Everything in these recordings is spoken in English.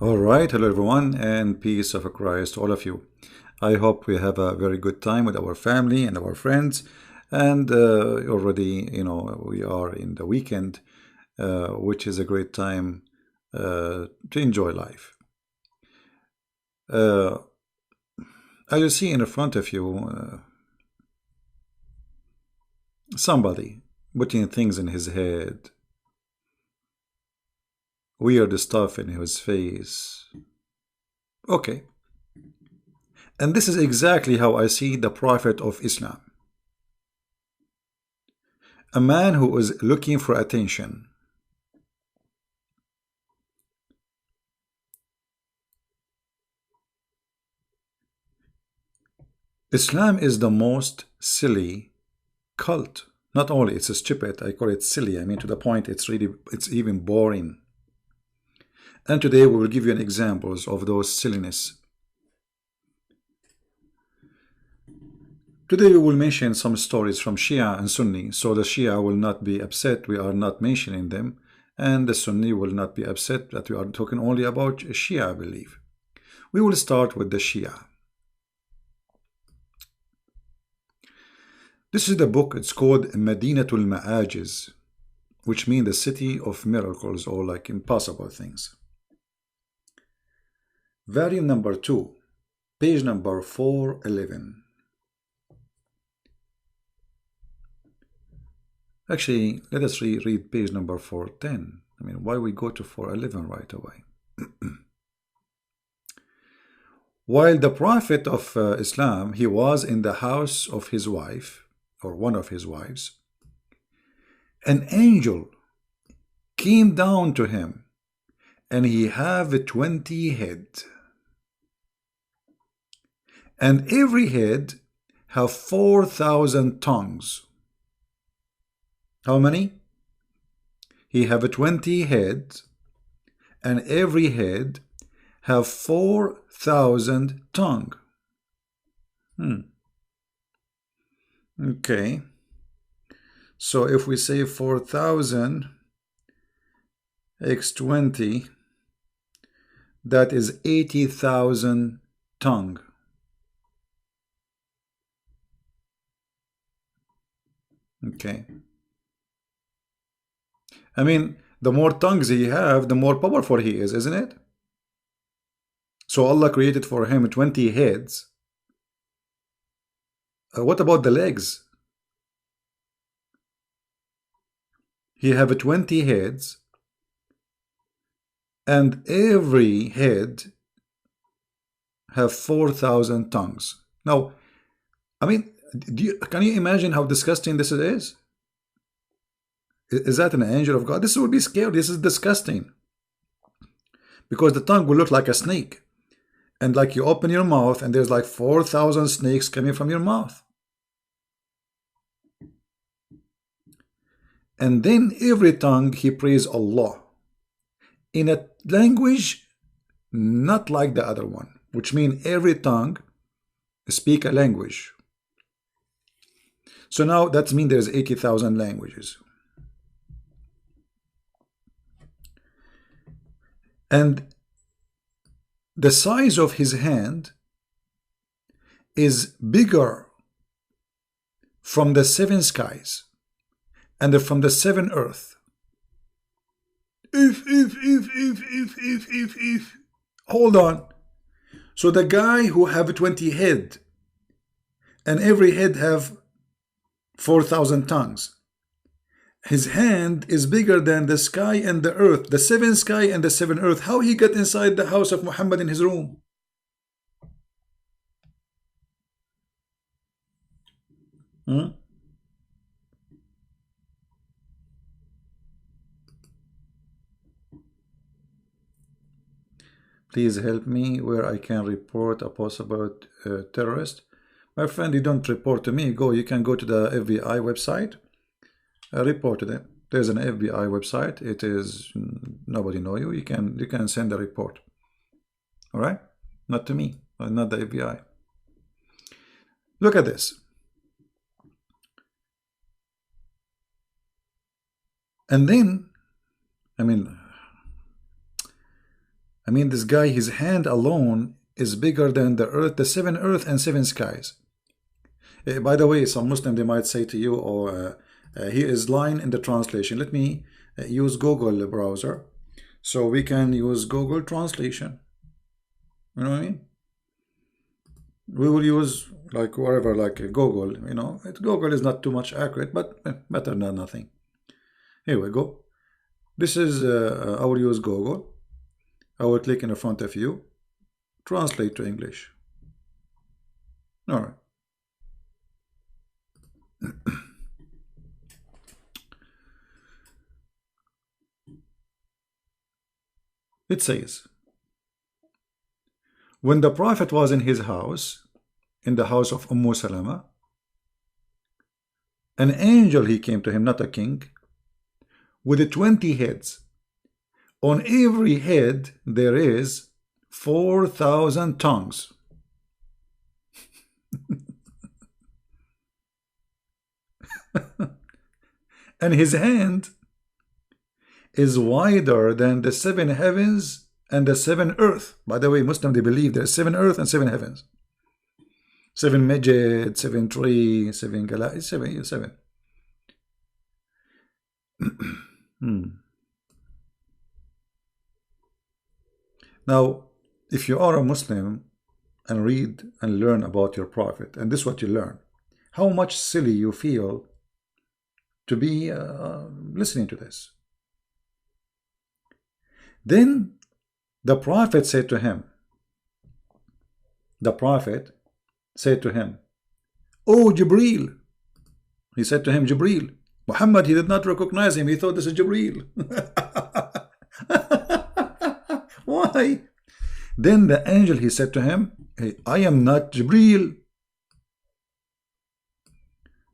All right, hello everyone, and peace of Christ to all of you. I hope we have a very good time with our family and our friends, and already, we are in the weekend, which is a great time to enjoy life. As you see in front of you, somebody putting things in his head, weird stuff in his face. Okay. And this is exactly how I see the Prophet of Islam. A man who is looking for attention. Islam is the most silly cult. Not only it's stupid, I call it silly. I mean, to the point, it's even boring. And today we will give you an examples of those silliness. Today we will mention some stories from Shia and Sunni, so the Shia will not be upset we are not mentioning them, and the Sunni will not be upset that we are talking only about Shia belief. We will start with the Shia. This is the book, it's called Madinatul Ma'ajiz, which means the city of miracles or like impossible things. Volume number 2, page number 411. Actually, let us read page number 410. I mean, why we go to 411 right away? While the Prophet of Islam, he was in the house of his wife, or one of his wives, an angel came down to him, and he have 20 heads. And every head have 4,000 tongues. How many? He have 20 heads, and every head have 4,000 tongue. Okay. So if we say 4,000 x 20, that is 80,000 tongue. Okay. I mean, the more tongues he have, the more powerful he is, isn't it? So Allah created for him 20 heads. What about the legs? He have 20 heads, and every head have 4,000 tongues. Now, I mean, can you imagine how disgusting this is? Is that an angel of God? This would be scary. This is disgusting. Because the tongue will look like a snake. And like you open your mouth and there's like 4,000 snakes coming from your mouth. And then every tongue he prays Allah in a language not like the other one, which means every tongue speak a language. So now that means there's 80,000 languages. And the size of his hand is bigger from the 7 skies and from the 7 earth. If. Hold on. So the guy who have 20 head and every head have 4,000 tongues, his hand is bigger than the sky and the earth, the 7 sky and the 7 earth. How he got inside the house of Muhammad in his room? Please help me where I can report a possible terrorist. My friend, you don't report to me. You can go to the FBI website. Report to them. There's an FBI website. It is nobody know you. You can send a report. All right, not to me, not the FBI. Look at this. And then, I mean, I mean, this guy, his hand alone is bigger than the earth, the seven earth and seven skies. By the way, some Muslim, they might say to you, oh, here is line in the translation. Let me use Google browser, so we can use Google translation. You know what I mean? We will use like wherever, like Google, you know. Google is not too much accurate, but better than nothing. Here we go. This is, I will use Google. I will click in front of you, translate to English. All right. It says, when the Prophet was in his house, in the house of Salama, an angel, he came to him, not a king, with 20 heads. On every head there is 4,000 tongues. And his hand is wider than the 7 heavens and the 7 earth. By the way, Muslims, they believe there's 7 earth and 7 heavens. 7 Majid, 7 tree, 7 galaxies, 7. Now, if you are a Muslim and read and learn about your Prophet, and this is what you learn, how much silly you feel to be listening to this. Then the Prophet said to him, "Oh, Jibreel." He said to him, Jibreel. Muhammad, he did not recognize him. He thought this is Jibreel. Why? Then the angel, he said to him, hey, I am not Jibreel.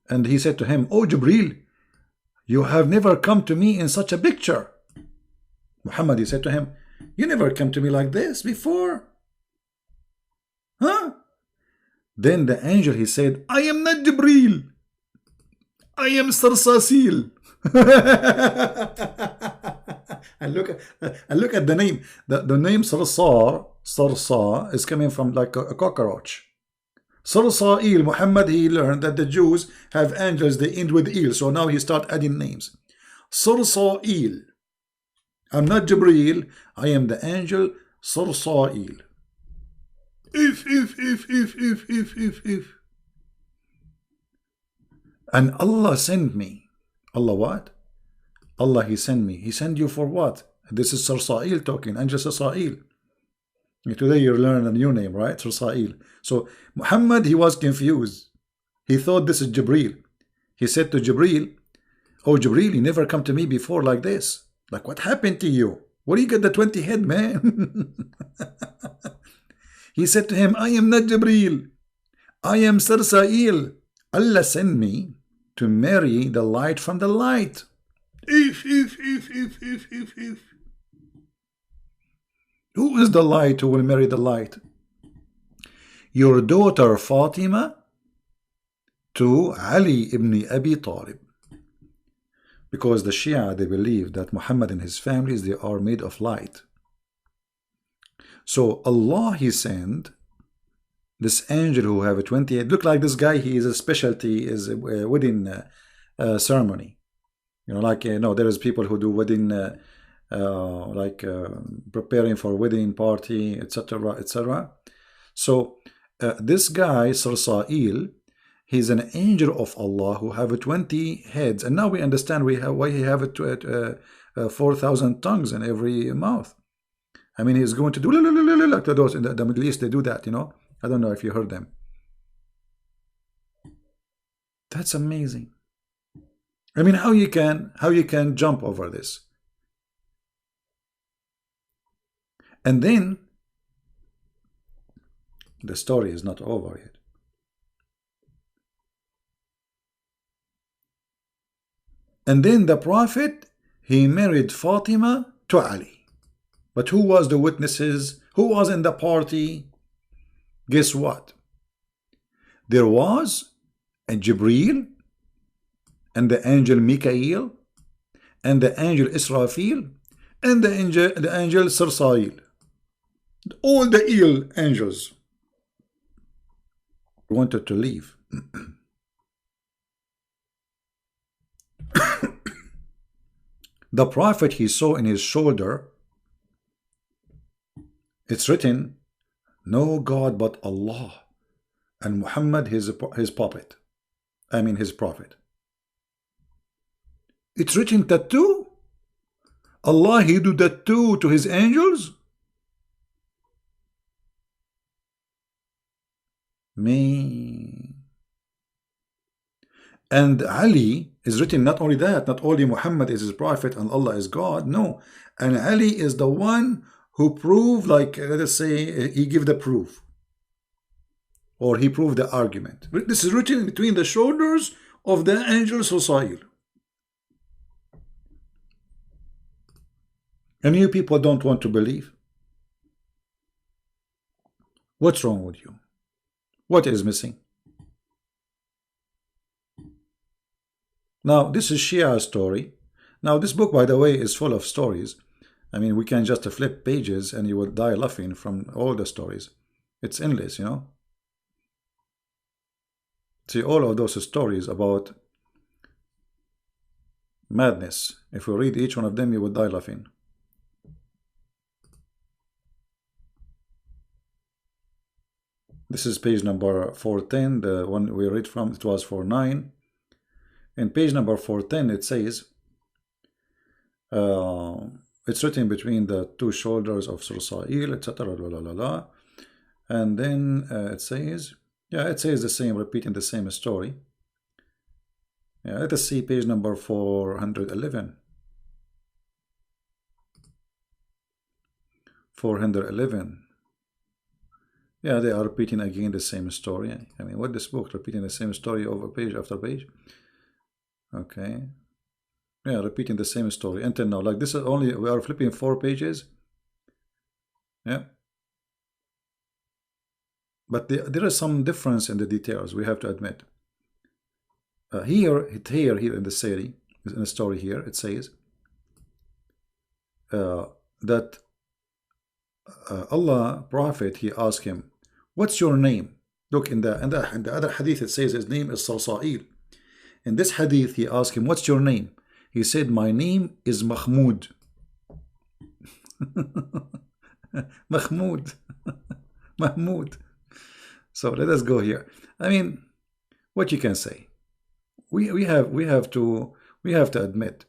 And he said to him, "Oh, Jibreel, you have never come to me in such a picture." Muhammad, he said to him, "You never come to me like this before. Huh?" Then the angel, he said, "I am not Jibreel. I am Sarsasil." And look at the name. The name Sarsa is coming from like a cockroach. Sarsail, Muhammad, he learned that the Jews have angels, they end with il, so now he start adding names. Sarsail. I'm not Jibreel, I am the angel Sarsail. If. And Allah sent me. Allah what? Allah, he sent me. He sent you for what? This is Sarsail talking, angel Sarsail. Today you learn a new name, right? Sarsail. So Muhammad, he was confused. He thought this is Jibreel. He said to Jibreel, "Oh, Jibreel, you never come to me before like this. Like, what happened to you? Where do you get the 20 head, man?" He said to him, "I am not Jibreel. I am Sarsail. Allah sent me to marry the light from the light." If. Who is the light who will marry the light? Your daughter Fatima to Ali ibn Abi Talib. Because the Shia, they believe that Muhammad and his families, they are made of light. So Allah, he sent this angel who have a 28. Look like this guy, he is a specialty, is a wedding ceremony. You know, like, no, there is people who do wedding, preparing for wedding party, etc., etc. So this guy, Sarsail, he's an angel of Allah who have 20 heads. And now we understand why he have 4,000 tongues in every mouth. I mean, he's going to do like those in the Middle East, they do that, you know. I don't know if you heard them. That's amazing. I mean, how you can jump over this? And then the story is not over yet. And then the Prophet, he married Fatima to Ali. But who was the witnesses? Who was in the party? Guess what? There was a Jibreel and the angel Mikael and the angel Israfil and the angel Sarsail. All the ill angels wanted to leave. The prophet he saw in his shoulder, it's written, no God but Allah, and Muhammad his puppet. I mean his prophet. It's written tattoo. Allah he do that too to his angels. Me. And Ali is written not only that, not only Muhammad is his prophet and Allah is God, no. And Ali is the one who proved, like, let us say, he gave the proof. Or he proved the argument. This is written between the shoulders of the angel Susail. And you people don't want to believe. What's wrong with you? What is missing? Now, this is Shia story. Now, this book, by the way, is full of stories. I mean, we can just flip pages and you will die laughing from all the stories. It's endless, you know. See, all of those stories about madness. If we read each one of them, you will die laughing. This is page number 410, the one we read from, it was 49. In page number 410, it says, it's written between the two shoulders of Susail, etc. And then it says, yeah, it says the same, repeating the same story. Yeah, let us see page number 411. 411. Yeah, they are repeating again the same story. I mean, what this book repeating the same story over page after page? Okay. Yeah, repeating the same story until now. Like this is only, we are flipping 4 pages. Yeah. But there is some difference in the details, we have to admit. Here in the series, in the story here, it says that Allah prophet, he asked him, what's your name? Look, in the other hadith it says his name is Susail. In this hadith he asked him, what's your name? He said, my name is Mahmud. Mahmud. Mahmud. So let us go here. I mean, what you can say? We have to admit,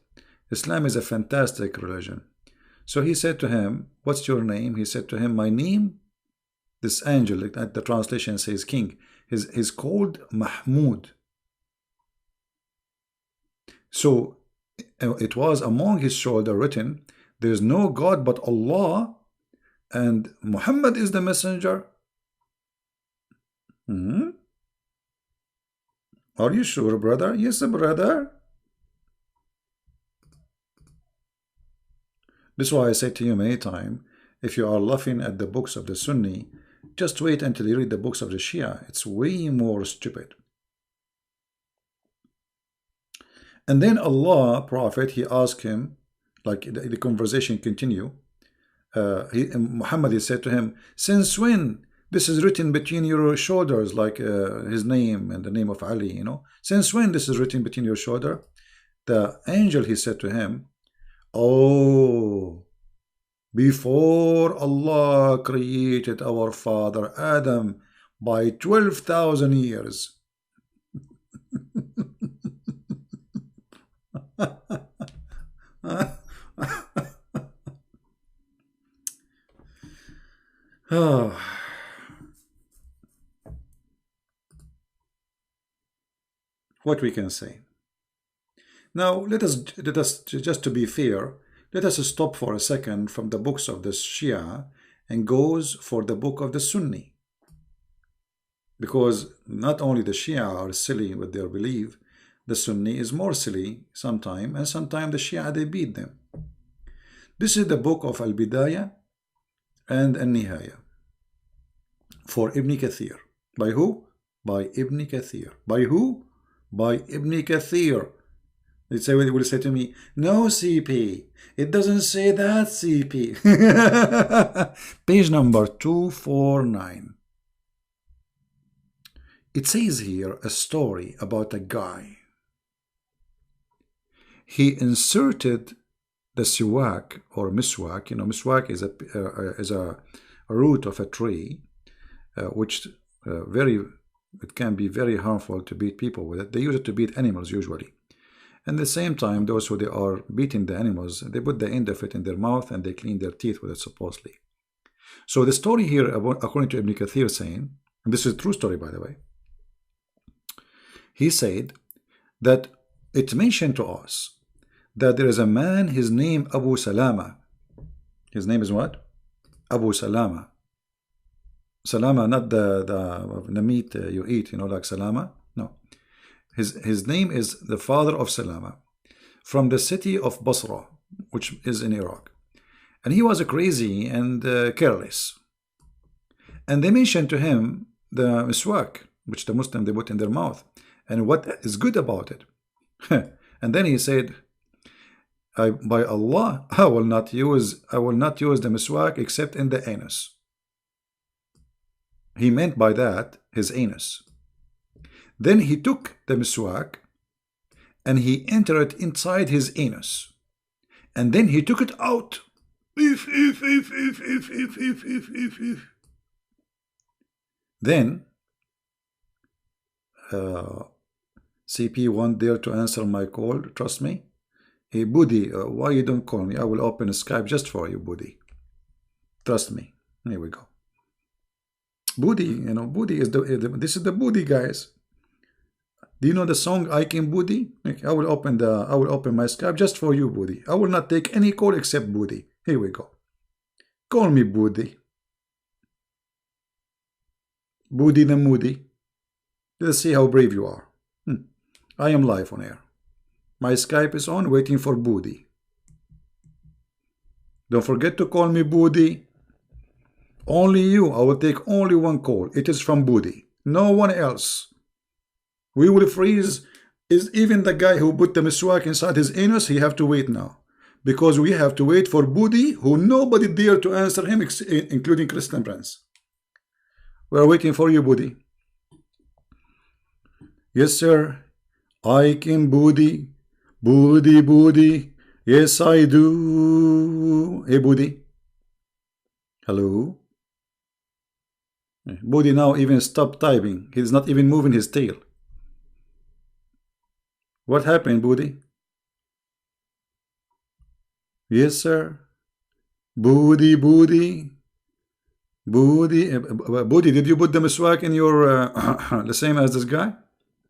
Islam is a fantastic religion. So he said to him, what's your name? He said to him, my name, this angel, the translation says king, is called Mahmud. So it was among his shoulder written, there is no God but Allah, and Muhammad is the messenger. Are you sure, brother? Yes, brother. This is why I say to you many times, if you are laughing at the books of the Sunni, just wait until you read the books of the Shia. It's way more stupid. And then Allah, prophet, he asked him, like the conversation continue. Muhammad, he said to him, since when this is written between your shoulders, like his name and the name of Ali, you know, since when this is written between your shoulder? The angel, he said to him, oh, before Allah created our father Adam by 12,000 years. What we can say now, let us just to be fair, let us stop for a second from the books of the Shia and goes for the book of the Sunni, because not only the Shia are silly with their belief, the Sunni is more silly sometime, and sometimes the Shia, they beat them. This is the book of Al-Bidayah and Al-Nihaya for Ibn Kathir. By who? By Ibn Kathir. By who? By Ibn Kathir. They will say to me, no, CP, it doesn't say that, CP. Page number 249. It says here a story about a guy. He inserted the siwak or miswak. You know, miswak is a root of a tree, which it can be very harmful to beat people with it. They use it to beat animals usually. And at the same time, those who they are beating the animals, they put the end of it in their mouth and they clean their teeth with it supposedly. So the story here, according to Ibn Kathir, saying, and this is a true story by the way, he said that it mentioned to us that there is a man, his name Abu Salama. His name is what? Abu Salama. Salama, not the meat you eat, you know, like salama. No. His name is the father of Salama, from the city of Basra, which is in Iraq. And he was crazy and careless. And they mentioned to him the miswak, which the Muslim they put in their mouth, and what is good about it. And then he said, by Allah, I will not use the miswak except in the anus. He meant by that his anus. Then he took the miswak and he entered it inside his anus. And then he took it out. Then CP won't dare to answer my call, trust me. Hey Buddy, why you don't call me? I will open a Skype just for you, Buddy. Trust me. Here we go. Buddy, you know, Buddy is this is the Buddy, guys. Do you know the song I Can Buddy? I will open my Skype just for you, Buddy. I will not take any call except Buddy. Here we go. Call me Buddy. Buddy the Moody. Let's see how brave you are. I am live on air. My Skype is on, waiting for Buddy. Don't forget to call me Buddy. Only you. I will take only one call. It is from Buddy. No one else. We will freeze. Is even the guy who put the miswak inside his anus, he have to wait now. Because we have to wait for Buddy, who nobody dare to answer him, including Christian Prince. We are waiting for you, Buddy. Yes, sir. I can Buddy. Buddy. Yes, I do. Hey, Buddy. Hello. Buddy now even stopped typing. He's not even moving his tail. What happened, Buddy? Yes, sir. Buddy. Buddy, did you put the miswak in your the same as this guy?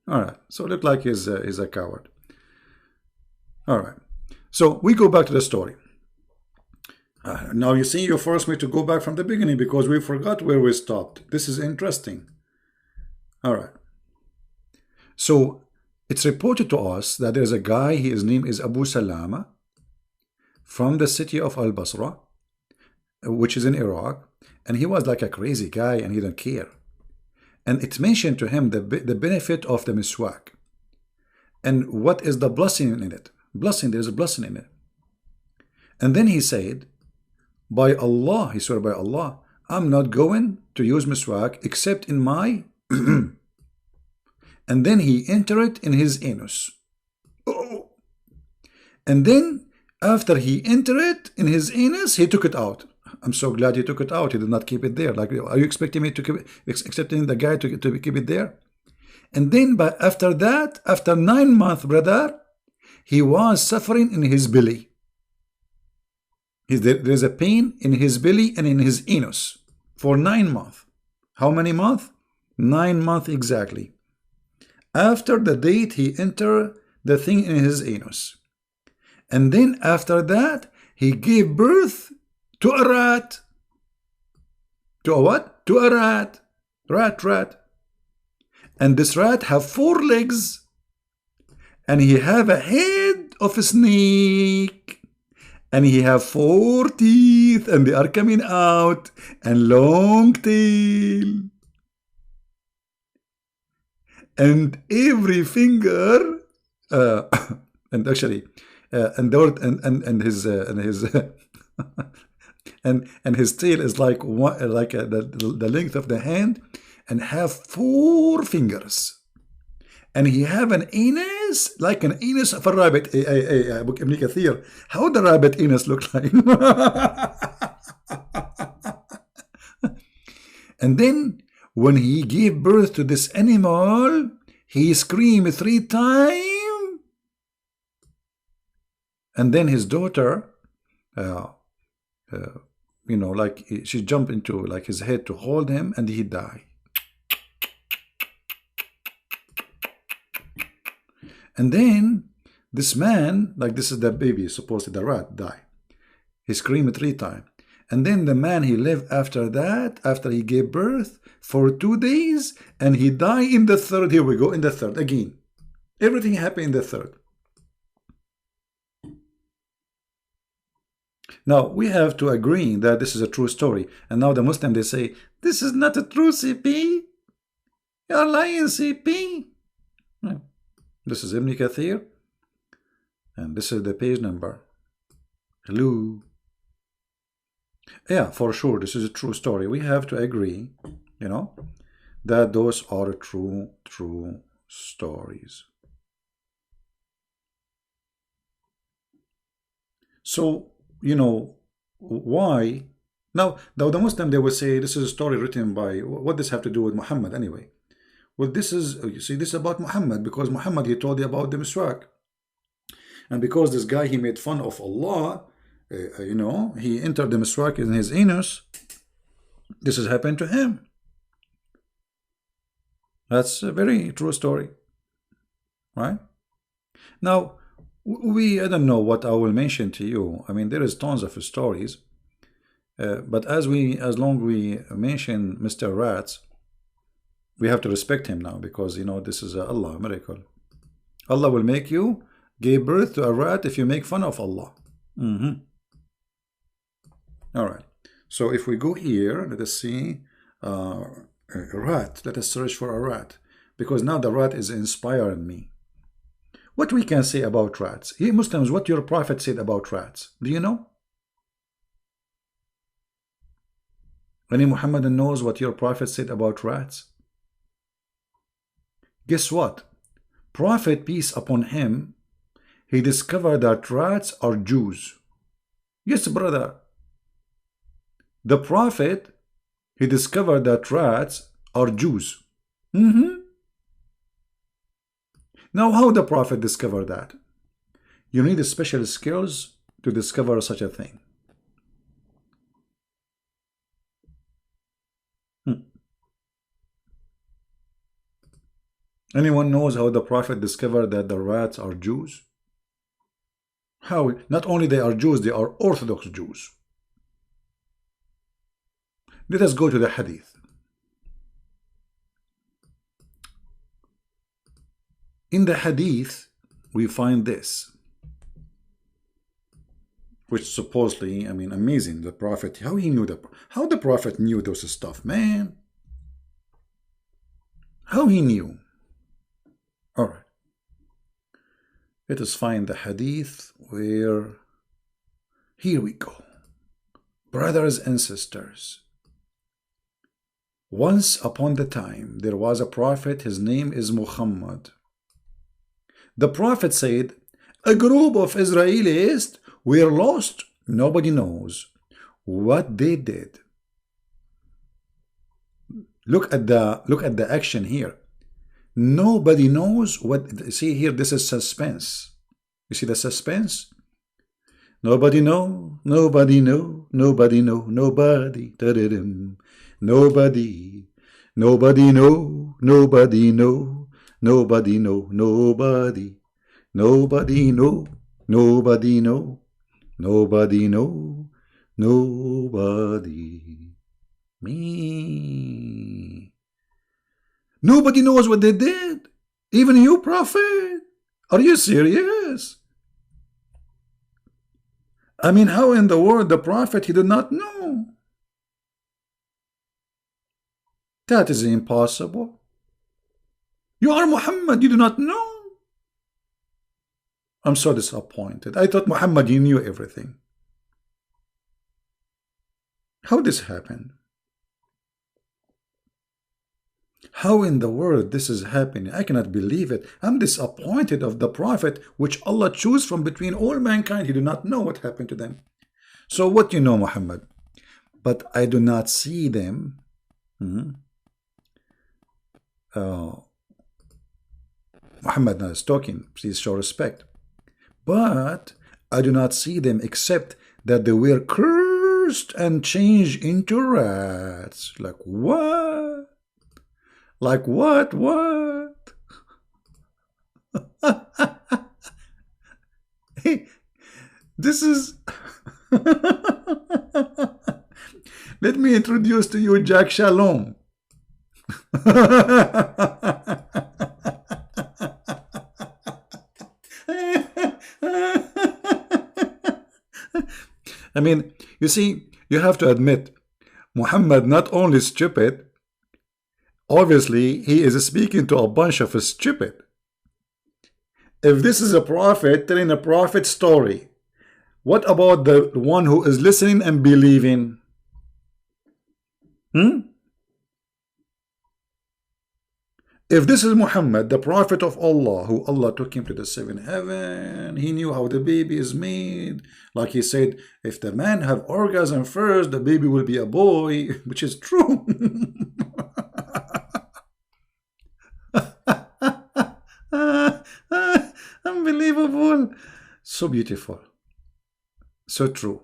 All right. So it looked like he's a coward. All right. So we go back to the story. Now you see, you forced me to go back from the beginning because we forgot where we stopped. This is interesting. All right. So it's reported to us that there's a guy, his name is Abu Salama, from the city of Al-Basra, which is in Iraq, and he was like a crazy guy and he didn't care. And it's mentioned to him the benefit of the miswak. And what is the blessing in it? There's a blessing in it. And then he said, by Allah, he swore by Allah, I'm not going to use miswak except in my and then he entered it in his anus. Oh. And then after he entered it in his anus, he took it out. I'm so glad he took it out. He did not keep it there. Like, are you expecting me to keep it, accepting the guy to keep it there? And then, but after that, after 9 months, brother, he was suffering in his belly. There's a pain in his belly and in his anus for 9 months. How many months? 9 months exactly. After the date he entered the thing in his anus. And then after that, he gave birth to a rat. To a what? To a rat. Rat. And this rat have 4 legs. And he have a head of a snake. And he have 4 teeth. And they are coming out. And long tail. And every finger And actually, and his and his tail is like one, like the length of the hand, and have 4 fingers. And he have an anus like an anus of a rabbit. Book Ibn Kathir. How the rabbit anus look like? And then when he gave birth to this animal, he screamed 3 times. And then his daughter, you know, like she jumped into like his head to hold him, and he died. And then this man, like this is the baby, supposedly the rat, died. He screamed 3 times. And then the man, he lived after that, after he gave birth, for 2 days, and he died in the 3rd. Here we go, in the 3rd again. Everything happened in the 3rd. Now, we have to agree that this is a true story. And now the Muslim, they say, this is not a true CP. You're lying, CP. No. This is Ibn Kathir. And this is the page number. Hello. Yeah, for sure, this is a true story. We have to agree, you know, that those are true stories. So, you know, why? Now the Muslim, they will say this is a story written by, what does this have to do with Muhammad anyway? Well, this is, you see, this is about Muhammad, because Muhammad, he told you about the miswak. And because this guy, he made fun of Allah, you know, he entered the miswak in his anus. This has happened to him. That's a very true story, right? Now, I don't know what I will mention to you. I mean, there is tons of stories, but as long we mention Mr. Rats, we have to respect him now, because, you know, this is Allah miracle. Allah will make you give birth to a rat if you make fun of Allah. All right. So if we go here, let us see a rat. Let us search for a rat, because now the rat is inspiring me. What we can say about rats? Hey Muslims, what your prophet said about rats? Do you know? Any Muhammadan knows what your prophet said about rats? Guess what? Prophet, peace upon him, he discovered that rats are Jews. Yes, brother. The Prophet, he discovered that rats are Jews. Now, how the Prophet discovered that? You need special skills to discover such a thing. Anyone knows how the Prophet discovered that the rats are Jews? How? Not only they are Jews, they are Orthodox Jews. Let us go to the hadith. In the hadith, we find this, which supposedly, I mean, amazing. The Prophet, how the Prophet knew those stuff, man. How he knew. All right. Let us find the hadith where, here we go. Brothers and sisters, once upon the time, there was a prophet, his name is Muhammad. The prophet said, a group of Israelis were lost. Nobody knows what they did. Look at the action here. Nobody knows what. See here, this is suspense. You see the suspense? Nobody know, nobody know, nobody know, nobody. Nobody, nobody know, nobody know, nobody know, nobody, nobody know, nobody know, nobody know, nobody. Me. Nobody knows what they did. Even you, Prophet. Are you serious? I mean, how in the world the Prophet, he did not know? That is impossible. You are Muhammad, you do not know. I'm so disappointed. I thought Muhammad, you knew everything. How this happened? How in the world this is happening? I cannot believe it. I'm disappointed of the prophet which Allah chose from between all mankind. He do not know what happened to them. So what you know, Muhammad? But I do not see them. Muhammad is talking. Please show respect. But I do not see them except that they were cursed and changed into rats. Like what? Like what? What? Hey, this is... Let me introduce to you Jack Shalom. I mean, you see, you have to admit, Muhammad not only stupid, obviously he is speaking to a bunch of stupid. If this is a prophet telling a prophet story, what about the one who is listening and believing? If this is Muhammad, the prophet of Allah, who Allah took him to the seventh heaven, he knew how the baby is made. Like he said, if the man have orgasm first, the baby will be a boy, which is true. Unbelievable. So beautiful. So true.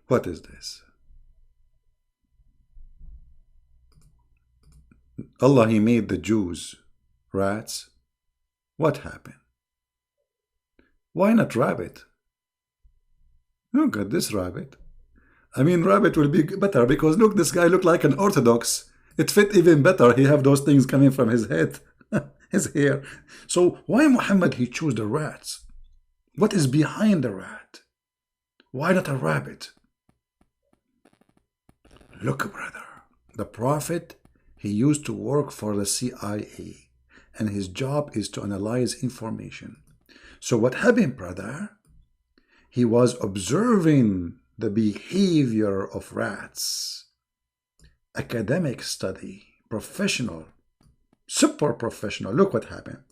What is this? Allah, He made the Jews rats. What happened? Why not rabbit? Look at this rabbit. I mean, rabbit will be better because look, this guy looked like an Orthodox. It fit even better. He have those things coming from his head, his hair. So why Muhammad he chose the rats? What is behind the rat? Why not a rabbit? Look, brother, the prophet, he used to work for the CIA, and his job is to analyze information. So what happened, brother? He was observing the behavior of rats. Academic study, professional, super professional. Look what happened.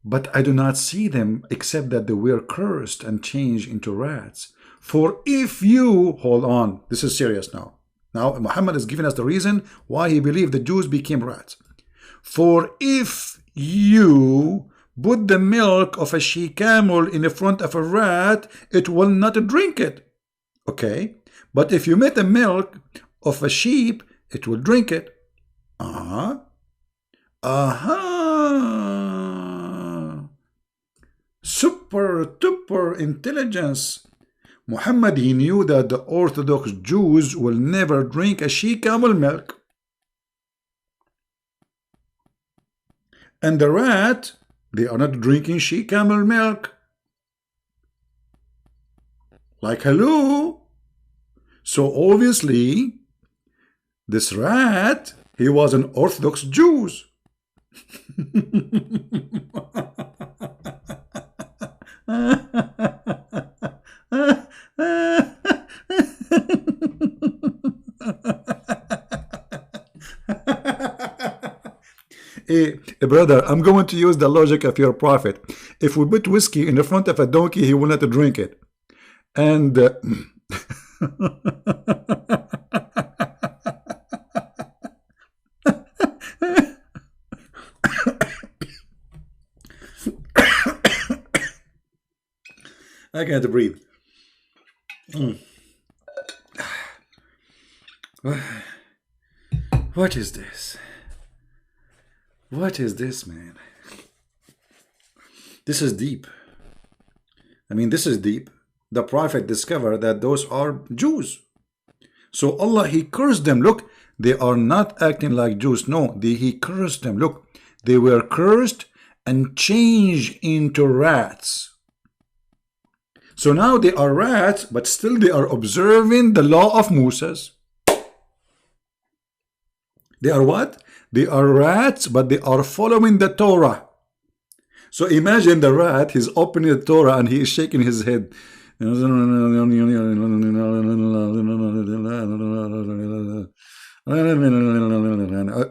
But I do not see them except that they were cursed and changed into rats. For if you, hold on, this is serious now. Now Muhammad is giving us the reason why he believed the Jews became rats. For if you put the milk of a she-camel in the front of a rat, it will not drink it. Okay? But if you make the milk of a sheep, it will drink it. Super duper intelligence. Muhammad, he knew that the Orthodox Jews will never drink a she-camel milk. And the rat, they are not drinking she-camel milk. Like, hello? So obviously, this rat, he was an Orthodox Jew. Hey, brother, I'm going to use the logic of your prophet. If we put whiskey in the front of a donkey, he will not drink it. And I can't breathe. What is this? What is this, man? This is deep. I mean, this is deep. The prophet discovered that those are Jews. So Allah, he cursed them. Look, they are not acting like Jews. No, he cursed them. Look, they were cursed and change into rats. So now they are rats, but still they are observing the law of Moses. They are what? They are rats, but they are following the Torah. So imagine the rat, he's opening the Torah and he is shaking his head.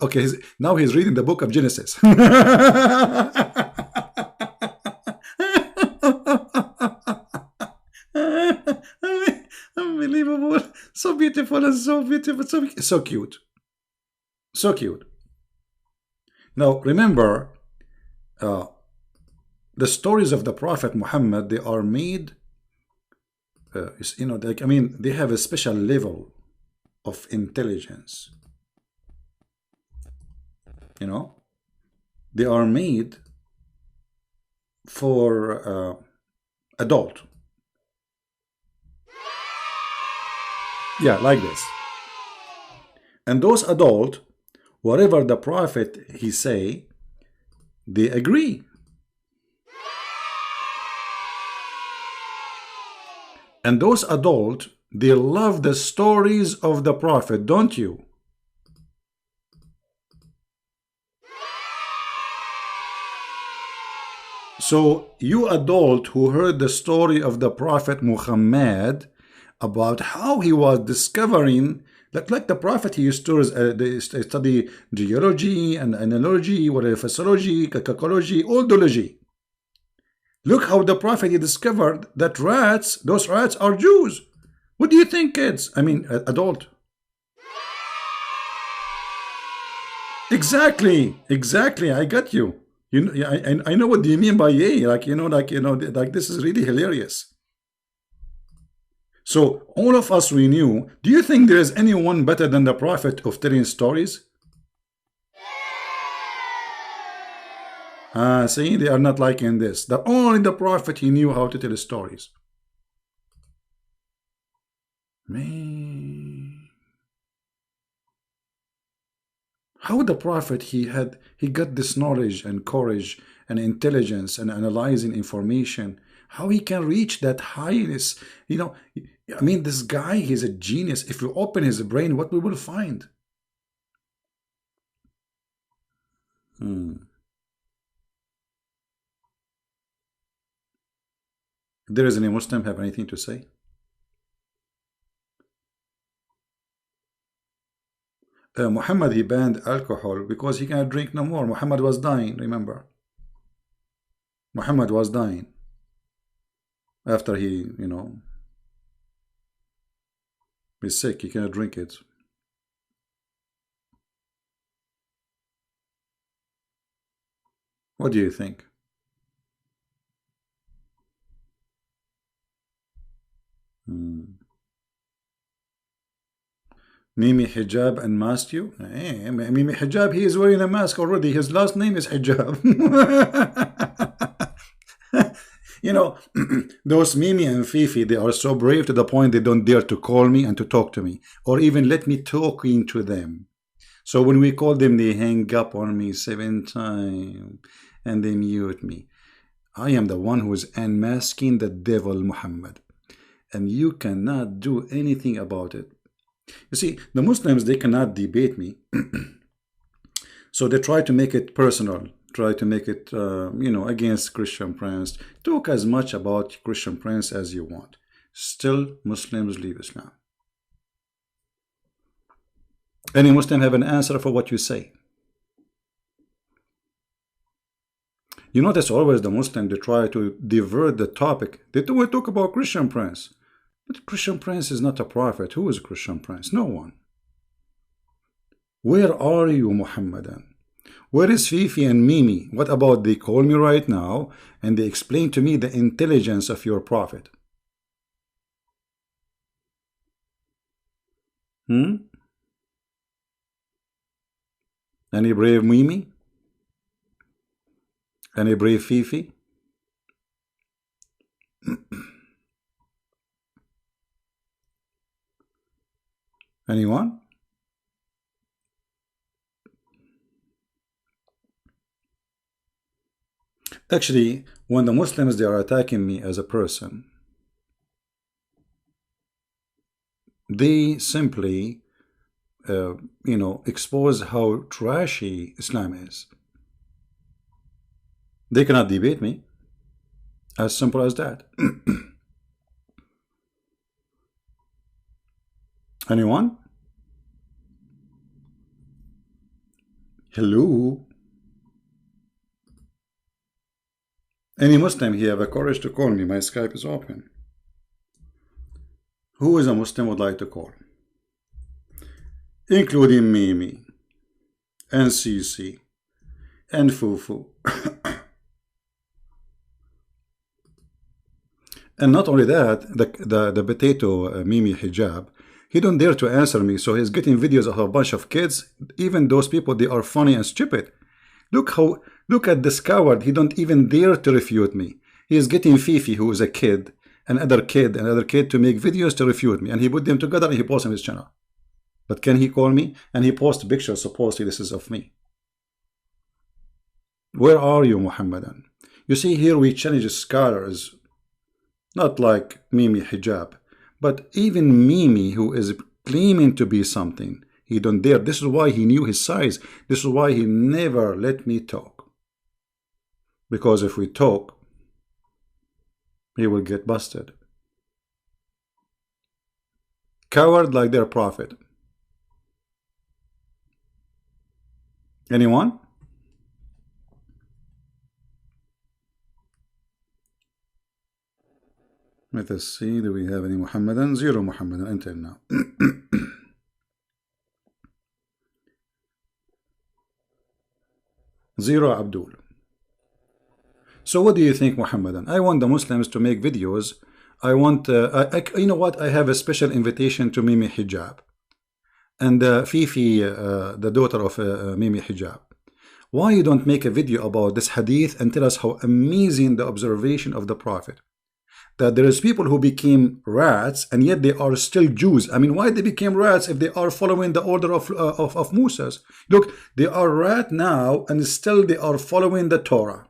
Okay, now he's reading the book of Genesis. Unbelievable. So beautiful and so beautiful. So cute. So cute. Now remember, the stories of the Prophet Muhammad, they are made, like, I mean, they have a special level of intelligence. They are made for adult. Yeah, like this. And those adult, whatever the Prophet he say, they agree. And those adult, they love the stories of the Prophet, don't you? So you adult who heard the story of the Prophet Muhammad about how he was discovering, like the Prophet, he used to study geology and analogy, whatever, physiology, cacology, oldology. Look how the Prophet, he discovered that rats, those rats are Jews. What do you think, kids? I mean, adult. Exactly, I got you. I know what do you mean by yay. Like this is really hilarious. So all of us, we knew. Do you think there is anyone better than the Prophet of telling stories? See, they are not liking this. That only the Prophet, he knew how to tell stories. Man, how the Prophet, he got this knowledge and courage and intelligence and analyzing information. How he can reach that highness? I mean, this guy, he's a genius. If you open his brain, what we will find? There is any Muslim have anything to say? Muhammad, he banned alcohol because he cannot drink no more. Muhammad was dying, remember? Muhammad was dying after he, he's sick. He cannot drink it. What do you think? Mimi Hijab and masked you? Mimi Hijab, he is wearing a mask already. His last name is Hijab. Those Mimi and Fifi, they are so brave to the point they don't dare to call me and to talk to me, or even let me talk into them. So when we call them, they hang up on me 7 times and they mute me. I am the one who is unmasking the devil, Muhammad, and you cannot do anything about it. You see, the Muslims, they cannot debate me. So they try to make it personal, try to make it, against Christian Prince. Talk as much about Christian Prince as you want. Still, Muslims leave Islam. Any Muslim have an answer for what you say? You notice always the Muslim, they try to divert the topic. They don't talk about Christian Prince. But Christian Prince is not a prophet. Who is Christian Prince? No one. Where are you, Muhammadan? Where is Fifi and Mimi? What about they call me right now and they explain to me the intelligence of your prophet? Any brave Mimi? Any brave Fifi? Anyone? Actually, when the Muslims, they are attacking me as a person, they simply, expose how trashy Islam is. They cannot debate me. As simple as that. Anyone? Hello? Any Muslim here have a courage to call me? My Skype is open. Who is a Muslim would like to call? Including Mimi, and Cici, and Fufu. And not only that, the potato Mimi hijab, he don't dare to answer me, so he's getting videos of a bunch of kids. Even those people, they are funny and stupid. Look at this coward. He don't even dare to refute me. He is getting Fifi, who is a kid, another kid to make videos to refute me, and he put them together and he posts on his channel. But can he call me? And he posts pictures, supposedly this is of me. Where are you, Muhammadan? You see, here we challenge scholars, not like Mimi hijab, but even Mimi, who is claiming to be something, he don't dare. This is why he knew his size. This is why he never let me talk. Because if we talk, he will get busted. Coward like their prophet. Anyone? Let us see, do we have any Muhammadan? Zero Muhammadan until now. Zero Abdul. So what do you think, Muhammadan? I want the Muslims to make videos. I want, you know what? I have a special invitation to Mimi Hijab. And Fifi, the daughter of Mimi Hijab. Why you don't make a video about this hadith and tell us how amazing the observation of the Prophet? That there is people who became rats and yet they are still Jews. I mean, why they became rats if they are following the order of Moses? Look, they are rat now and still they are following the Torah.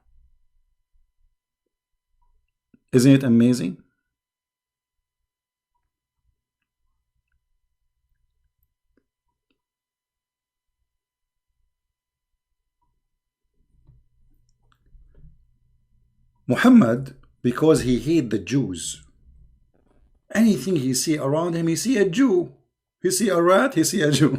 Isn't it amazing? Muhammad, because he hated the Jews, anything he see around him, he see a Jew. He see a rat, he see a Jew.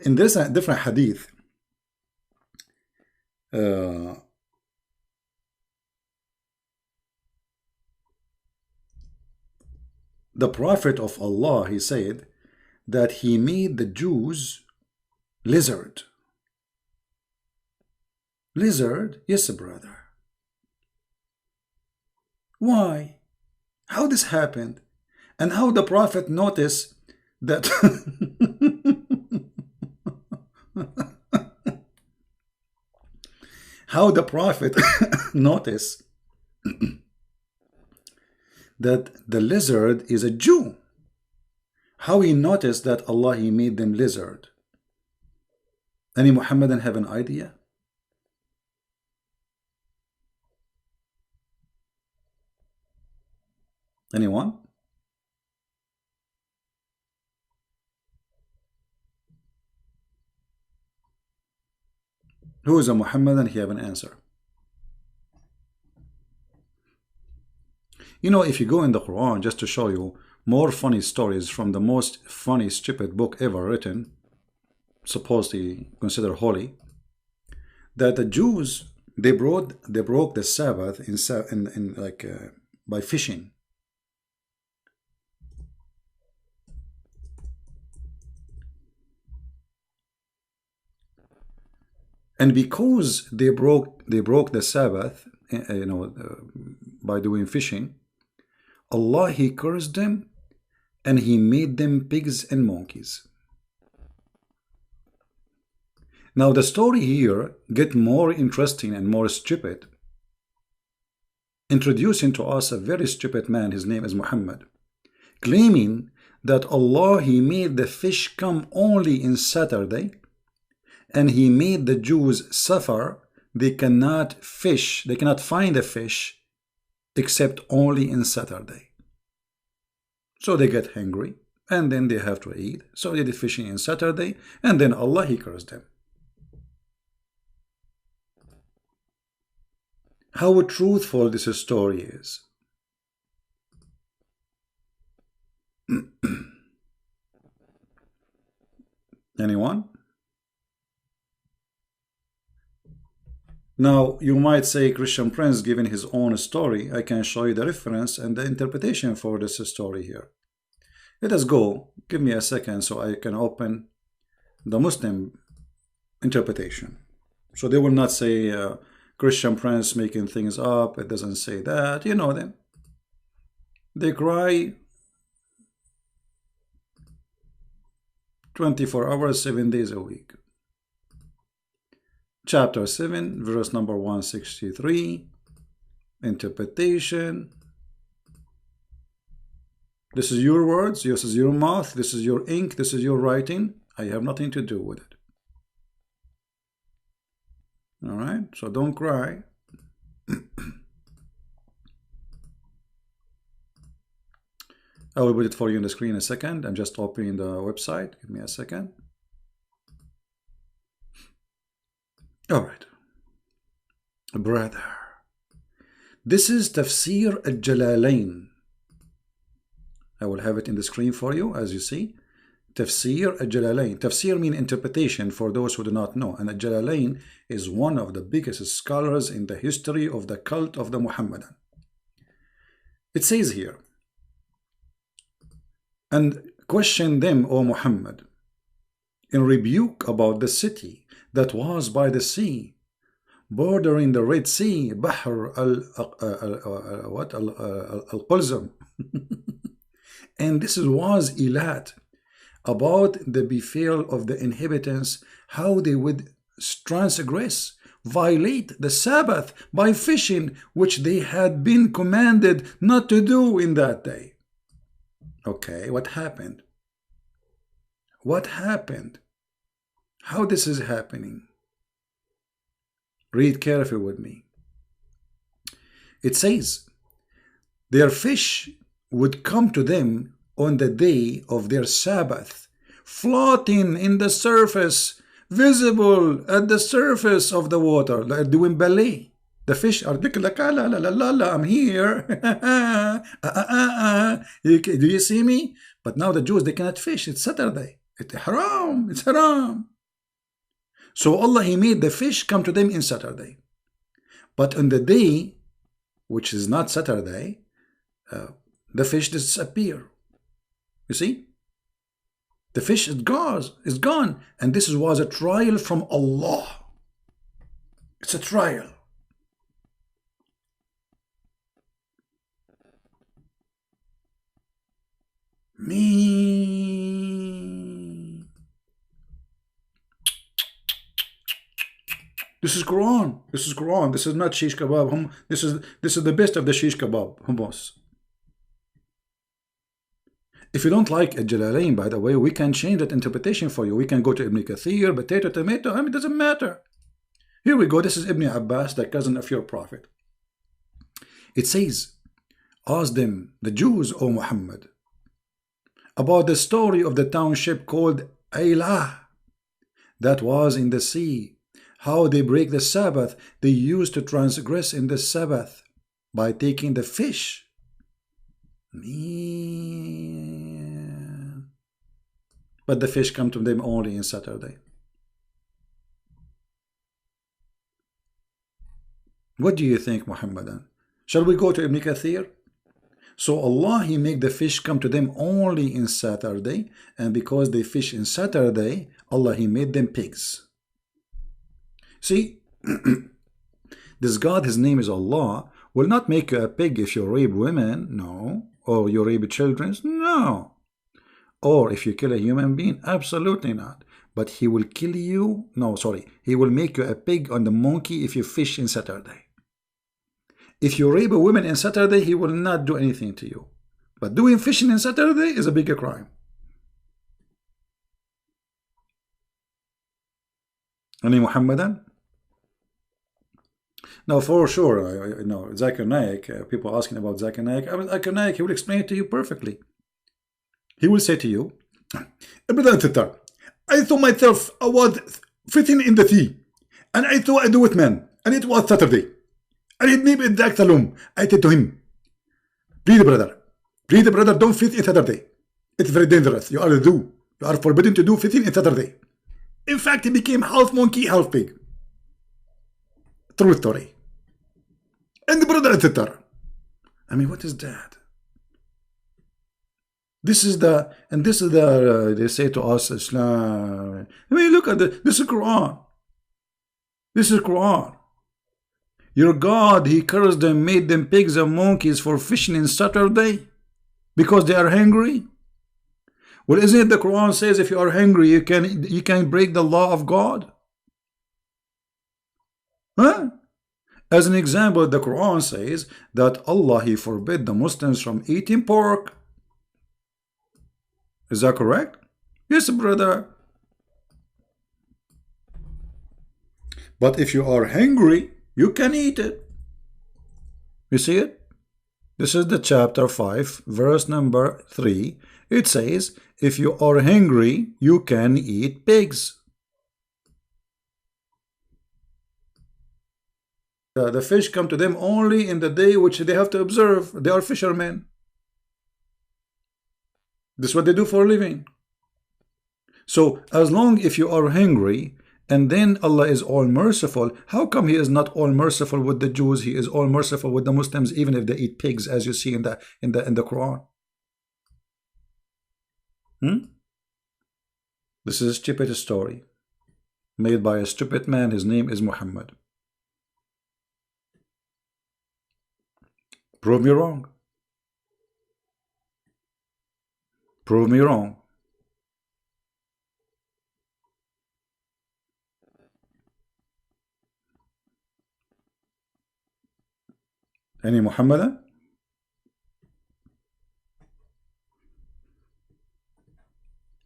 In this different hadith, the Prophet of Allah, he said that he made the Jews lizard. Lizard? Yes, brother. Why? How this happened? And how the Prophet noticed that how the Prophet noticed that the lizard is a Jew. How he noticed that Allah, he made them lizard. Any Muhammadan have an idea? Anyone? Who is a Muhammadan? He have an answer. You know, if you go in the Quran, just to show you more funny stories from the most funny, stupid book ever written, supposedly considered holy, that the Jews, they broke the Sabbath by fishing. And because they broke the Sabbath, by doing fishing, Allah, he cursed them and he made them pigs and monkeys. Now the story here get more interesting and more stupid introducing to us a very stupid man, his name is Muhammad, claiming that Allah, He made the fish come only in Saturday, and He made the Jews suffer. They cannot fish, they cannot find a fish except only in Saturday. So they get hungry, and then they have to eat. So they did fishing in Saturday, and then Allah, He cursed them. How truthful this story is. Anyone? Now, you might say Christian Prince giving his own story. I can show you the reference and the interpretation for this story here. Let us go. Give me a second so I can open the Muslim interpretation. So they will not say Christian Prince making things up. It doesn't say that. You know them. They cry 24 hours, 7 days a week. Chapter 7, verse number 163. Interpretation. This is your words, this is your mouth, this is your ink, this is your writing. I have nothing to do with it. Alright, so don't cry. I will put it for you on the screen in a second. I'm just opening the website. Give me a second. Alright. Brother. This is Tafsir al-Jalalain. I will have it in the screen for you, as you see. Tafsir al-Jalalain. Tafsir means interpretation for those who do not know. And al-Jalalain is one of the biggest scholars in the history of the cult of the Muhammadan. It says here, and question them, O Muhammad, in rebuke about the city that was by the sea, bordering the Red Sea, Bahr al-Qulzum. And this was Elat, about the befall of the inhabitants, how they would transgress, violate the Sabbath by fishing, which they had been commanded not to do in that day. Okay, what happened? What happened? How this is happening? Read carefully with me. It says, their fish would come to them on the day of their Sabbath, floating in the surface, visible at the surface of the water, like doing ballet. The fish are like, la, la, la, la, la, I'm here. Do you see me? But now the Jews, they cannot fish. It's Saturday. It's haram. It's haram. So Allah, He made the fish come to them in Saturday. But on the day, which is not Saturday, the fish disappear. You see? The fish is gone. And this was a trial from Allah. It's a trial. Me. This is Quran. This is Quran. This is not shish kebab. This is the best of the shish kebab hummus. If you don't like Al-Jalalain, by the way, we can change that interpretation for you. We can go to Ibn Kathir, potato, tomato. I mean, it doesn't matter. Here we go. This is Ibn Abbas, the cousin of your prophet. It says, ask them, the Jews, O Muhammad, about the story of the township called ALLÁH that was in the sea, how they break the Sabbath. They used to transgress in the Sabbath by taking the fish. Man. But the fish come to them only in Saturday. What do you think, Muhammadan? Shall we go to Ibn Kathir? So Allah, He make the fish come to them only in Saturday, and because they fish in Saturday, Allah, He made them pigs. See, this God, His name is Allah, will not make you a pig if you rape women, no, or you rape children, no, or if you kill a human being, absolutely not. But He will kill you, no, sorry, He will make you a pig on the monkey if you fish in Saturday. If you rape a woman on Saturday, he will not do anything to you. But doing fishing on Saturday is a bigger crime. Any Muhammadan? Now, for sure, you know, Zakir Naik, people asking about Zakir Naik. Zakir Naik, he will explain it to you perfectly. He will say to you, I thought myself I was fitting in the sea, and I thought I do with men, and it was Saturday. And it made me exact salum. I said to him, please brother, don't fit in Saturday. It's very dangerous. You are a zoo. You are forbidden to do fitting in Saturday. In fact, he became half monkey, half pig. True story. And the brother, etc. I mean, what is that? This is the they say to us, Islam. I mean, look at this is Quran. This is Quran. Your God, he cursed them, made them pigs and monkeys for fishing in Saturday because they are hungry. Well, isn't it the Quran says if you are hungry, you can break the law of God? Huh? As an example, the Quran says that Allah, he forbid the Muslims from eating pork. Is that correct? Yes, brother. But if you are hungry, you can eat it. You see it? This is the chapter 5, verse number 3. It says, if you are hungry, you can eat pigs. The fish come to them only in the day which they have to observe. They are fishermen. This is what they do for a living. So as long if you are hungry, and then Allah is all merciful, how come he is not all merciful with the Jews? He is all merciful with the Muslims, even if they eat pigs, as you see in the Quran. This is a stupid story made by a stupid man. His name is Muhammad. Prove me wrong. Prove me wrong. Any Muhammadan?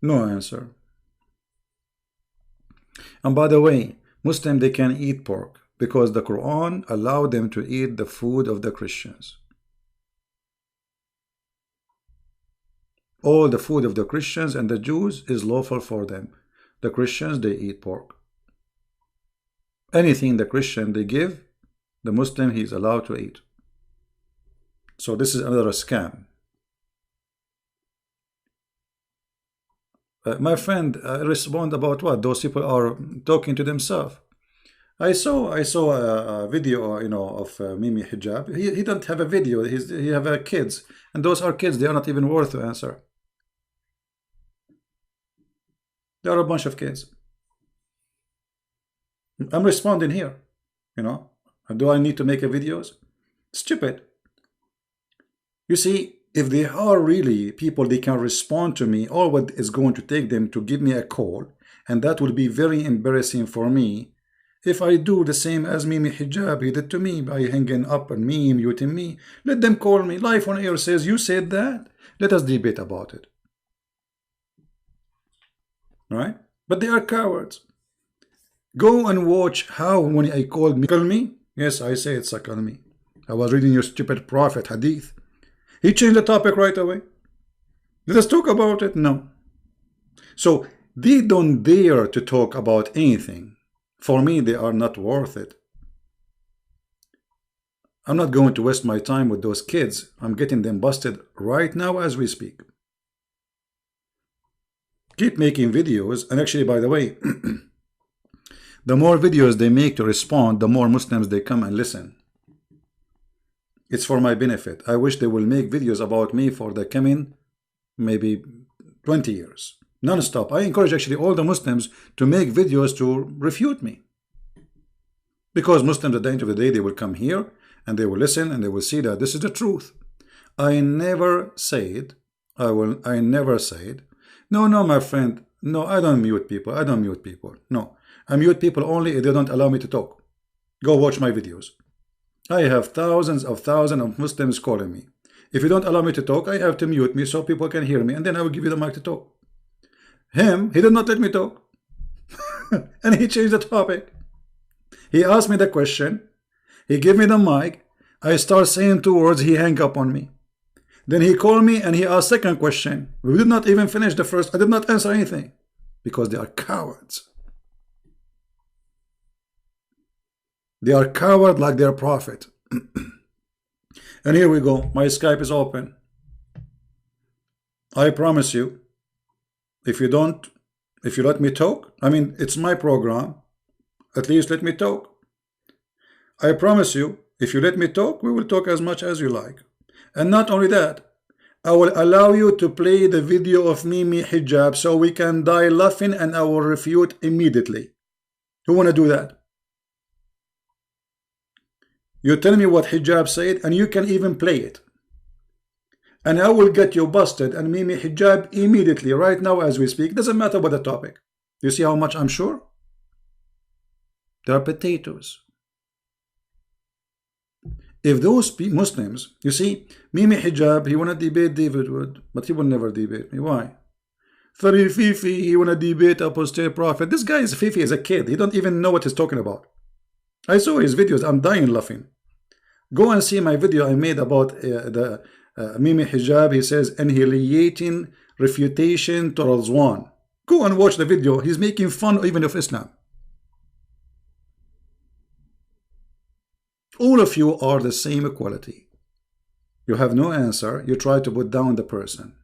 No answer. And by the way, Muslims, they can eat pork because the Quran allowed them to eat the food of the Christians. All the food of the Christians and the Jews is lawful for them. The Christians, they eat pork. Anything the Christian they give, the Muslim, he is allowed to eat. So this is another scam. My friend, respond about what? Those people are talking to themselves. I saw a video, you know, of Mimi Hijab. He don't have a video. He have kids, and those are kids. They are not even worth to answer. There are a bunch of kids. I'm responding here. You know, do I need to make a videos? Stupid. You see, if they are really people, they can respond to me. All what is going to take them to give me a call, and that will be very embarrassing for me. If I do the same as Mimi Hijab, he did to me by hanging up on me, muting me. Let them call me. Live on air says, you said that. Let us debate about it. Right? But they are cowards. Go and watch how when I called me. Yes, I say it's me. I was reading your stupid prophet hadith. He changed the topic right away. Let us talk about it. No. So they don't dare to talk about anything. For me, they are not worth it. I'm not going to waste my time with those kids. I'm getting them busted right now as we speak. Keep making videos. And actually, by the way, the more videos they make to respond, the more Muslims they come and listen. It's for my benefit. I wish they will make videos about me for the coming maybe 20 years. Non-stop. I encourage actually all the Muslims to make videos to refute me. Because Muslims at the end of the day, they will come here and they will listen and they will see that this is the truth. I never said, I never said, no, my friend, no, I don't mute people. I don't mute people. No, I mute people only if they don't allow me to talk. Go watch my videos. I have thousands of Muslims calling me. If you don't allow me to talk, I have to mute me so people can hear me, and then I will give you the mic to talk. He did not let me talk. And he changed the topic. He asked me the question. He gave me the mic. I start saying 2 words. He hang up on me. Then he called me and he asked second question. We did not even finish the first. I did not answer anything because they are cowards. They are coward like their prophet. And here we go. My Skype is open. I promise you, if you let me talk, I mean, it's my program. At least let me talk. I promise you, if you let me talk, we will talk as much as you like. And not only that, I will allow you to play the video of Mimi hijab so we can die laughing, and I will refute immediately. Who want to do that? You tell me what hijab said, and you can even play it. And I will get you busted and Mimi hijab immediately, right now as we speak. Doesn't matter what the topic. You see how much I'm sure? They are potatoes. If those Muslims, you see, Mimi hijab, he want to debate David Wood, but he will never debate me. Why? Very Fifi, he want to debate apostate prophet. This guy is Fifi as a kid. He don't even know what he's talking about. I saw his videos. I'm dying laughing. Go and see my video I made about the Mimi hijab. He says annihilating refutation to Razwan. Go and watch the video. He's making fun even of Islam. All of you are the same equality. You have no answer. You try to put down the person.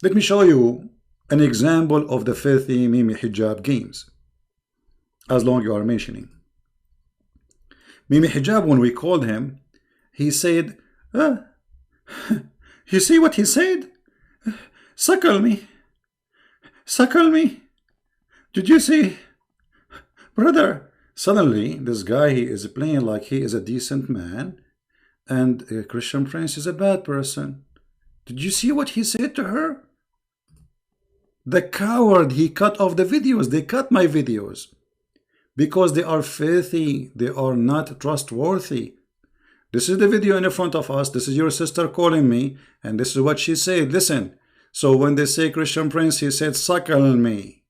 Let me show you an example of the filthy Mimi hijab games, as long you are mentioning. Mimi hijab, when we called him, he said, you see what he said? Suckle me. Suckle me. Did you see? Brother, suddenly this guy, he is playing like he is a decent man, and a Christian Prince is a bad person. Did you see what he said to her? The coward, he cut off the videos. They cut my videos because they are filthy. They are not trustworthy. This is the video in front of us. This is your sister calling me, and this is what she said. Listen. So when they say Christian Prince, he said, suckle me.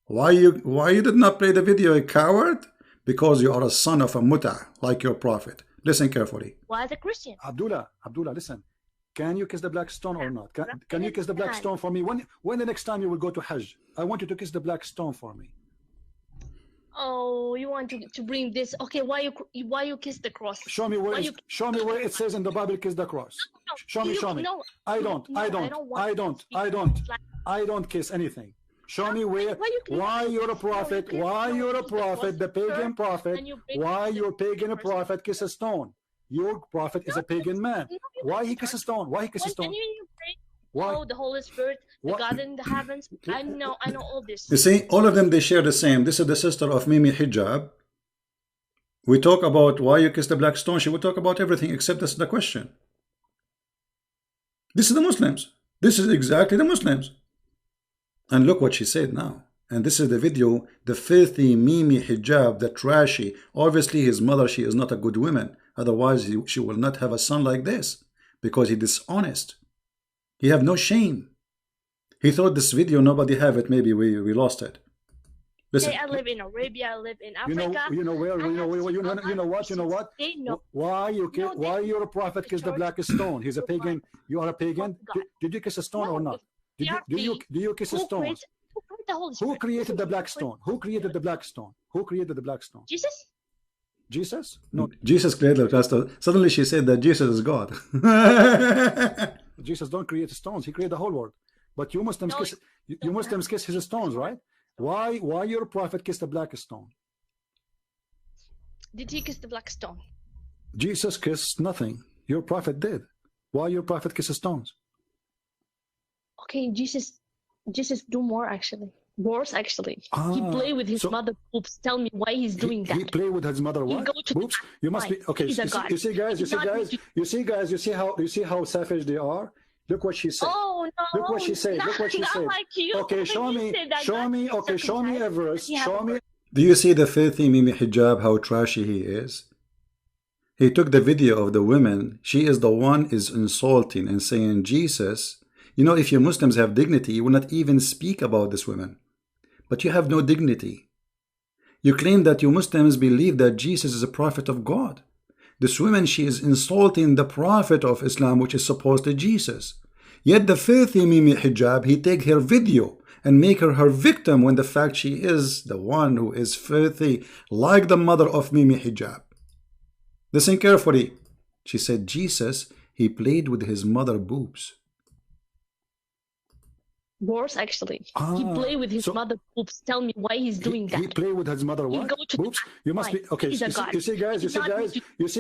Why you did not play the video, a coward? Because you are a son of a muta, like your prophet. Listen carefully. Why the Christian? Abdullah, listen. Can you kiss the black stone or not? Can you kiss the black stone for me? When the next time you will go to Hajj? I want you to kiss the black stone for me. Oh, you want to bring this? Okay, why you kiss the cross? Show me where it says in the Bible kiss the cross. Show me. No, I don't kiss anything. Show me where. Why you're a prophet? Why you're a prophet? The pagan prophet. Why your pagan prophet kiss a stone? Your prophet is a pagan man. Why he kiss a stone? Why he kiss a stone? Why? Oh, the Holy Spirit, the God in the heavens. I know all this. You see, all of them, they share the same. This is the sister of Mimi hijab. We talk about why you kiss the black stone. She will talk about everything except this, the question. This is the Muslims. This is exactly the Muslims. And look what she said now. And this is the video, the filthy Mimi hijab, the trashy. Obviously his mother, she is not a good woman. Otherwise she will not have a son like this, because he dishonest. He have no shame. He thought this video nobody have it. Maybe we lost it. Listen. Hey, I live in Arabia. I live in Africa. You know what? Why your prophet kiss the black stone? He's a pagan. You are a pagan. Did you kiss a stone or not? Do you kiss a stone? Who created the black stone? Who created the black stone? Who created the black stone? Jesus? Jesus? No. Jesus created the black stone. Suddenly she said that Jesus is God. Jesus don't create stones. He created the whole world. But you Muslims kiss his stones, right? Why your prophet kissed the black stone? Did he kiss the black stone? Jesus kissed nothing. Your prophet did. Why your prophet kisses stones? Okay, Jesus do more actually. Worse actually. He play with his mother boobs. Tell me why he's doing that. He play with his mother what? Boobs? You must be okay. You see guys, you see how savage they are? Look what she said. Oh no. Look what she said. Look what she said. Like you. Okay, show me a verse. Do you see the filthy Mimi hijab, how trashy he is? He took the video of the women. She is the one is insulting and saying, Jesus, you know, if you Muslims have dignity, you will not even speak about this woman. But you have no dignity. You claim that you Muslims believe that Jesus is a prophet of God. This woman, she is insulting the prophet of Islam, which is supposed to Jesus. Yet the filthy Mimi hijab, he take her video and make her victim, when the fact she is the one who is filthy, like the mother of Mimi hijab. Listen carefully. She said, Jesus, he played with his mother boobs. Worse, actually. He played with his mother boobs. Tell me why he's doing that. He played with his mother what? Boobs? You must be okay. You see,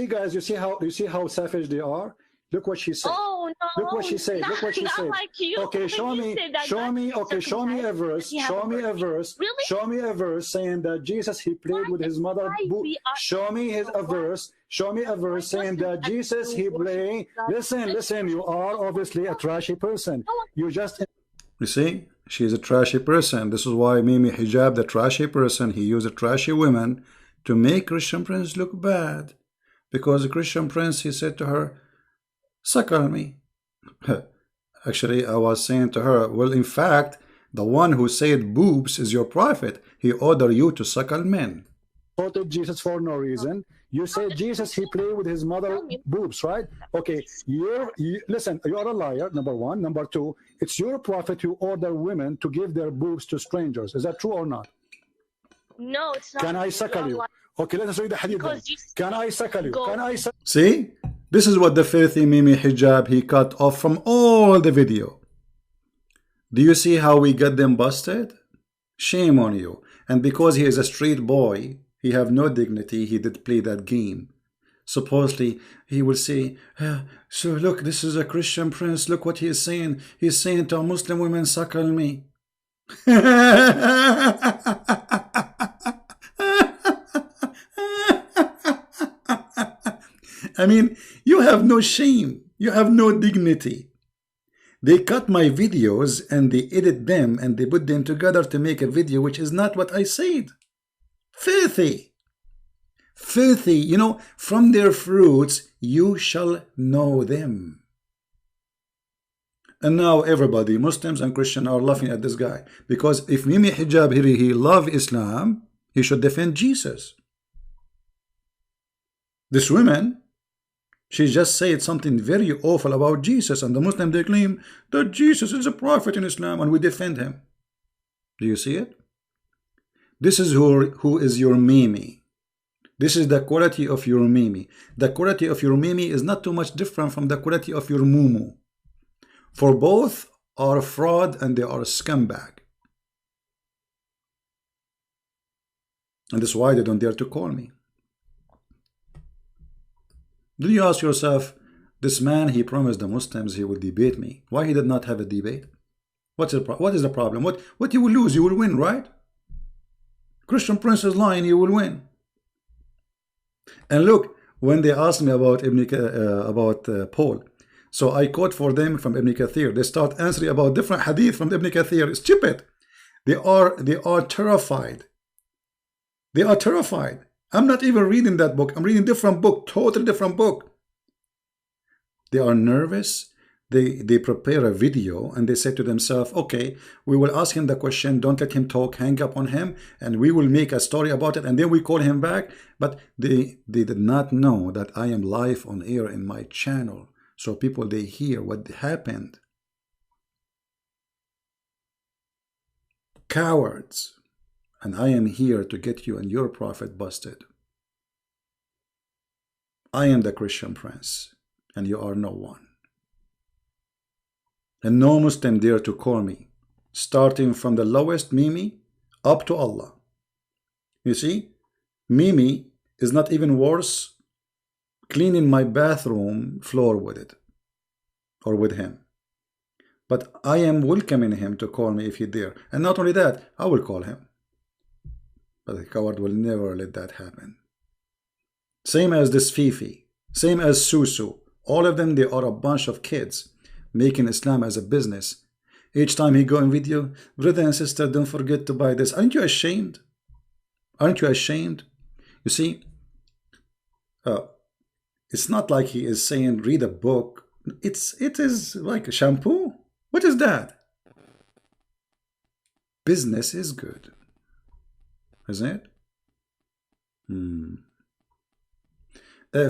guys. You see how savage they are. Look what she said. Oh no! Look what she said. Look what she said. Like you. Okay, show me. Okay, show me a verse. Show me a verse. Really? Show me a verse saying that Jesus, he played with his mother. Show me a verse. Show me a verse saying that Jesus, he played. Listen. You are obviously a trashy person. You just. You see, she is a trashy person. This is why Mimi hijab, the trashy person, he used a trashy woman to make Christian Prince look bad. Because the Christian Prince, he said to her, suckle me. Actually, I was saying to her, well, in fact, the one who said boobs is your prophet. He ordered you to suckle men. Quoted Jesus for no reason. You say Jesus, he played with his mother boobs, right? Okay, listen, you are a liar, number one. Number two, it's your prophet who ordered women to give their boobs to strangers. Is that true or not? No, it's not. Can I suckle you? Okay, let us read the hadith then. Can I suckle you? Can I suckle? See? This is what the filthy Mimi hijab, he cut off from all the video. Do you see how we got them busted? Shame on you. And because he is a street boy, he have no dignity, he did play that game. Supposedly, he will say, so look, this is a Christian prince, look what he is saying. He's saying to a Muslim women, suckle me. I mean, you have no shame. You have no dignity. They cut my videos and they edit them and they put them together to make a video which is not what I said. Filthy. Filthy. You know, from their fruits you shall know them. And now everybody, Muslims and Christians, are laughing at this guy. Because if Mimi hijab here, he love Islam, he should defend Jesus. This woman, she just said something very awful about Jesus, and the Muslims, they claim that Jesus is a prophet in Islam and we defend him. Do you see it? This is who is your Mimi. This is the quality of your Mimi. The quality of your Mimi is not too much different from the quality of your Mumu. For both are fraud and they are scumbag. And that's why they don't dare to call me. Did you ask yourself, this man, he promised the Muslims he would debate me. Why he did not have a debate? What is the problem? What you will lose? You will win, right? Christian Prince is lying, you will win. And look, when they asked me about Paul, so I quote for them from Ibn Kathir. They start answering about different hadith from Ibn Kathir. It's Djupet. They are terrified. They are terrified. I'm not even reading that book. I'm reading a different book, totally different book. They are nervous. They prepare a video and they say to themselves, okay, we will ask him the question, don't let him talk, hang up on him, and we will make a story about it, and then we call him back. But they did not know that I am live on air in my channel. So people, they hear what happened. Cowards. And I am here to get you and your prophet busted. I am the Christian Prince, and you are no one. And no Muslim dare to call me, starting from the lowest Mimi up to Allah. You see, Mimi is not even worse cleaning my bathroom floor with it, or with him. But I am welcoming him to call me if he dare. And not only that, I will call him. But the coward will never let that happen. Same as this Fifi, same as Susu. All of them, they are a bunch of kids making Islam as a business. Each time he go in video, brother and sister, don't forget to buy this. Aren't you ashamed? Aren't you ashamed? You see, it's not like he is saying read a book. It is like a shampoo. What is that? Business is good, isn't it?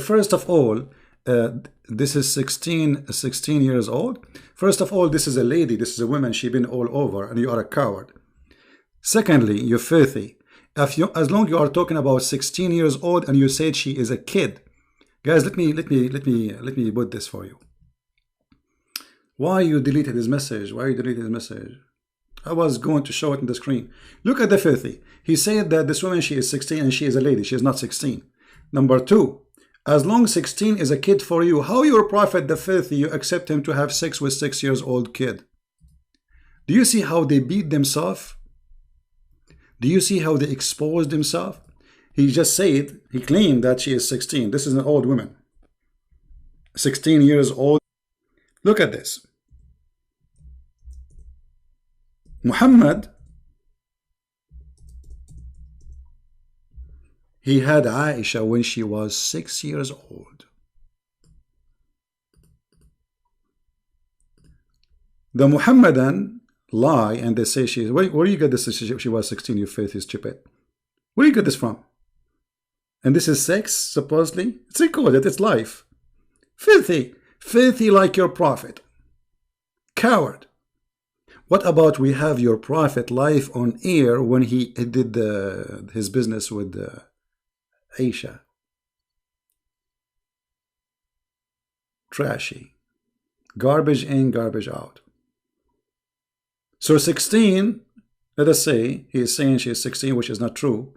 First of all, this is 16 years old. First of all, this is a lady, this is a woman, she's been all over, and you are a coward. Secondly, you're filthy. As long you are talking about 16 years old and you said she is a kid. Guys, let me put this for you. Why you deleted his message? Why you deleted his message? I was going to show it on the screen. Look at the filthy. He said that this woman, she is 16 and she is a lady. She is not 16. Number two, as long as 16 is a kid for you, how your prophet, the filthy, you accept him to have sex with 6 years old kid? Do you see how they beat themselves? Do you see how they exposed themselves? He just said, he claimed that she is 16. This is an old woman. 16 years old. Look at this. Muhammad, he had Aisha when she was 6 years old. The Muhammadan lie and they say she is. Where do you get this? She was 16. Your faith is Djupet. Where do you get this from? And this is sex, supposedly? It's recorded. It's life. Filthy. Filthy like your prophet. Coward. What about we have your prophet live on air when he did his business with Aisha? Trashy. Garbage in, garbage out. So 16, let us say, he is saying she is 16, which is not true,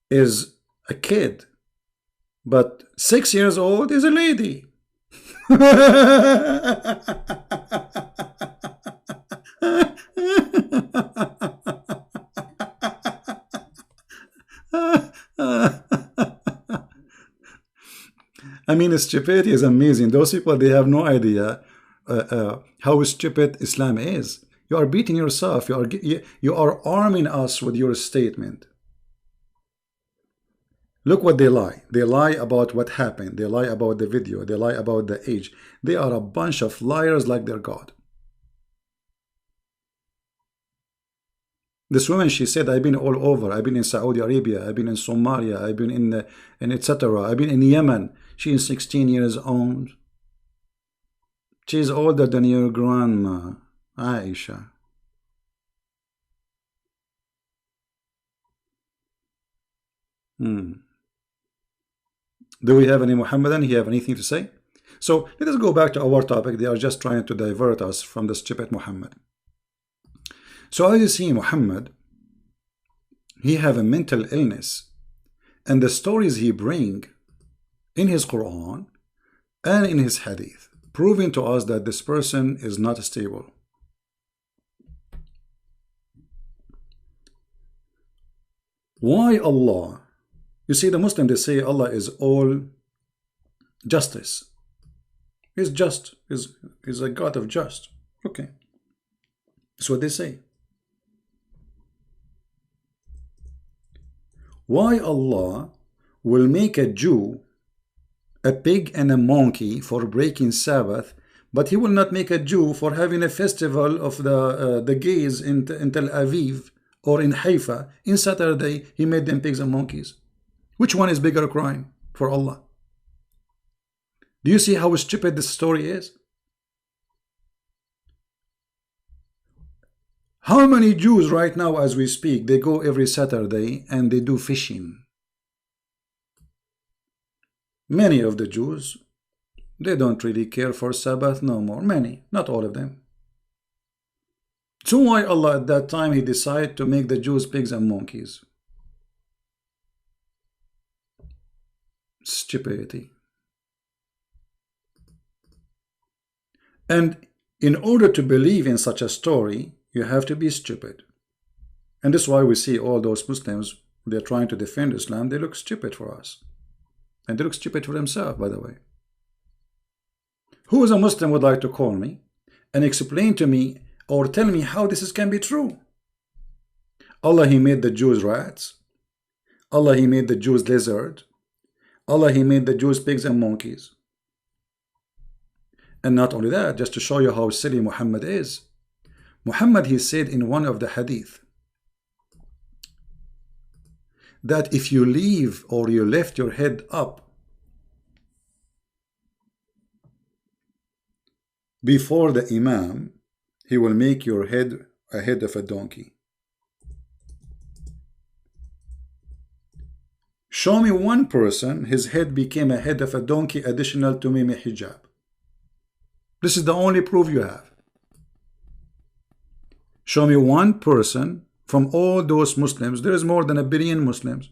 is a kid. But 6 years old is a lady. I mean, stupidity is amazing. Those people, they have no idea how stupid Islam is. You are beating yourself. You are arming us with your statement. Look what they lie. They lie about what happened. They lie about the video. They lie about the age. They are a bunch of liars like their God. This woman, she said, I've been all over. I've been in Saudi Arabia. I've been in Somalia. I've been in etc. I've been in Yemen. She is 16 years old. She's older than your grandma, Aisha. Do we have any Muhammadan? Do you have anything to say? So let us go back to our topic. They are just trying to divert us from the stupid Muhammad. So as you see, Muhammad, he have a mental illness, and the stories he bring in his Quran and in his Hadith, proving to us that this person is not stable. Why Allah? You see, the Muslims, they say Allah is all justice. He's just. He's a God of just. Okay. That's what they say. Why Allah will make a Jew a pig and a monkey for breaking Sabbath, but he will not make a Jew for having a festival of the gays in Tel Aviv or in Haifa in Saturday? He made them pigs and monkeys. Which one is bigger crime for Allah? Do you see how stupid this story is? How many Jews right now as we speak, they go every Saturday and they do fishing? Many of the Jews, they don't really care for Sabbath no more. Many, not all of them. So why Allah at that time he decided to make the Jews pigs and monkeys? Stupidity. And in order to believe in such a story, you have to be stupid. And that's why we see all those Muslims, they're trying to defend Islam, they look stupid for us. And they look stupid for themselves, by the way. Who is a Muslim would like to call me and explain to me or tell me how this can be true? Allah, he made the Jews rats. Allah, He made the Jews lizard. Allah, He made the Jews pigs and monkeys. And not only that, just to show you how silly Muhammad is, Muhammad, he said in one of the hadith that if you leave or you lift your head up before the Imam, he will make your head a head of a donkey. Show me one person, his head became a head of a donkey additional to Mimi hijab. This is the only proof you have. Show me one person from all those Muslims. There is more than 1 billion Muslims.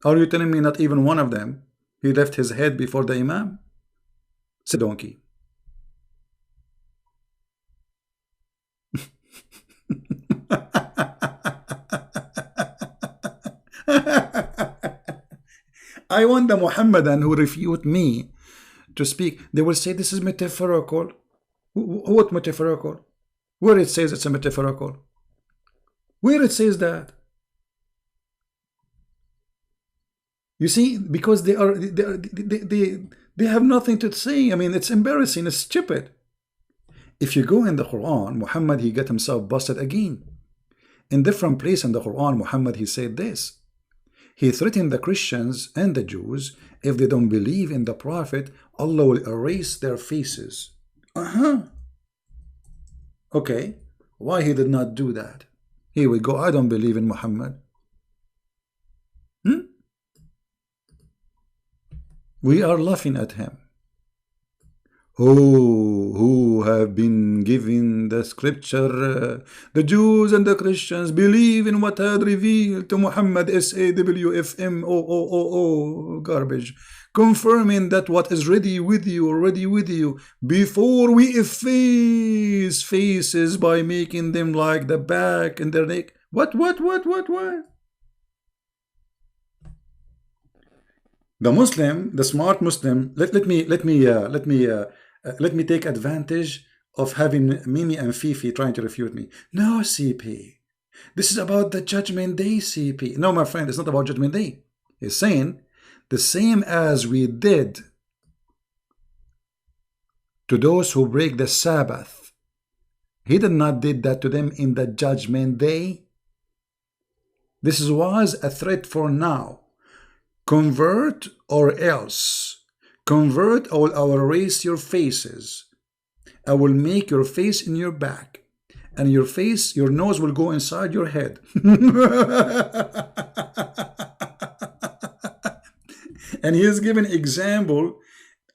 Are you telling me not even one of them, he left his head before the Imam? It's a donkey. I want the Muhammadan who refute me to speak. They will say this is metaphorical. What metaphorical? Where it says it's a metaphorical? Where it says that? You see, because they have nothing to say. I mean, it's embarrassing. It's stupid. If you go in the Quran, Muhammad, he got himself busted again. In different place in the Quran, Muhammad, he said this. He threatened the Christians and the Jews, if they don't believe in the Prophet, Allah will erase their faces. Okay, why he did not do that? Here we go, I don't believe in Muhammad. We are laughing at him. Oh, who have been given the scripture, the Jews and the Christians believe in what had revealed to Muhammad, SAWFMOOOO, garbage, confirming that what is ready with you, before we efface faces by making them like the back and their neck. What? The Muslim, the smart Muslim, let me take advantage of having Mimi and Fifi trying to refute me. No, CP. This is about the Judgment Day, CP. No, my friend, it's not about Judgment Day. He's saying the same as we did to those who break the Sabbath. He did not did that to them in the Judgment Day. This was a threat for now. Convert or else. Convert or I will erase your faces. I will make your face in your back. And your face, your nose will go inside your head. And he is giving example.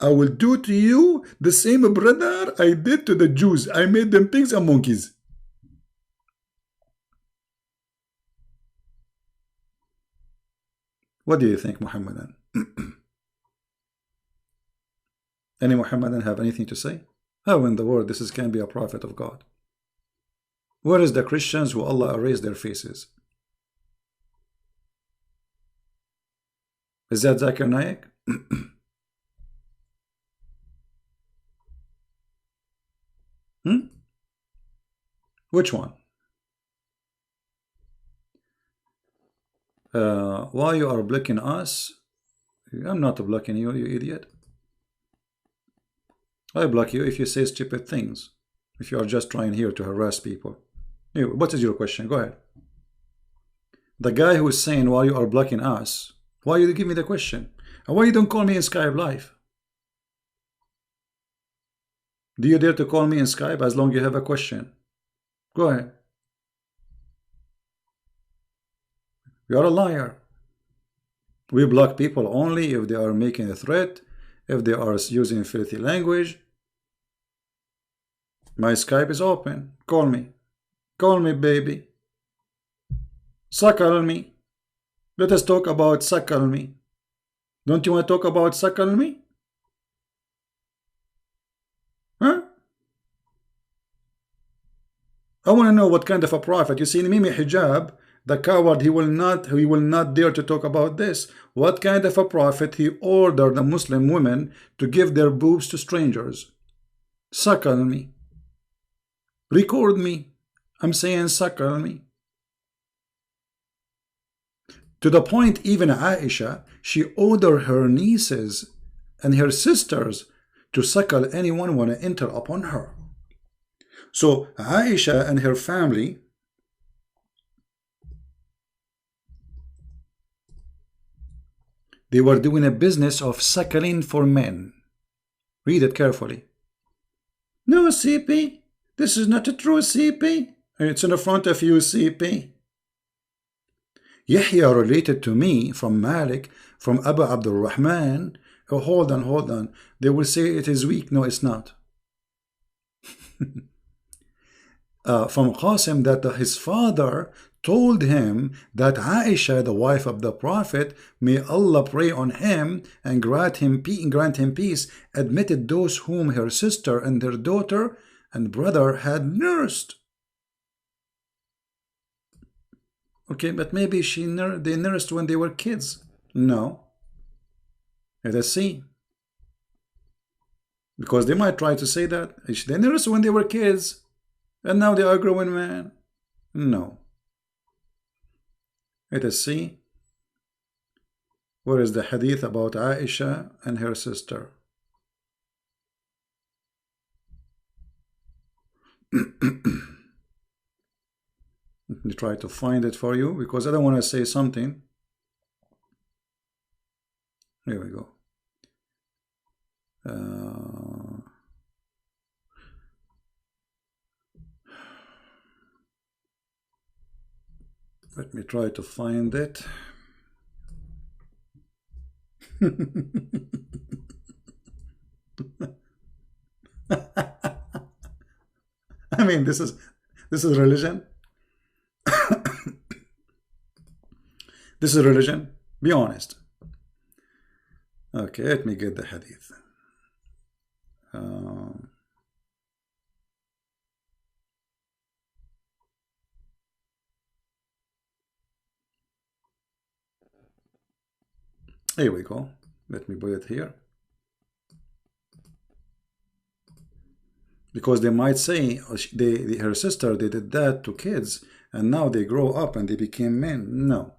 I will do to you the same, brother, I did to the Jews. I made them pigs and monkeys. What do you think, Muhammadan? Any Muhammadan have anything to say? How in the world this can be a prophet of God? Where is the Christians who Allah erased their faces? Is that Zakir Naik? Which one? Why you are blocking us? I'm not blocking you, you idiot. I block you if you say stupid things. If you are just trying here to harass people. Anyway, what is your question? Go ahead. The guy who is saying why you are blocking us, why you give me the question? And why you don't call me in Skype live? Do you dare to call me in Skype as long as you have a question? Go ahead. You are a liar. We block people only if they are making a threat, if they are using filthy language. My Skype is open. Call me. Call me, baby. Suckle me. Let us talk about suckle me. Don't you want to talk about suckle me? Huh? I want to know what kind of a prophet. You see, Mimi Hijab, the coward, he will not dare to talk about this. What kind of a prophet he ordered the Muslim women to give their boobs to strangers? Suckle me. Record me. I'm saying suckle me. To the point even Aisha, she ordered her nieces and her sisters to suckle anyone want to enter upon her. So Aisha and her family, they were doing a business of suckling for men. Read it carefully. No, CP, this is not a true CP. It's in the front of you, CP. Yahya related to me from Malik, from Abu Abdul Rahman. Oh, hold on. They will say it is weak. No, it's not. From Qasim, that his father told him that Aisha, the wife of the Prophet, may Allah pray on him and grant him peace, admitted those whom her sister and their daughter and brother had nursed. Okay, but maybe they nursed when they were kids. No. Let us see. Because they might try to say that they nursed when they were kids and now they are grown men. No. Let us see. Where is the hadith about Aisha and her sister? Let me try to find it for you because I don't want to say something. Here we go. Let me try to find it. I mean, this is religion. This is religion. Be honest. Okay, let me get the hadith. Here we go. Let me put it here. Because they might say her sister, they did that to kids and now they grow up and they became men. No.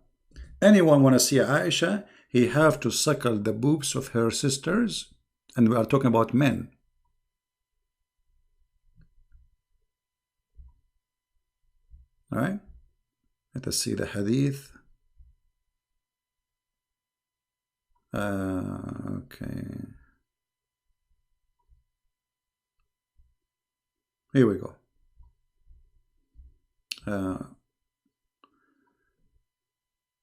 Anyone want to see Aisha, he have to suckle the boobs of her sisters, and we are talking about men. All right, let us see the hadith. Okay, here we go.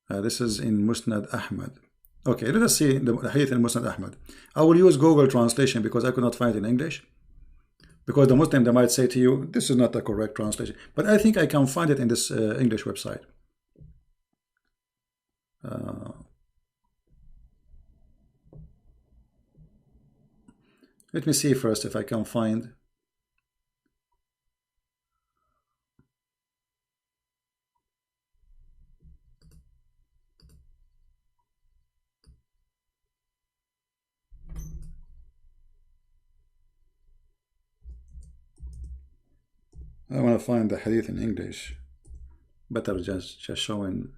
This is in Musnad Ahmad. Okay, let us see the hadith in Musnad Ahmad. I will use Google translation because I could not find it in English. Because the Muslim, they might say to you, this is not the correct translation. But I think I can find it in this English website. Let me see first if I can find. I want to find the hadith in English. Better just showing.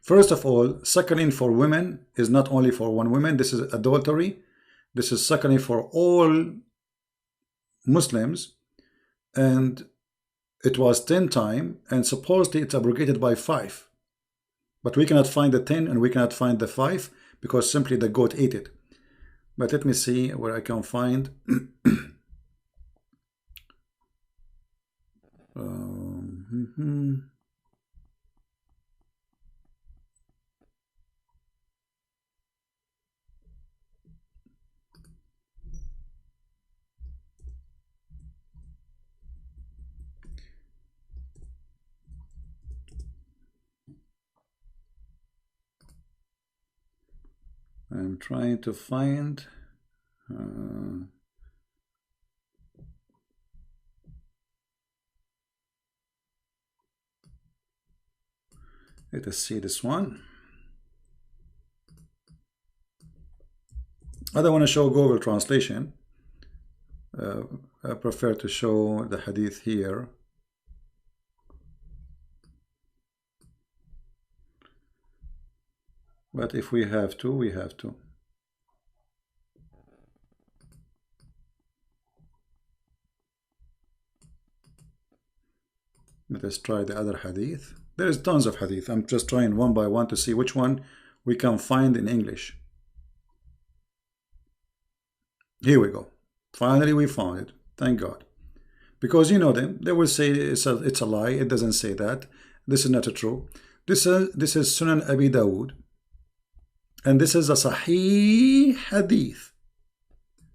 First of all, suckling for women is not only for one woman. This is adultery. This is suckling for all Muslims. And it was 10 times, and supposedly it's abrogated by 5. But we cannot find the 10 and we cannot find the 5 because simply the goat ate it. But let me see where I can find. I'm trying to find let us see this one. I don't want to show Google translation. I prefer to show the hadith here. But if we have to, we have to. Let us try the other hadith. There is tons of hadith. I'm just trying one by one to see which one we can find in English. Here we go. Finally we found it. Thank God. Because you know them, they will say it's a lie. It doesn't say that. This is not true. This is Sunan Abi Dawud. And this is a Sahih Hadith.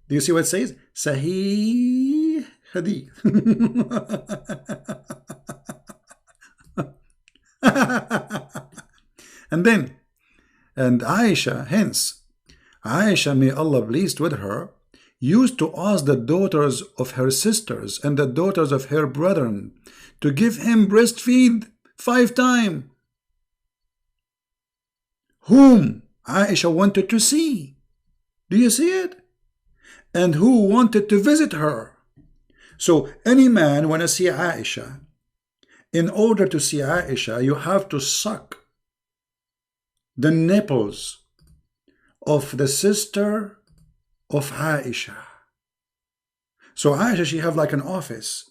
Do you see what it says? Sahih Hadith. and Aisha, hence, Aisha, may Allah pleased with her, used to ask the daughters of her sisters and the daughters of her brethren to give him breastfeed 5 times. Whom Aisha wanted to see. Do you see it? And who wanted to visit her. So any man want to see Aisha. In order to see Aisha, you have to suck the nipples of the sister of Aisha. So Aisha, she have like an office.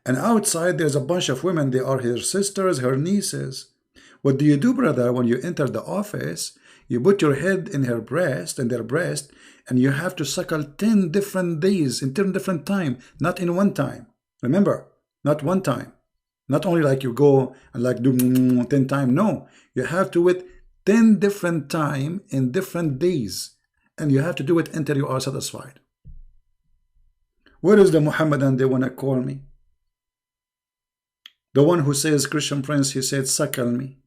And outside there's a bunch of women. They are her sisters, her nieces. What do you do, brother, when you enter the office? You put your head in her breast, in their breast, and you have to suckle 10 different days, in 10 different time, not in one time. Remember, not one time. Not only like you go and like do 10 times. No, you have to wait 10 different time in different days. And you have to do it until you are satisfied. Where is the Muhammadan they want to call me? The one who says, Christian Prince, he said, suckle me.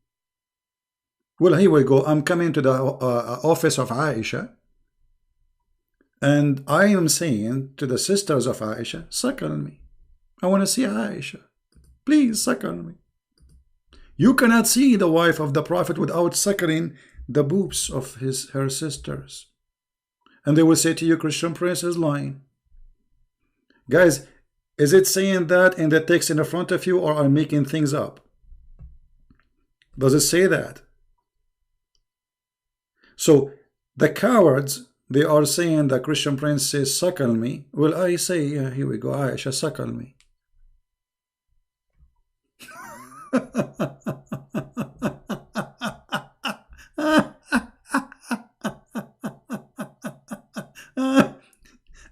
Well, here we go. I'm coming to the office of Aisha. And I am saying to the sisters of Aisha, suckle me. I want to see Aisha. Please suckle me. You cannot see the wife of the Prophet without suckling the boobs of her sisters. And they will say to you, Christian Prince is lying. Guys, is it saying that in the text in the front of you, or are making things up? Does it say that? So the cowards, they are saying that Christian Prince says, suckle me. Well, I say, yeah, here we go, Aisha, suckle me.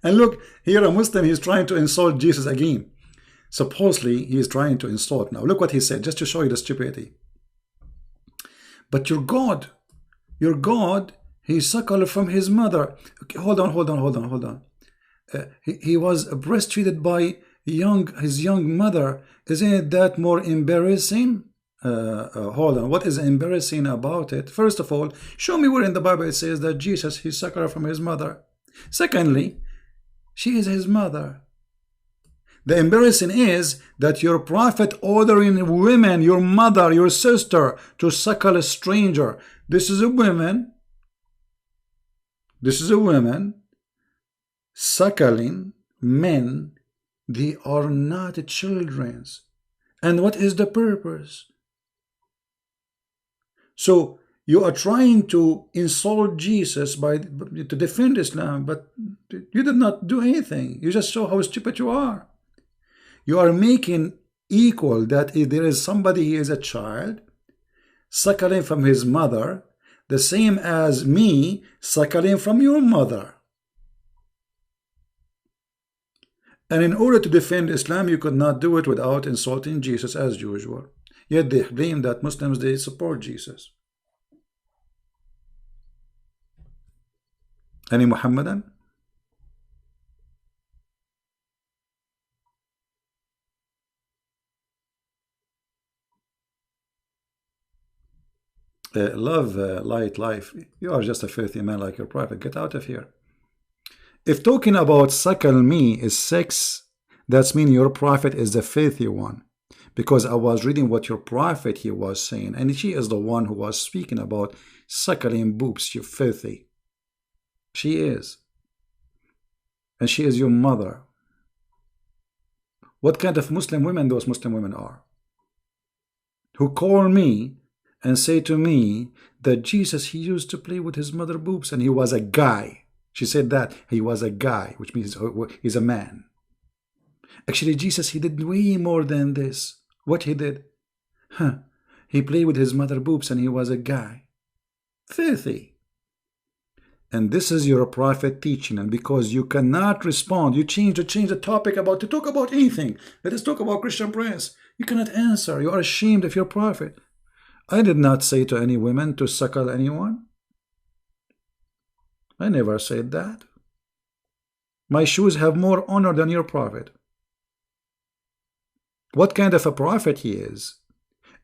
And look, here a Muslim, he's trying to insult Jesus again. Supposedly, he is trying to insult. Now, look what he said, just to show you the stupidity. But your God, he suckled from his mother. Okay, hold on. He was breastfeeded by his young mother. Isn't that more embarrassing? Hold on. What is embarrassing about it? First of all, show me where in the Bible it says that Jesus, he suckled from his mother. Secondly, she is his mother. The embarrassing is that your prophet ordering women, your mother, your sister, to suckle a stranger. This is a woman suckling men. They are not children. And what is the purpose? So you are trying to insult Jesus to defend Islam, but you did not do anything. You just show how stupid you are. You are making equal that if there is somebody who is a child suckling from his mother, the same as me suckling from your mother. And in order to defend Islam, you could not do it without insulting Jesus as usual. Yet they claim that Muslims, they support Jesus. Any Muhammadan? Love light life. You are just a filthy man like your prophet. Get out of here. If talking about suckle me is sex, that's mean your prophet is the filthy one. Because I was reading what your prophet he was saying, and she is the one who was speaking about suckling boobs, you filthy. She is. and she is your mother. What kind of Muslim women those Muslim women are, who call me and say to me that Jesus, he used to play with his mother boobs and he was a guy. She said that he was a guy, which means he's a man. Actually, Jesus, he did way more than this. What he did? He played with his mother boobs and he was a guy. Filthy. And this is your prophet teaching, and because you cannot respond, you change the topic to talk about anything. Let us talk about Christian Prince. You cannot answer. You are ashamed of your prophet. I did not say to any women to suckle anyone. I never said that. My shoes have more honor than your prophet. What kind of a prophet he is?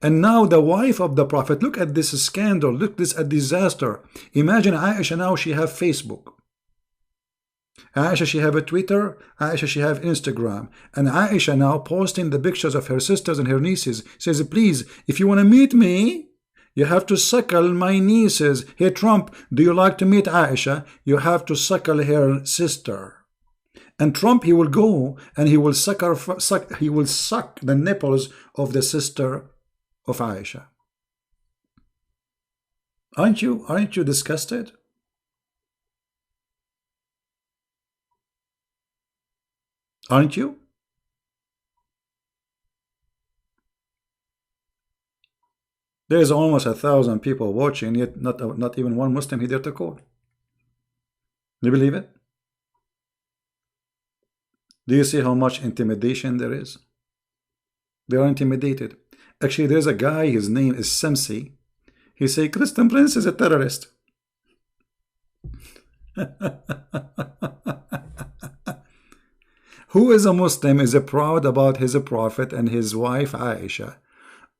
And now the wife of the prophet, look at this scandal, look at this a disaster. Imagine Aisha now, she have Facebook. Aisha, she have a Twitter. Aisha, she have Instagram. And Aisha now posting the pictures of her sisters and her nieces. Says, please, if you want to meet me, you have to suckle my nieces. Hey, Trump, do you like to meet Aisha? You have to suckle her sister. And Trump, he will go and he will suck the nipples of the sister of Aisha. Aren't you disgusted? Aren't you? There's almost 1,000 people watching, yet not even one Muslim he dared to call. Do you believe it? Do you see how much intimidation there is? They are intimidated. Actually, there's a guy, his name is Samsi. He say Christian Prince is a terrorist. Who is a Muslim is proud about his prophet and his wife Aisha,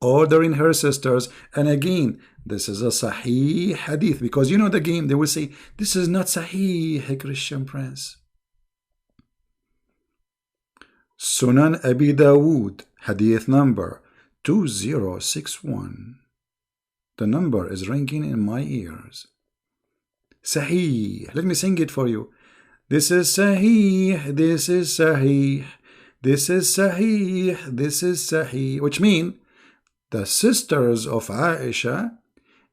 ordering her sisters. And again, this is a Sahih hadith, because you know the game, they will say this is not Sahih, Christian Prince. Sunan Abi Dawood, hadith number 2061. The number is ringing in my ears. Sahih. Let me sing it for you. This is Sahih, this is Sahih, this is Sahih, this is Sahih. Which means the sisters of Aisha,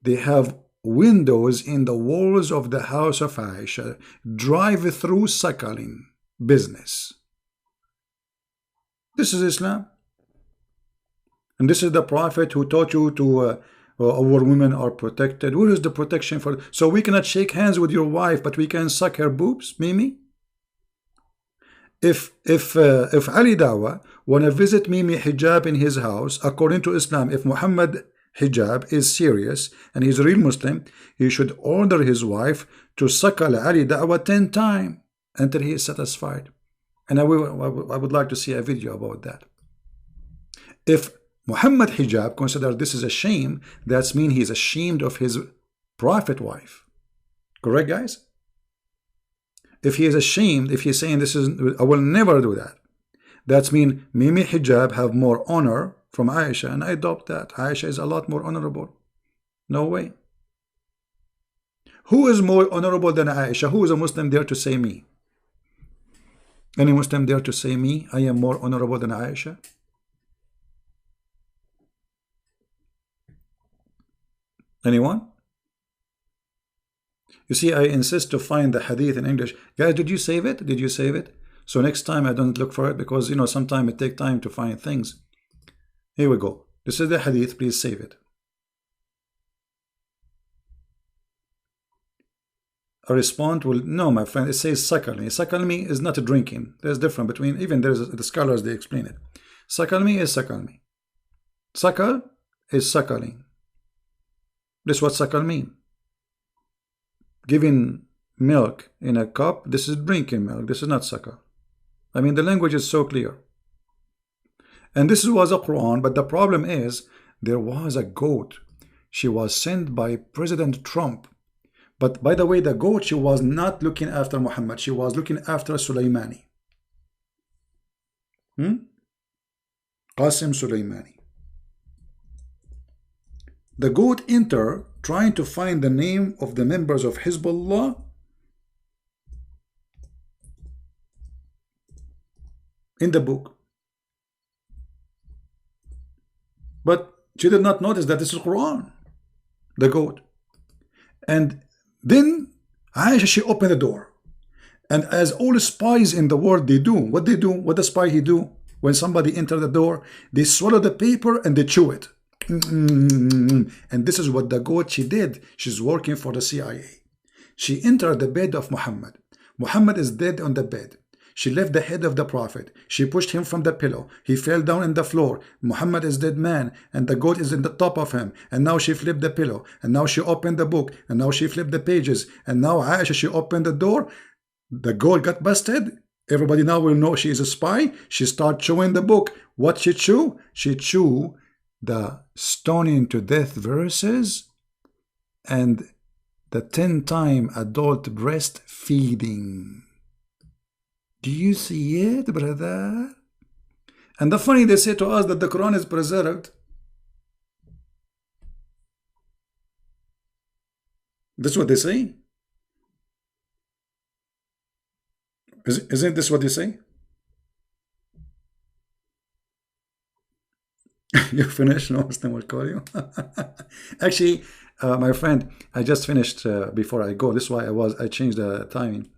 they have windows in the walls of the house of Aisha, drive-through suckling business. This is Islam. And this is the prophet who taught you to our women are protected. Where is the protection for? So we cannot shake hands with your wife, but we can suck her boobs, Mimi? If Ali Dawa want to visit Mimi Hijab in his house, according to Islam, if Muhammad Hijab is serious and he's a real Muslim, he should order his wife to suckle Ali Dawa 10 times until he is satisfied. And I would like to see a video about that. If Muhammad Hijab consider this is a shame, that means he's ashamed of his prophet wife. Correct, guys? If he is ashamed, if he's saying this is, I will never do that, that means Mimi Hijab have more honor from Aisha, and I adopt that. Aisha is a lot more honorable. No way. Who is more honorable than Aisha? Who is a Muslim there to say me? Any Muslim there to say me? I am more honorable than Aisha? Anyone? You see, I insist to find the hadith in English. Guys, did you save it? Did you save it? So next time I don't look for it, because you know sometimes it takes time to find things. Here we go. This is the hadith. Please save it. A respond will, no, my friend, it says suckle me. Suckle me is not a drinking. There's difference between, even there's the scholars, they explain it. Suckle me is suckle me. Suckle is suckling. This is what suckle mean. Giving milk in a cup, this is drinking milk. This is not suckle. I mean, the language is so clear. And this was a Quran, but the problem is, there was a goat. She was sent by President Trump. But by the way, the goat, she was not looking after Muhammad. She was looking after Sulaimani. Qasim Sulaimani. The goat enter trying to find the name of the members of Hezbollah. in the book. But she did not notice that this is Quran, the goat. And then Aisha, she opened the door. And as all spies in the world, they do, what they do, what the spy he do, when somebody enter the door, they swallow the paper and they chew it. And this is what the goat she did. She's working for the CIA. She entered the bed of Muhammad. Muhammad is dead on the bed. She left the head of the prophet. She pushed him from the pillow. He fell down on the floor. Muhammad is dead man, and the goat is in the top of him. And now she flipped the pillow. And now she opened the book. And now she flipped the pages. And now Aisha, she opened the door. The goat got busted. Everybody now will know she is a spy. She start chewing the book. What she chew? She chew the stoning to death verses and the 10-time adult breastfeeding. Do you see it, brother? And the funny, they say to us that the Quran is preserved. This is what they say. Isn't this what they say? You finished? No, Muslim will call you. Actually, my friend, I just finished before I go. This is why I changed the timing.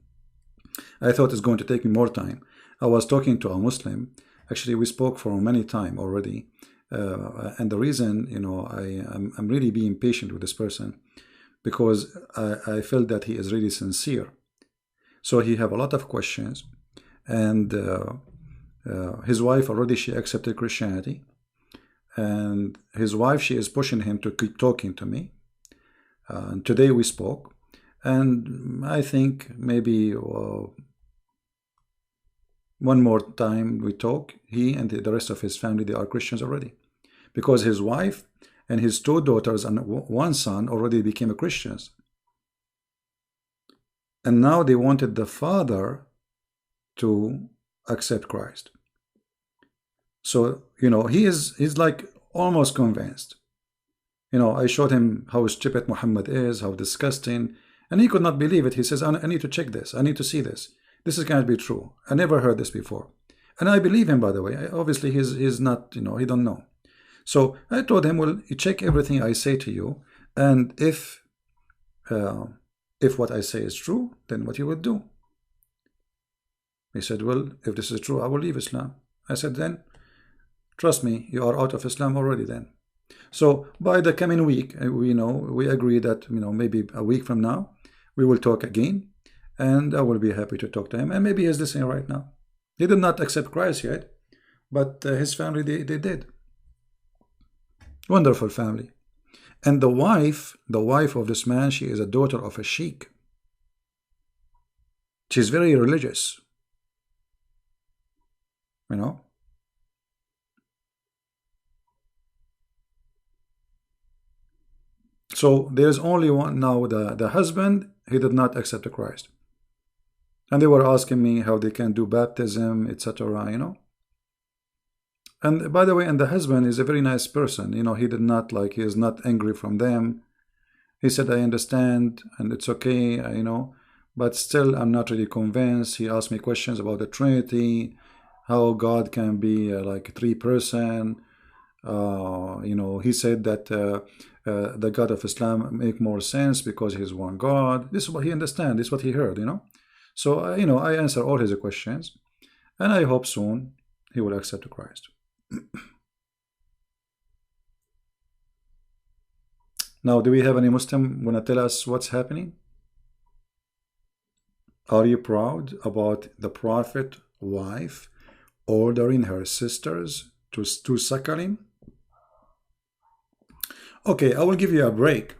I thought it's going to take me more time. I was talking to a Muslim. Actually, we spoke for many time already. And the reason, you know, I'm really being patient with this person because I felt that he is really sincere. So he have a lot of questions. And his wife already, she accepted Christianity. And his wife, she is pushing him to keep talking to me. And today we spoke. And I think maybe one more time we talk. He and the rest of his family, they are Christians already. Because his wife and his 2 daughters and 1 son already became Christians. And now they wanted the father to accept Christ. So, you know, he's like almost convinced. You know, I showed him how stupid Muhammad is, how disgusting. And he could not believe it. He says, I need to check this. I need to see this. This can't be true. I never heard this before. And I believe him, by the way. Obviously, he's not, you know, he don't know. So I told him, well, you check everything I say to you. And if what I say is true, then what you would do? He said, well, if this is true, I will leave Islam. I said, then, trust me, you are out of Islam already then. So by the coming week, we agree that, you know, maybe a week from now, we will talk again. And I will be happy to talk to him. And maybe he's listening right now. He did not accept Christ yet, but his family, they did. Wonderful family. And the wife of this man, she is a daughter of a sheikh. She's very religious. You know? So there's only one now, the husband, he did not accept Christ. And they were asking me how they can do baptism, etc., you know. And by the way, and the husband is a very nice person. You know, he did not he is not angry from them. He said, I understand, and it's okay, you know, but still I'm not really convinced. He asked me questions about the Trinity, how God can be like 3-person. You know, he said that the God of Islam make more sense because he's one God. This is what he understands. This is what he heard, you know. So, you know, I answer all his questions, and I hope soon he will accept Christ. Now, do we have any Muslim want to tell us what's happening? Are you proud about the Prophet wife ordering her sisters to suckle him? Okay, I will give you a break.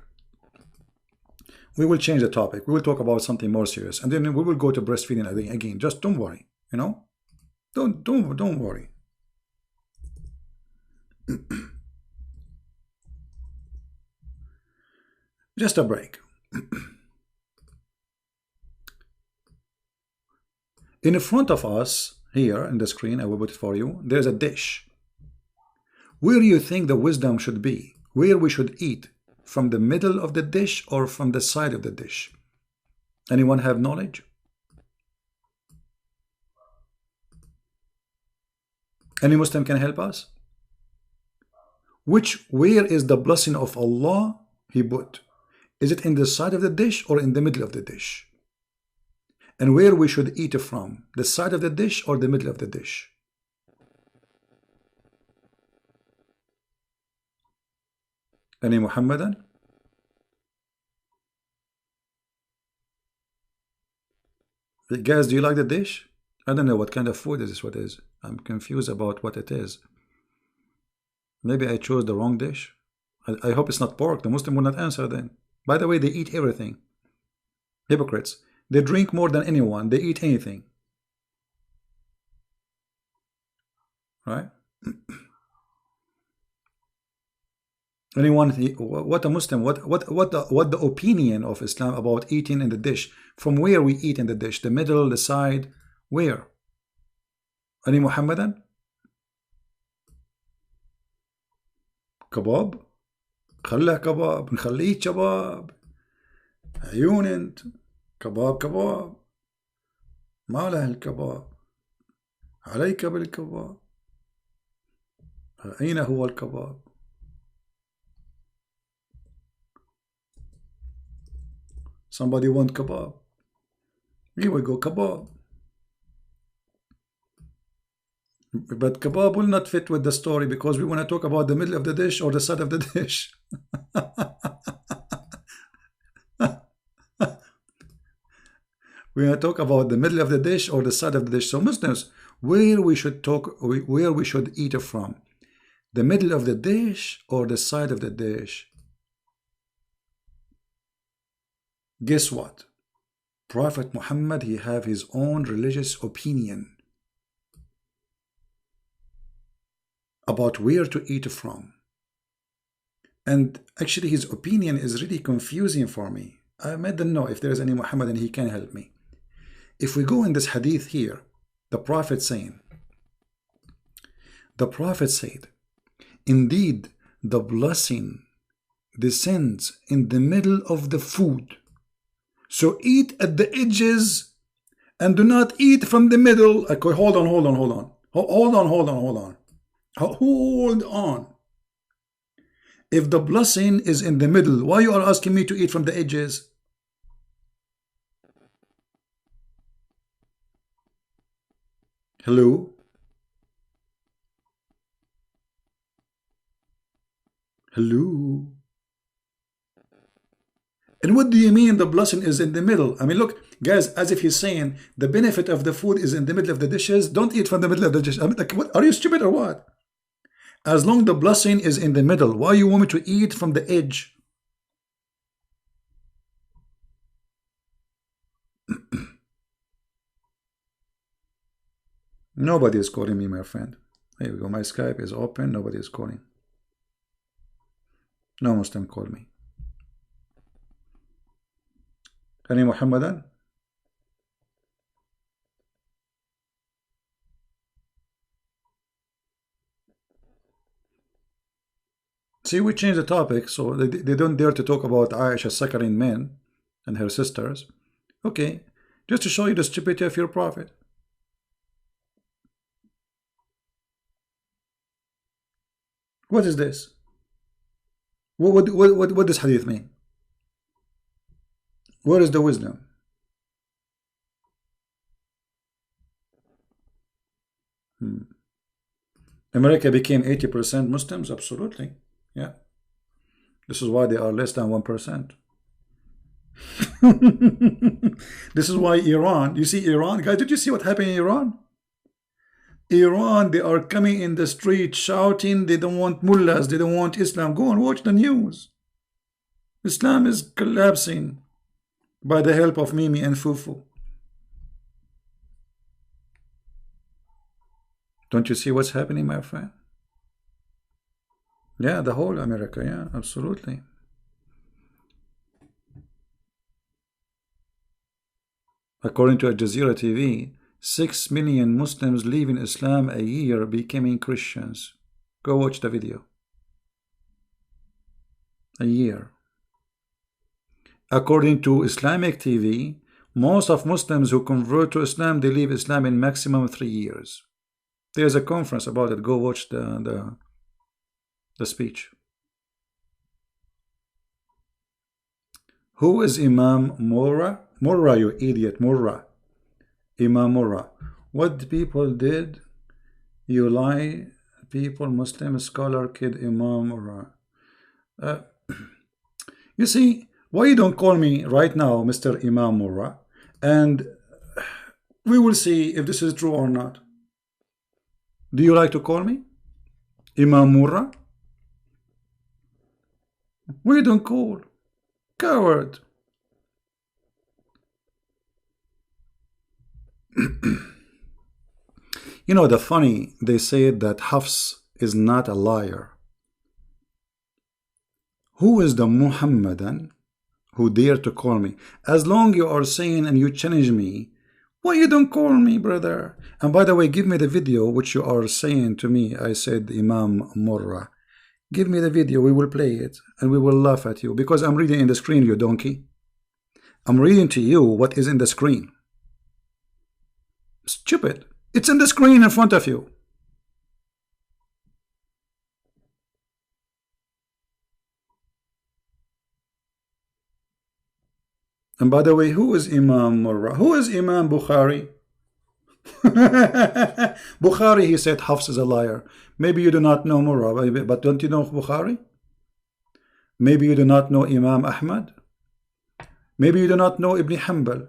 We will change the topic. We will talk about something more serious, and then we will go to breastfeeding again. Just don't worry, you know. Don't worry. Just a break. In front of us here in the screen, I will put it for you. There's a dish. Where do you think the wisdom should be? Where we should eat? From the middle of the dish or from the side of the dish? Anyone have knowledge? Any Muslim can help us? Where is the blessing of Allah he put? Is it in the side of the dish or in the middle of the dish? And where we should eat from? The side of the dish or the middle of the dish? Any Muhammadan? Guys, do you like the dish? I don't know what kind of food is this. What is? I'm confused about what it is. Maybe I chose the wrong dish. I hope it's not pork. The Muslim will not answer then. By the way, they eat everything. Hypocrites. They drink more than anyone. They eat anything. Right? Anyone? What a Muslim? What the opinion of Islam about eating in the dish? From where we eat in the dish? The middle, the side, where? Any Muhammadan? كباب خلاه كباب نخليه كباب عيون انت كباب كباب ما له الكباب عليك بالكباب أين هو الكباب somebody want kebab here we go kebab but kebab will not fit with the story because we want to talk about the middle of the dish or the side of the dish. We want to talk about the middle of the dish or the side of the dish. So Muslims, where we should eat from? The middle of the dish or the side of the dish? Guess what? Prophet Muhammad, he have his own religious opinion about where to eat from. And actually his opinion is really confusing for me. I don't know if there is any Muhammadan, he can help me. If we go in this hadith here, the Prophet said, indeed the blessing descends in the middle of the food. So eat at the edges and do not eat from the middle. Okay, hold on. Hold on. If the blessing is in the middle, why you are asking me to eat from the edges? Hello? Hello? And what do you mean the blessing is in the middle? I mean, look, guys, as if he's saying the benefit of the food is in the middle of the dishes. Don't eat from the middle of the dishes. I mean, like, what, are you stupid or what? As long the blessing is in the middle, why you want me to eat from the edge? Nobody is calling me, my friend. There we go. My Skype is open. Nobody is calling. No Muslim call me. Any Muhammadan? See, we changed the topic, so they don't dare to talk about Aisha suckling men and her sisters. Okay, just to show you the stupidity of your prophet. What is this? What does hadith mean? Where is the wisdom? America became 80% Muslims? Absolutely. Yeah. This is why they are less than 1%. This is why Iran, you see Iran, guys, did you see what happened in Iran? Iran, they are coming in the street shouting they don't want mullahs, they don't want Islam. Go and watch the news. Islam is collapsing by the help of Mimi and Fufu. Don't you see what's happening, my friend? Yeah, the whole America, yeah, absolutely. According to Al Jazeera TV, 6 million Muslims leaving Islam a year becoming Christians. Go watch the video. A year. According to Islamic TV, most of Muslims who convert to Islam, they leave Islam in maximum 3 years. There's a conference about it. Go watch the speech. Who is Imam Murrah? Murrah, you idiot, Murrah. Imam Murrah. What people did? You lie, people, Muslim scholar, kid, Imam Murrah. You see, why you don't call me right now, Mr. Imam Murrah, and we will see if this is true or not. Do you like to call me Imam Murrah? We don't call. Coward. You know, the funny, they say that Hafs is not a liar. Who is the Muhammadan who dare to call me? As long you are saying and you challenge me, why you don't call me, brother? And by the way, give me the video which you are saying to me. I said Imam Murrah. Give me the video, we will play it, and we will laugh at you, because I'm reading in the screen, you donkey. I'm reading to you what is in the screen. Stupid. It's in the screen in front of you. And by the way, who is Imam Murrah? Who is Imam Bukhari? Bukhari, he said Hafs is a liar. Maybe you do not know Murrah, but don't you know Bukhari? Maybe you do not know Imam Ahmad. Maybe you do not know Ibn Hanbal.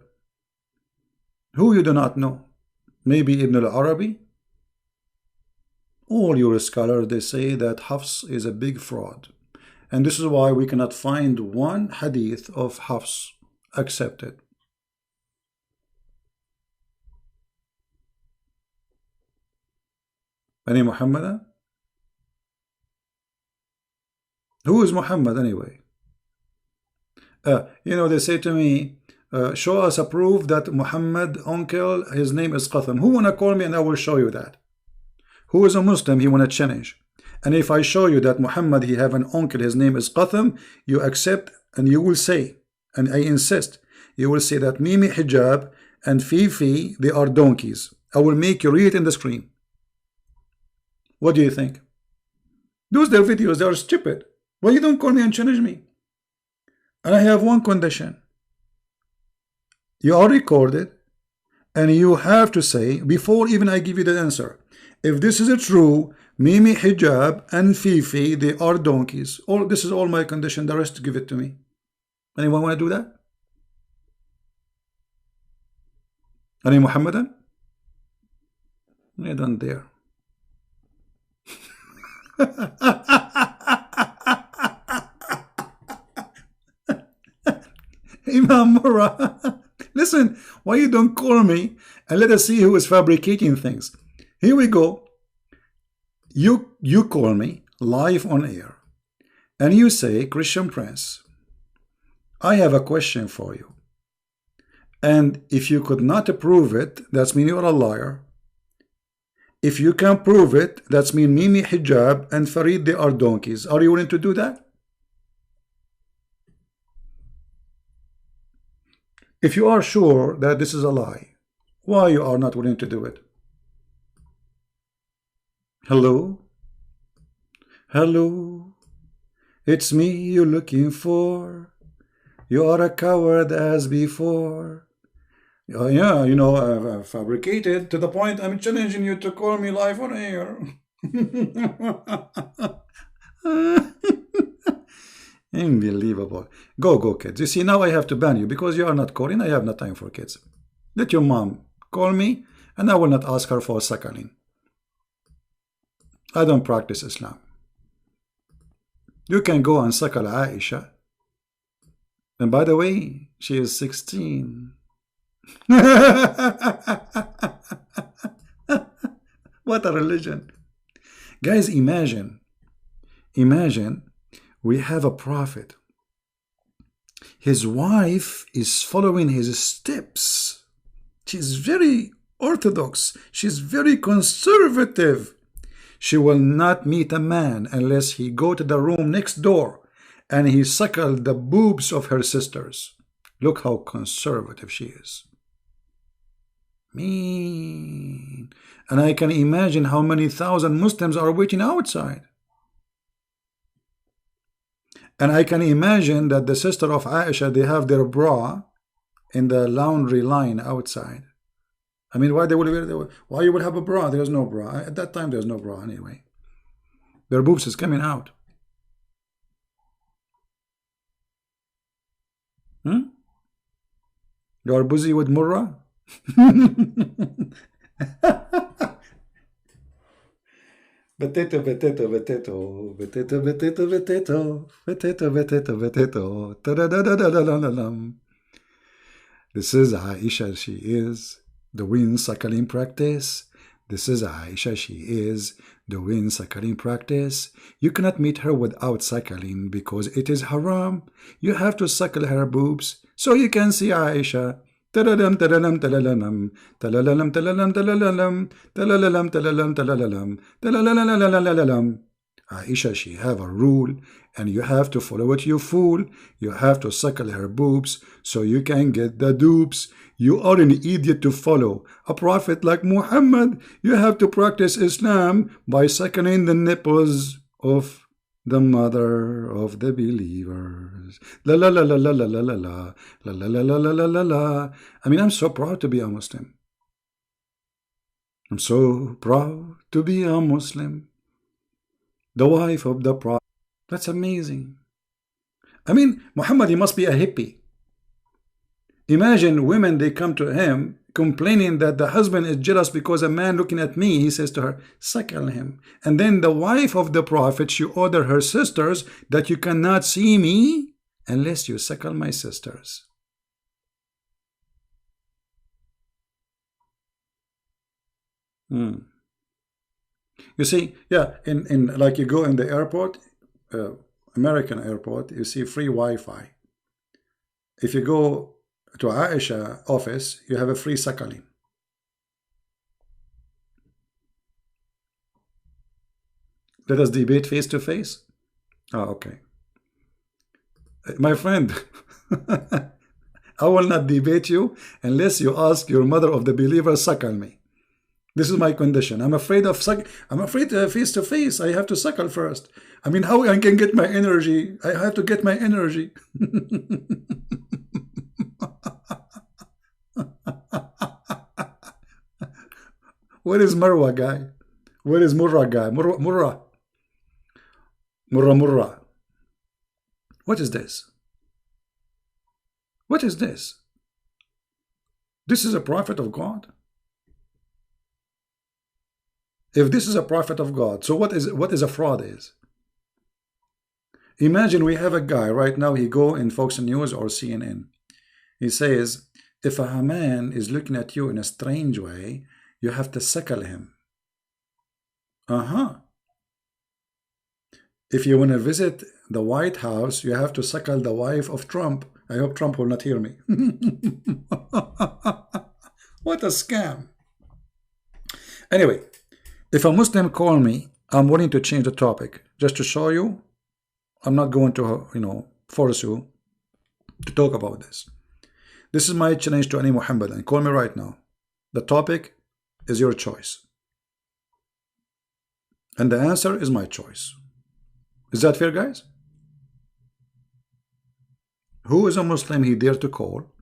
Who you do not know? Maybe Ibn al-Arabi. All your scholars, they say that Hafs is a big fraud. And this is why we cannot find one hadith of Hafs accepted. Any Muhammadan? Who is Muhammad anyway? You know, they say to me, show us a proof that Muhammad, uncle, his name is Qatham. Who wanna call me and I will show you that? Who is a Muslim, he wanna challenge. And if I show you that Muhammad, he have an uncle, his name is Qatham, you accept and you will say, and I insist, you will say that Mimi hijab and Fifi, they are donkeys. I will make you read it in the screen. What do you think? Those their videos, they are stupid. Why you don't call me and challenge me? And I have one condition. You are recorded and you have to say, before even I give you the answer, if this is true, Mimi hijab and Fifi, they are donkeys. This is all my condition. The rest, give it to me. Anyone want to do that? Any Muhammadan? I don't dare. Imam Murrah, listen, why you don't call me and let us see who is fabricating things? Here we go. You call me live on air and you say, Christian Prince, I have a question for you. And if you could not prove it, that's mean you're a liar. If you can prove it, that's mean Mimi hijab and Farid, they are donkeys. Are you willing to do that? If you are sure that this is a lie, why you are not willing to do it? Hello? Hello? It's me you're looking for. You are a coward as before. Yeah, you know, fabricated to the point I'm challenging you to call me live on air. Unbelievable. Go, kids. You see, now I have to ban you because you are not calling. I have no time for kids. Let your mom call me and I will not ask her for suckling. I don't practice Islam. You can go and suckle Aisha. And by the way, she is 16. What a religion. Guys, imagine we have a prophet. His wife is following his steps. She's very orthodox. She's very conservative. She will not meet a man unless he go to the room next door and he suckled the boobs of her sisters. Look how conservative she is. mean. And I can imagine how many thousand Muslims are waiting outside. And I can imagine that the sister of Aisha, they have their bra in the laundry line outside. I mean, why you would have a bra? There's no bra. At that time, there's no bra anyway. Their boobs is coming out. You are busy with Murrah? Potato, potato, potato, potato, potato, potato, potato, potato, potato. This is Aisha, she is doing suckling practice. This is Aisha, she is doing suckling practice. You cannot meet her without suckling because it is haram. You have to suckle her boobs so you can see Aisha. Talalam talalam talalam talalam talalam talalam talalam talalam talalam talalam. Aisha, she have a rule and you have to follow it, you fool. You have to suckle her boobs so you can get the dupes. You are an idiot to follow a prophet like Muhammad. You have to practice Islam by suckling the nipples of the mother of the believers. La la la la la la la la la la la la la la la la. I mean, I'm so proud to be a Muslim. I'm so proud to be a Muslim. The wife of the prophet. That's amazing. I mean, Muhammad, he must be a hippie. Imagine women, they come to him complaining that the husband is jealous because a man looking at me, he says to her, suckle him. And then the wife of the prophet, she ordered her sisters that you cannot see me unless you suckle my sisters. You see, yeah, in like you go in the airport, American airport, you see free Wi-Fi. If you go to Aisha office, you have a free suckling. Let us debate face to face. Oh, okay. My friend, I will not debate you unless you ask your mother of the believer, suckle me. This is my condition. I'm afraid face to face. I have to suckle first. I mean, how I can get my energy? I have to get my energy. Where is Marwa guy? Where is Murrah guy? Murrah. What is this? What is this? This is a prophet of God. If this is a prophet of God, so what is a fraud is? Imagine we have a guy right now, he go in Fox News or CNN. He says, if a man is looking at you in a strange way, you have to suckle him. If you want to visit the White House, you have to suckle the wife of Trump. I hope Trump will not hear me. What a scam. Anyway, if a Muslim call me, I'm willing to change the topic just to show you. I'm not going to, force you to talk about this. This is my challenge to any Muhammadan. Call me right now. The topic is your choice. And the answer is my choice. Is that fair, guys? Who is a Muslim he dare to call?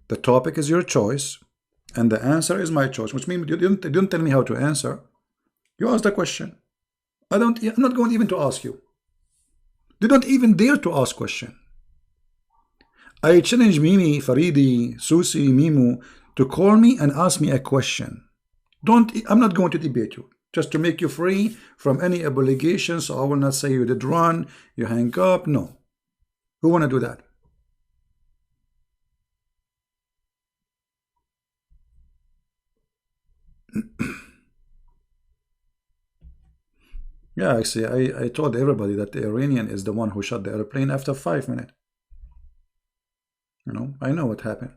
The topic is your choice. And the answer is my choice. Which means you don't tell me how to answer. You ask the question. I'm not going even to ask you. You don't even dare to ask question. I challenge Mimi, Faridi, Susi, Mimu to call me and ask me a question. I'm not going to debate you. Just to make you free from any obligation. So I will not say you did run, you hang up. No. Who want to do that? Yeah, actually, I told everybody that the Iranian is the one who shot the airplane after 5 minutes. I know what happened.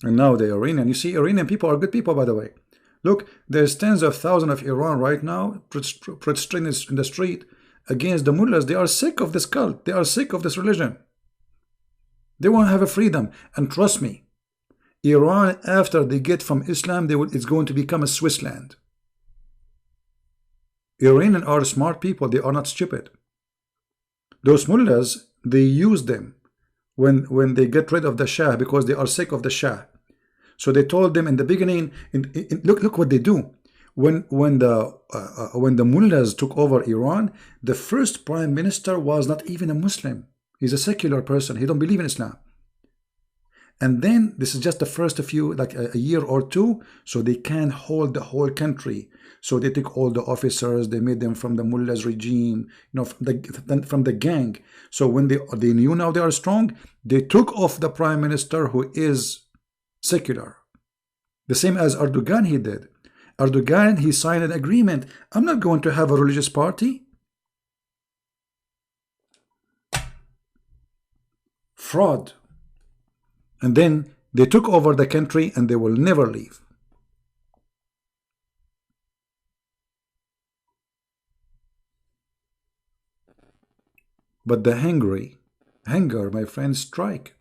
And now the Iranian, you see, Iranian people are good people, by the way. Look, there's tens of thousands of Iran right now protesting in the street against the mullahs. They are sick of this cult. They are sick of this religion. They want to have a freedom. And trust me, Iran, after they get from Islam, it's going to become a Switzerland. Iranians are smart people. They are not stupid. Those mullahs, they use them when they get rid of the Shah because they are sick of the Shah. So they told them in the beginning, look what they do. When the mullahs took over Iran, the first prime minister was not even a Muslim. He's a secular person. He don't believe in Islam. And then this is just the first few, like a year or two, so they can hold the whole country. So they took all the officers, they made them from the mullahs regime, from the gang. So when they knew now they are strong, they took off the prime minister who is secular. The same as Erdogan he did. Erdogan, he signed an agreement. I'm not going to have a religious party. Fraud. And then they took over the country and they will never leave. But the hunger, my friends, strike.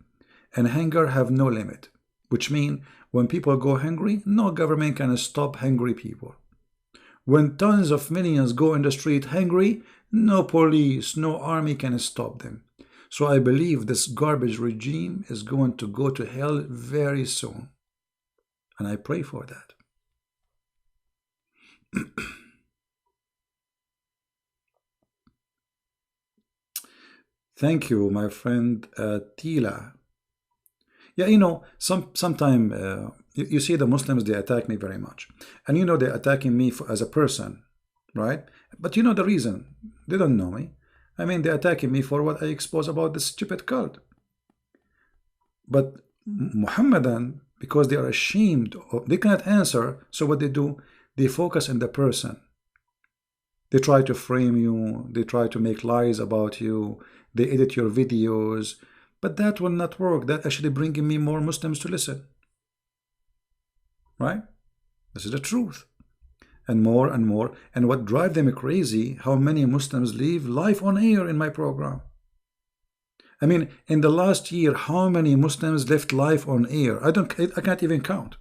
And hunger have no limit. Which means when people go hungry, no government can stop hungry people. When tons of millions go in the street hungry, no police, no army can stop them. So I believe this garbage regime is going to go to hell very soon. And I pray for that. Thank you, my friend Tila. Yeah, sometime you see the Muslims, they attack me very much. And they're attacking me as a person, right? But you know the reason. They don't know me. I mean, they're attacking me for what I expose about this stupid cult. But Muhammadan, because they are ashamed, they cannot answer, so what they do, they focus on the person. They try to frame you, they try to make lies about you, they edit your videos, but that will not work. That actually bringing me more Muslims to listen. Right? This is the truth. And more and more. And what drives them crazy, how many Muslims leave live on air in my program. I mean, in the last year, how many Muslims left live on air? I can't even count.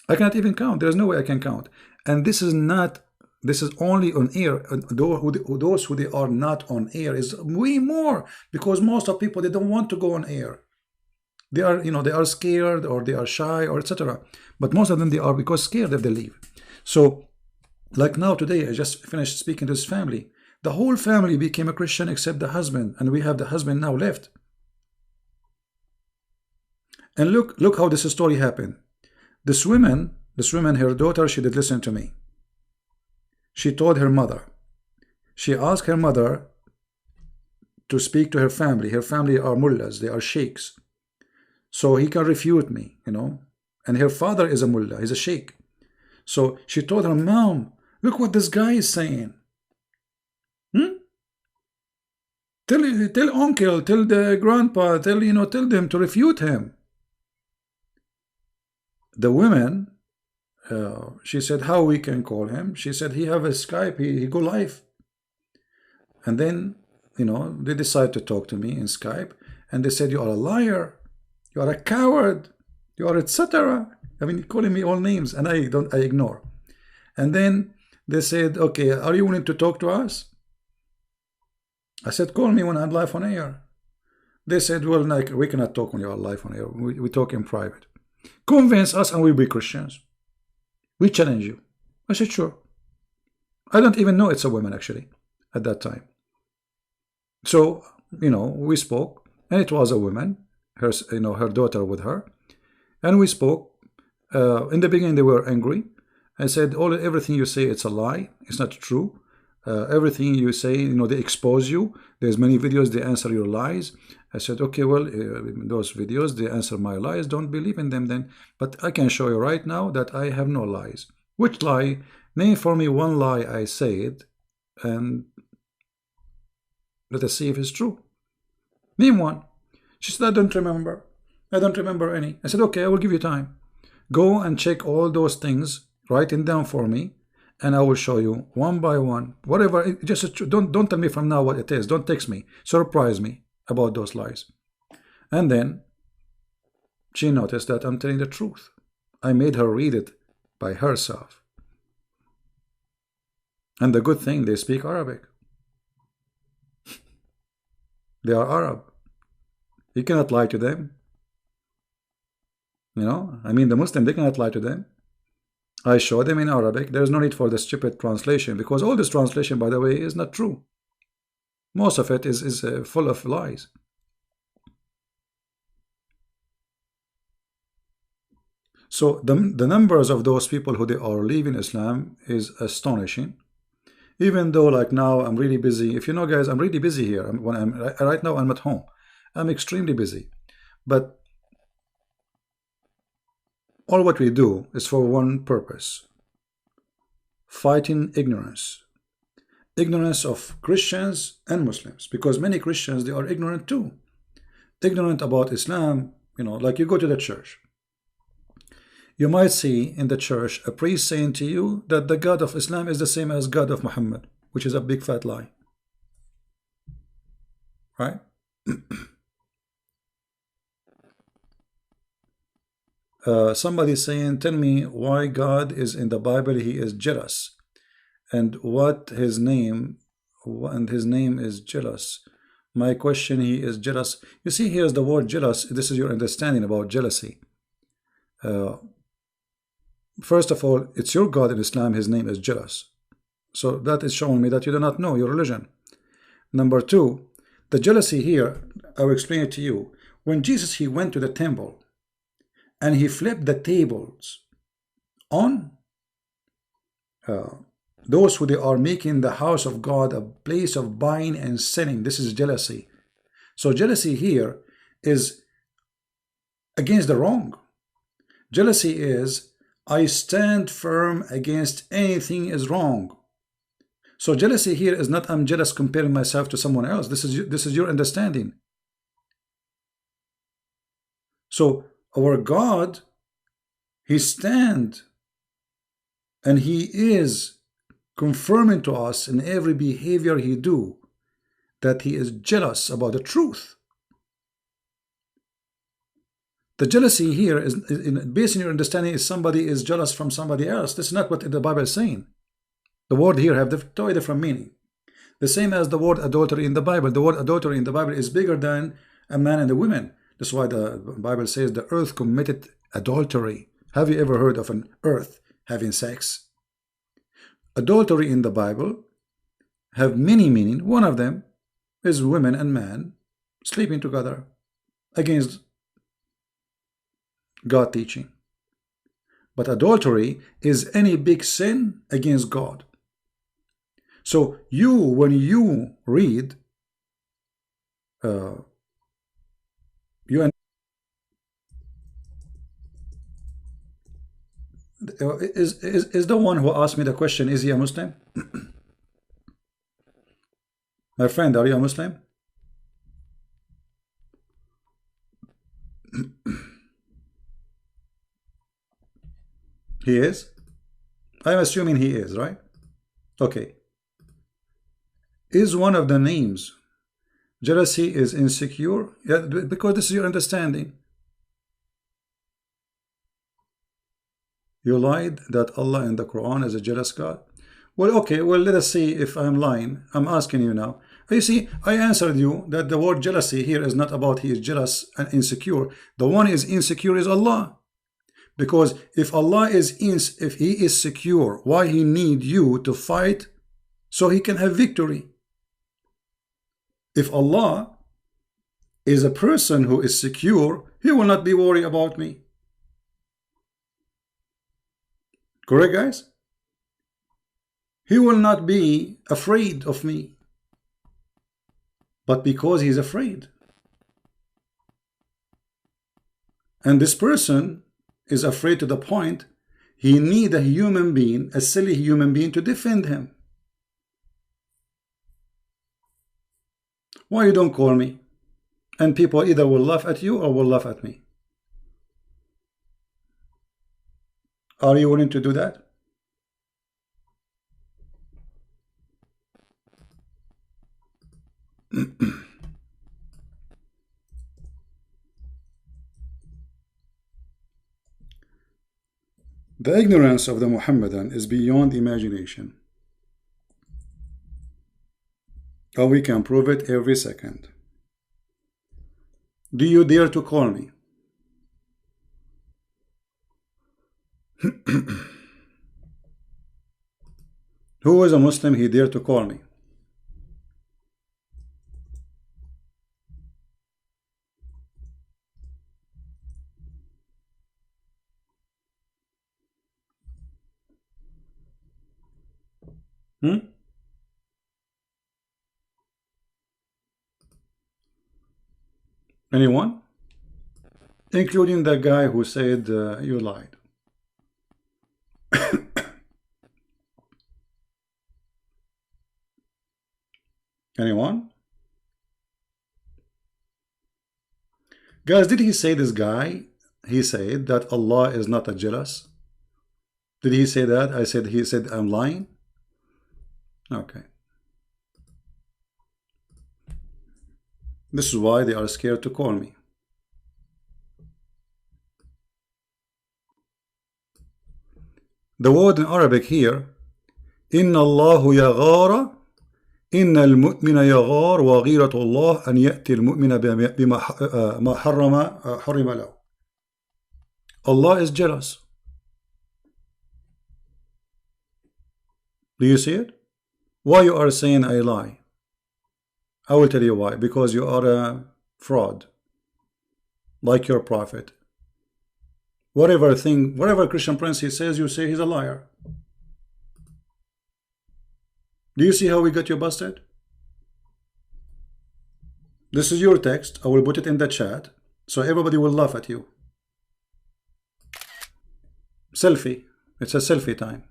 I can't even count. There's no way I can count. And this is only on air. Those who they are not on air is way more, because most of people, they don't want to go on air. They are, they are scared, or they are shy, or etc. But most of them, they are because scared if they leave. So, like now today, I just finished speaking to his family. The whole family became a Christian except the husband, and we have the husband now left. And look how this story happened. This woman, her daughter, she did listen to me. She told her mother. She asked her mother to speak to her family. Her family are mullahs, they are sheikhs. So he can refute me, And her father is a mullah, he's a sheikh. So she told her, Mom, look what this guy is saying. Tell uncle, tell the grandpa, tell them to refute him. The woman, she said, how we can call him? She said, he have a Skype, he go live. And then, they decide to talk to me in Skype, and they said, you are a liar, you are a coward, you are etc. I mean, calling me all names, and I ignore. And then they said, okay, are you willing to talk to us? I said, call me when I'm live on air. They said, well, we cannot talk when you are live on air. We talk in private. Convince us and we'll be Christians. We challenge you. I said, sure. I don't even know it's a woman, actually, at that time. So, we spoke, and it was a woman, her daughter with her. And we spoke. In the beginning, they were angry. I said, everything you say, it's a lie. It's not true. Everything you say, they expose you. There's many videos, they answer your lies. I said, okay, well, those videos, they answer my lies. Don't believe in them then. But I can show you right now that I have no lies. Which lie? Name for me one lie I said, and let us see if it's true. Name one. She said, I don't remember. I don't remember any. I said, okay, I will give you time. Go and check all those things, write it down for me, and I will show you one by one. Whatever, just don't tell me from now what it is. Don't text me. Surprise me about those lies. And then She noticed that I'm telling the truth. I made her read it by herself. And the good thing, they speak Arabic. They are Arab. You cannot lie to them. You know, I mean, the Muslim, they cannot lie to them. I show them in Arabic. There is no need for the stupid translation, because all this translation, by the way, is not true. Most of it is full of lies. So the numbers of those people who they are leaving Islam is astonishing. Even though, like, now I'm really busy. If you know, guys, I'm really busy here. Right now I'm at home. I'm extremely busy. But all what we do is for one purpose: fighting ignorance. Ignorance of Christians and Muslims, because many Christians, they are ignorant too. Ignorant about Islam. You know, like, you go to the church, you might see in the church a priest saying to you that the God of Islam is the same as God of Muhammad, which is a big fat lie. Right? Somebody saying, tell me why God is in the Bible, he is jealous, and what his name, and his name is jealous. My question, he is jealous. You see, here's the word jealous. This is your understanding about jealousy. First of all, it's your God in Islam, his name is jealous. So that is showing me that you do not know your religion. Number two, the jealousy here, I will explain it to you. When Jesus, he went to the temple and he flipped the tables on those who they are making the house of God a place of buying and selling. This is jealousy. So jealousy here is against the wrong. Jealousy is, I stand firm against anything is wrong. So jealousy here is not I'm jealous comparing myself to someone else. This is your understanding. So our God, he stand and he is confirming to us in every behavior he do that he is jealous about the truth. The jealousy here is, based on your understanding, is somebody is jealous from somebody else. This is not what the Bible is saying. The word here have totally different meaning. The same as the word adultery in the Bible. The word adultery in the Bible is bigger than a man and a woman. That's why the Bible says the earth committed adultery. Have you ever heard of an earth having sex? Adultery in the Bible have many meaning. One of them is women and man sleeping together against God teaching. But adultery is any big sin against God. So you, when you read, is the one who asked me the question, is he a Muslim? My friend, are you a Muslim? He is? I'm assuming he is, right? Okay. Is one of the names jealousy is insecure? Yeah, because this is your understanding. You lied that Allah in the Quran is a jealous God. Well, okay, well, let us see if I'm lying. I'm asking you now. You see, I answered you that the word jealousy here is not about he is jealous and insecure. The one is insecure is Allah. Because if Allah is if he is secure, why he need you to fight so he can have victory? If Allah is a person who is secure, he will not be worried about me. Correct, guys? He will not be afraid of me. But because he's afraid. And this person is afraid to the point he need a human being, a silly human being, to defend him. Why you don't call me? And people either will laugh at you or will laugh at me. Are you willing to do that? The ignorance of the Muhammadan is beyond imagination. And we can prove it every second. Do you dare to call me? Who is a Muslim he dare to call me? Anyone? Including the guy who said you lied. Anyone? Guys, did he say, this guy, he said that Allah is not a jealous? Did he say that? He said I'm lying? Okay. This is why they are scared to call me. The word in Arabic here, Inna Allahu yaghara, Inna al-mu'mina yaghar wa ghiratu Allah an ya'ti al-mu'mina bima ma harrama lahu. Allah is jealous. Do you see it? Why you are saying I lie? I will tell you why. Because you are a fraud, like your prophet. Whatever Christian prince he says, you say he's a liar. Do you see how we got you busted? This is your text. I will put it in the chat so everybody will laugh at you. Selfie. It's a selfie time.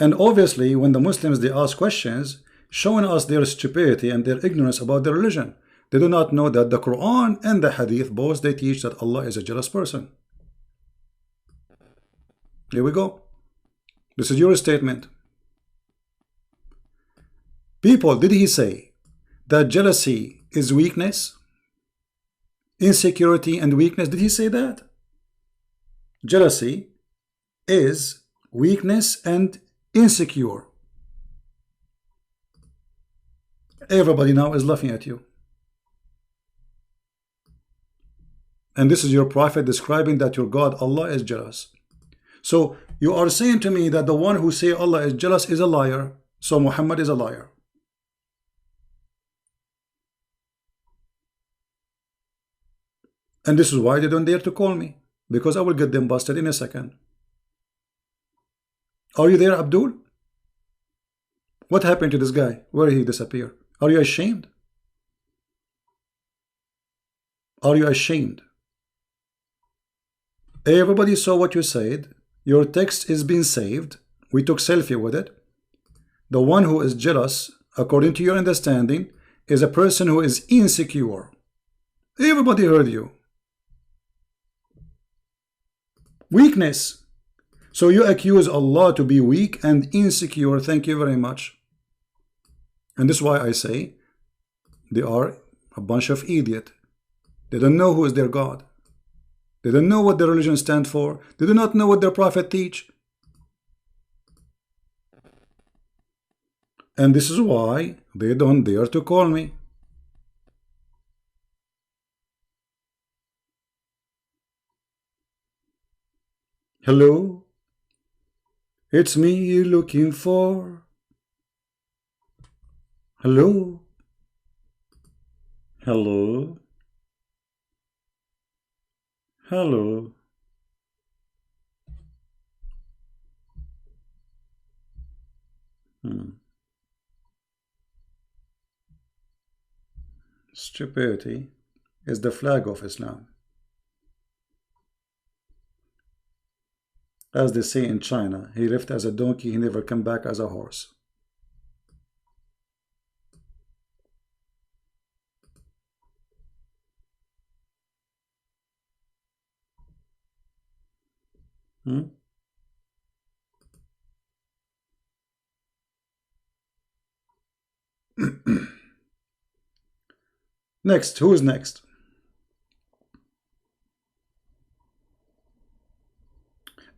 And obviously, when the Muslims, they ask questions, showing us their stupidity and their ignorance about their religion. They do not know that the Quran and the Hadith, both they teach that Allah is a jealous person. Here we go. This is your statement. People, did he say that jealousy is weakness? Insecurity and weakness, did he say that? Jealousy is weakness and insecure. Everybody now is laughing at you. And this is your prophet describing that your God, Allah, is jealous. So you are saying to me that the one who say Allah is jealous is a liar. So Muhammad is a liar. And this is why they don't dare to call me. Because I will get them busted in a second. Are you there, Abdul? What happened to this guy? Where did he disappear? Are you ashamed? Are you ashamed? Everybody saw what you said. Your text is being saved. We took selfie with it. The one who is jealous, according to your understanding, is a person who is insecure. Everybody heard you. Weakness. So you accuse Allah to be weak and insecure. Thank you very much. And this is why I say they are a bunch of idiots. They don't know who is their God. They don't know what their religion stands for. They do not know what their prophet teach. And this is why they don't dare to call me. Hello? It's me you're looking for. Hello? Hello? Hello? Stupidity is the flag of Islam. As they say in China, he left as a donkey, he never come back as a horse. Next, who is next?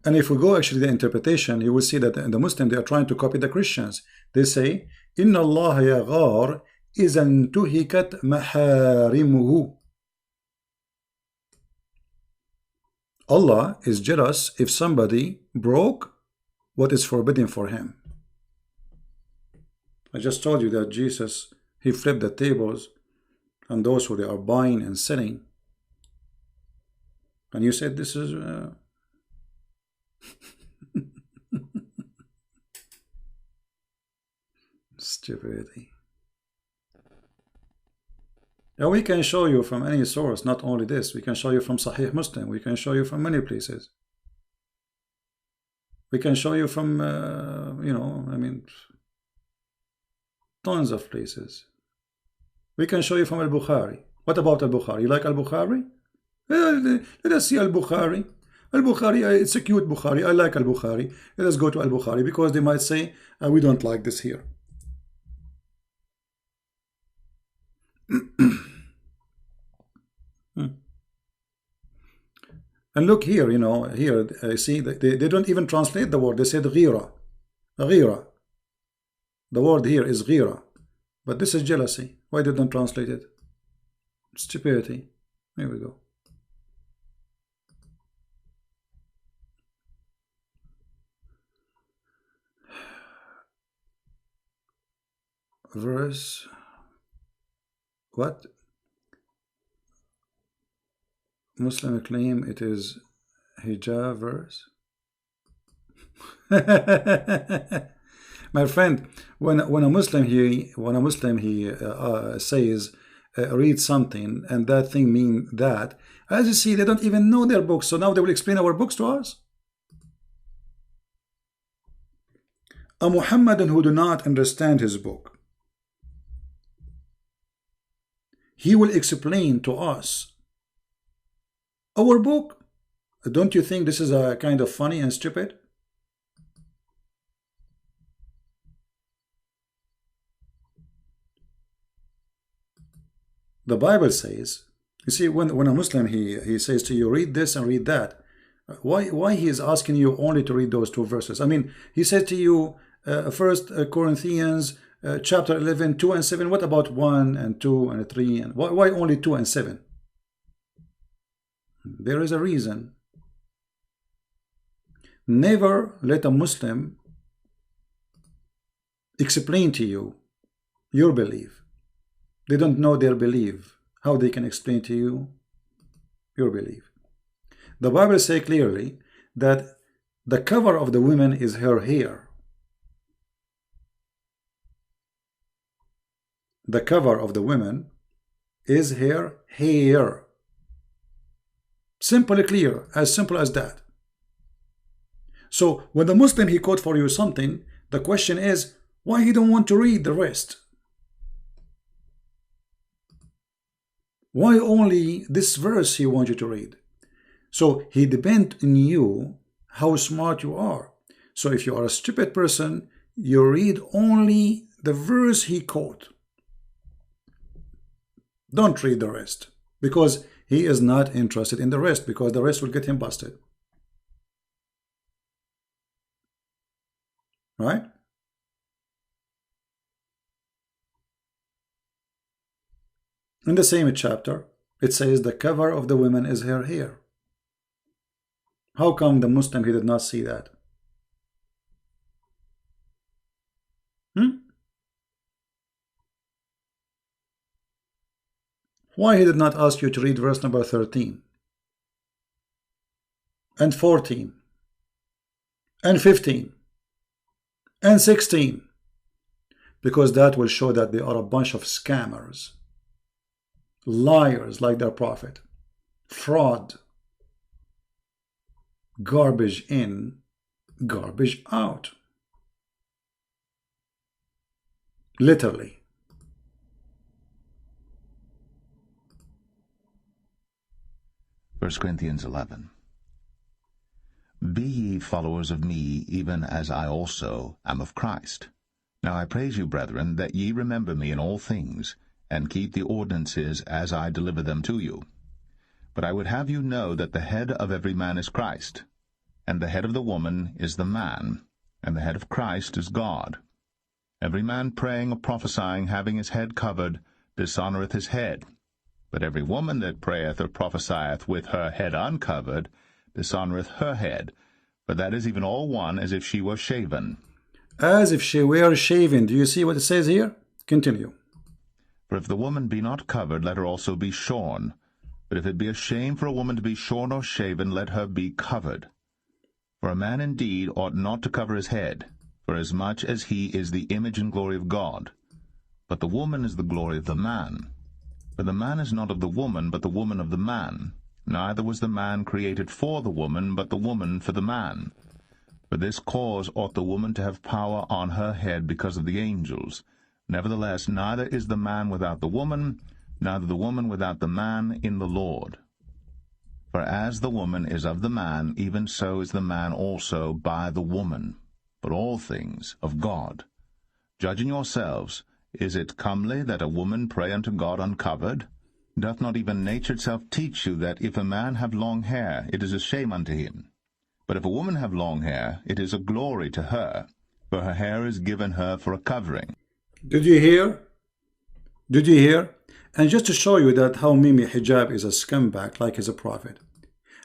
And if we go actually the interpretation, you will see that the Muslim, they are trying to copy the Christians. They say, إِنَّ اللَّهَ يَغَارُ إِذَا انْتُهِكَتْ مَحَارِمُهُ. Allah is jealous if somebody broke what is forbidden for him. I just told you that Jesus, he flipped the tables on those who they are buying and selling. And you said this is stupidity. Now we can show you from any source, not only this. We can show you from Sahih Muslim. We can show you from many places. We can show you from, you know, I mean, tons of places. We can show you from Al-Bukhari. What about Al-Bukhari? You like Al-Bukhari? Let us see Al-Bukhari. Al-Bukhari, it's a cute Bukhari. I like Al-Bukhari. Let us go to Al-Bukhari, because they might say, we don't like this here. And look here, you know, here, see, they don't even translate the word. They said ghira. Ghira. The word here is ghira. But this is jealousy. Why did they not translate it? Stupidity. Here we go. Verse. What? Muslim claim it is hijab verse. My friend, when a Muslim says read something and that thing mean that, as you see, they don't even know their books. So now they will explain our books to us. A Muhammadan who do not understand his book, he will explain to us our book. Don't you think this is a kind of funny and stupid? The Bible says, you see, when a Muslim he says to you, read this and read that, why he is asking you only to read those two verses? I mean, he said to you, 1 Corinthians chapter 11, 2 and 7. What about 1 and 2 and 3? And why only 2 and 7? There is a reason. Never let a Muslim explain to you your belief. They don't know their belief. How they can explain to you your belief? The Bible says clearly that the cover of the woman is her hair. The cover of the woman is her hair. Simple, clear, as simple as that. So when the Muslim he quote for you something, the question is, why he don't want to read the rest? Why only this verse he wants you to read? So he depends on you how smart you are. So if you are a stupid person, you read only the verse he quote. Don't read the rest, because he is not interested in the rest, because the rest will get him busted. Right? In the same chapter, it says the cover of the woman is her hair. How come the Muslim he did not see that? Why he did not ask you to read verse number 13 and 14 and 15 and 16? Because that will show that they are a bunch of scammers, liars like their prophet, fraud, garbage in, garbage out. Literally. 1 Corinthians 11. Be ye followers of me, even as I also am of Christ. Now I praise you, brethren, that ye remember me in all things, and keep the ordinances as I deliver them to you. But I would have you know that the head of every man is Christ, and the head of the woman is the man, and the head of Christ is God. Every man praying or prophesying, having his head covered, dishonoureth his head. But every woman that prayeth or prophesieth with her head uncovered, dishonoureth her head. For that is even all one, as if she were shaven. As if she were shaven. Do you see what it says here? Continue. For if the woman be not covered, let her also be shorn. But if it be a shame for a woman to be shorn or shaven, let her be covered. For a man indeed ought not to cover his head, forasmuch as he is the image and glory of God. But the woman is the glory of the man. For the man is not of the woman, but the woman of the man. Neither was the man created for the woman, but the woman for the man. For this cause ought the woman to have power on her head because of the angels. Nevertheless, neither is the man without the woman, neither the woman without the man in the Lord. For as the woman is of the man, even so is the man also by the woman. But all things of God. Judging yourselves, is it comely that a woman pray unto God uncovered? Doth not even nature itself teach you that if a man have long hair, it is a shame unto him? But if a woman have long hair, it is a glory to her, for her hair is given her for a covering. Did you hear? Did you hear? And just to show you that how Mimi Hijab is a scumbag like he's a prophet.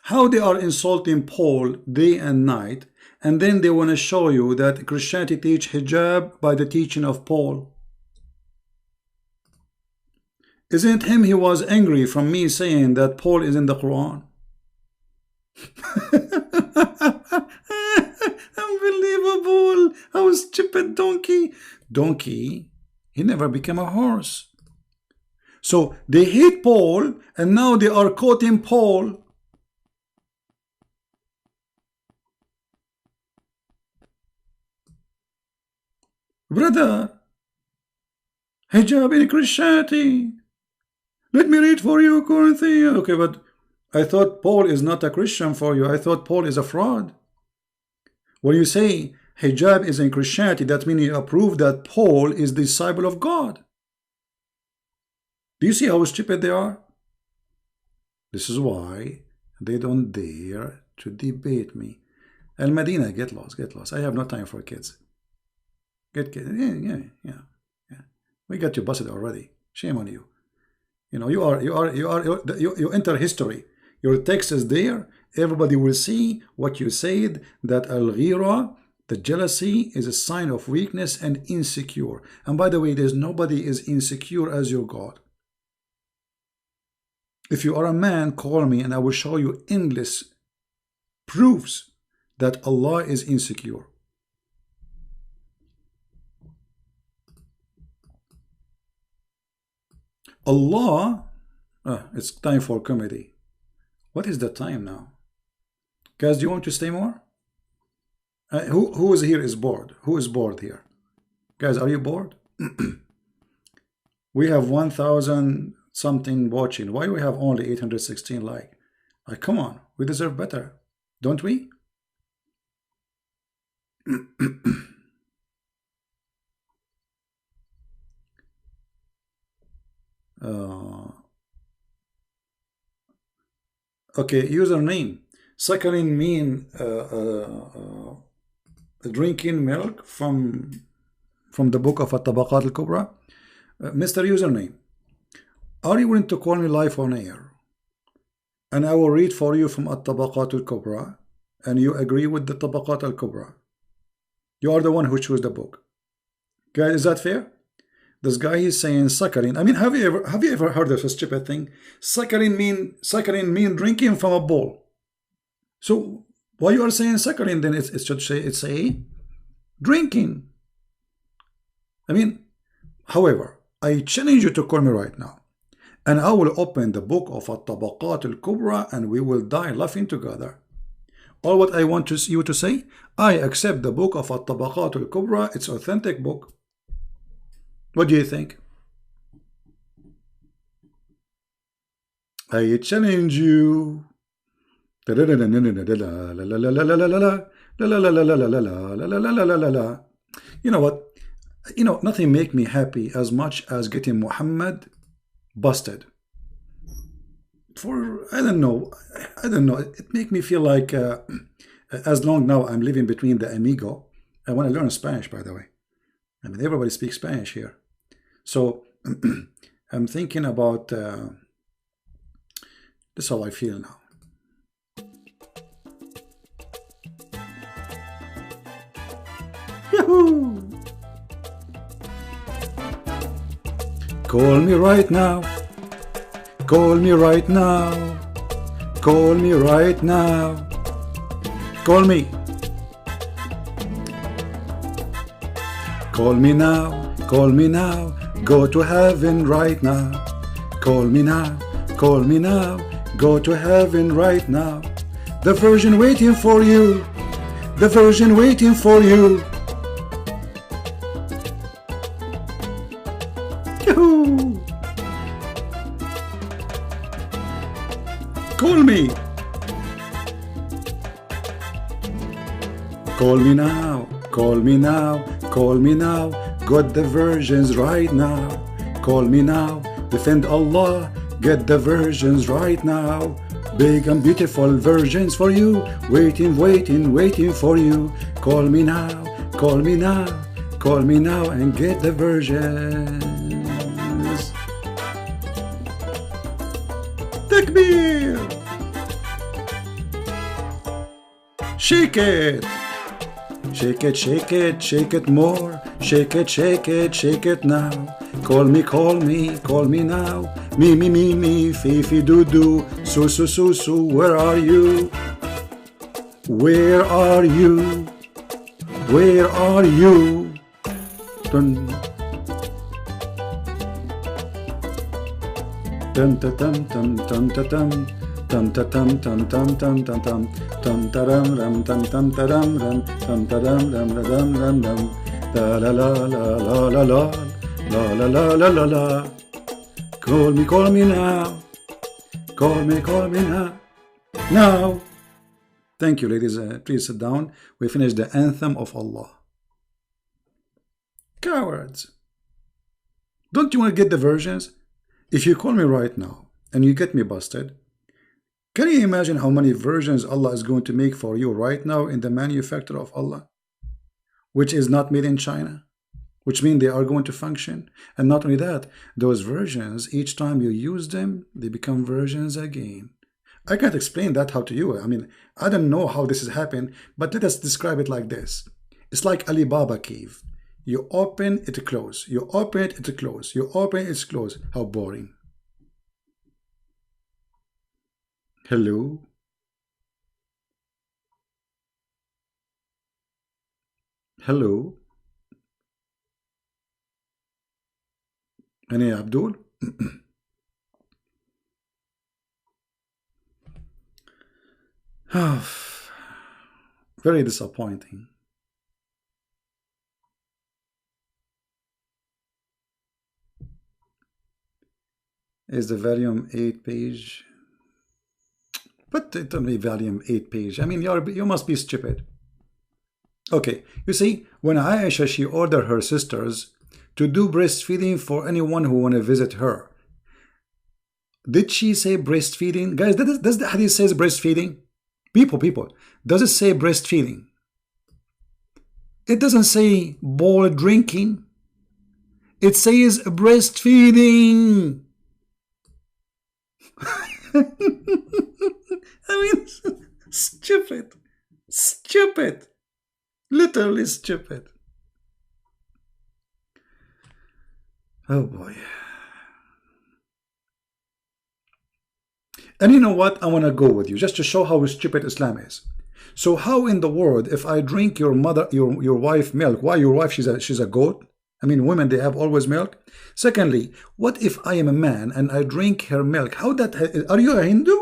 How they are insulting Paul day and night, and then they want to show you that Christianity teach hijab by the teaching of Paul. Isn't him he was angry from me saying that Paul is in the Quran? Unbelievable. How stupid donkey. Donkey, he never became a horse. So they hate Paul, and now they are quoting Paul. Brother, hijab in Christianity. Let me read for you, Corinthians. Okay, but I thought Paul is not a Christian for you. I thought Paul is a fraud. When you say hijab is in Christianity, that means you approve that Paul is the disciple of God. Do you see how stupid they are? This is why they don't dare to debate me. Al Medina, get lost, get lost. I have no time for kids. Get yeah. We got you busted already. Shame on you. You know, you enter history. Your text is there. Everybody will see what you said, that al-ghira, the jealousy, is a sign of weakness and insecure. And by the way, there's nobody is insecure as your God. If you are a man, call me and I will show you endless proofs that Allah is insecure. Allah, it's time for comedy. What is the time now? Guys, do you want to stay more? Who is here is bored? Who is bored here? Guys, are you bored? We have 1,000 something watching. Why do we have only 816 like? Come on, we deserve better, don't we? Okay, username. Suckling mean drinking milk from the book of At-Tabaqat al-Kubra. Mr. Username, are you willing to call me live on air? And I will read for you from At-Tabaqat al-Kubra, and you agree with the Tabaqat al-Kubra. You are the one who chose the book. Guys, is that fair? This guy is saying suckling. I mean, have you ever heard of a stupid thing? Suckling mean drinking from a bowl. So why you are saying suckling? Then it should say it's a drinking. I mean, however, I challenge you to call me right now, and I will open the book of At-Tabaqat al-Kubra, and we will die laughing together. All what I want you to say, I accept the book of At-Tabaqat al-Kubra. It's authentic book. What do you think? I challenge you. You know what? You know, nothing make me happy as much as getting Muhammad busted. For I don't know. It make me feel like as long now I'm living between the amigo. I want to learn Spanish, by the way. I mean, everybody speaks Spanish here. So I'm thinking about, that's how I feel now. Yahoo! Call me right now. Call me right now. Call me right now. Call me. Call me now. Call me now. Go to heaven right now. Call me now. Call me now. Go to heaven right now. The Virgin waiting for you. The Virgin waiting for you. Yahoo! Call me. Call me now. Call me now. Call me now. Got the virgins right now. Call me now. Defend Allah. Get the virgins right now. Big and beautiful virgins for you. Waiting, waiting, waiting for you. Call me now. Call me now. Call me now and get the virgins. Takbir! Shake it! Shake it, shake it, shake it more. Shake it, shake it, shake it now. Call me, call me, call me now. Me, me, me, me, Fifi, doo, doo. Su, su, su, su, where are you? Where are you? Where are you? Dun. Dun, dun, dun, dun, dun, dun, dun. Tum ta tum tum tum tum tum tum tum taram ram tum tum taram ram tum taram ram ram ram ram la la la la la la la la la la la la la. Call me now. Call me now. Now. Thank you, ladies. Please sit down. We finished the anthem of Allah. Cowards. Don't you want to get the versions? If you call me right now and you get me busted, can you imagine how many versions Allah is going to make for you right now in the manufacture of Allah, which is not made in China, which means they are going to function? And not only that, those versions, each time you use them, they become versions again. I can't explain that how to you. I mean, I don't know how this has happened, but let us describe it like this. It's like Alibaba cave. You open it, close. You open it, it close. You open it, close. How boring. Hello? Hello? Any Abdul? Very disappointing. Is the volume 8 page? But it only volume 8 page. I mean, you must be stupid. Okay, you see, when Aisha, she ordered her sisters to do breastfeeding for anyone who want to visit her. Did she say breastfeeding? Guys, does the hadith says breastfeeding? People, does it say breastfeeding? It doesn't say bowl drinking. It says breastfeeding. I mean, stupid, literally stupid. Oh boy. And you know what? I want to go with you just to show how stupid Islam is. So how in the world, if I drink your wife milk, why your wife, she's a goat? I mean, women, they have always milk. Secondly, what if I am a man and I drink her milk? How that, are you a Hindu?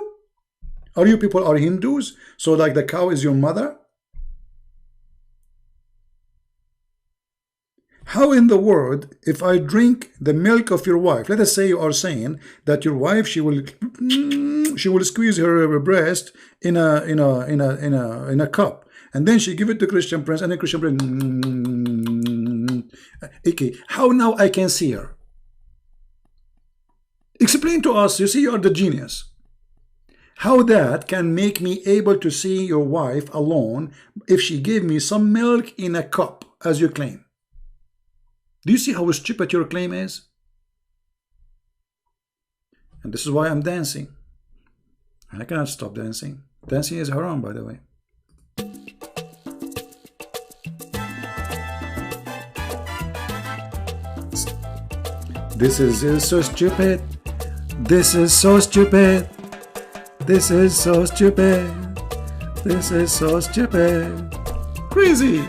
Are you people are Hindus? So like the cow is your mother? How in the world, if I drink the milk of your wife, let us say you are saying that your wife, she will squeeze her breast in a cup, and then she give it to Christian Prince, and then Christian Prince. Okay, how now I can see her? Explain to us. You see, you are the genius. How that can make me able to see your wife alone if she gave me some milk in a cup, as you claim? Do you see how stupid your claim is? And this is why I'm dancing. And I cannot stop dancing. Dancing is haram, by the way. This is so stupid. This is so stupid. This is so stupid. This is so stupid. Crazy.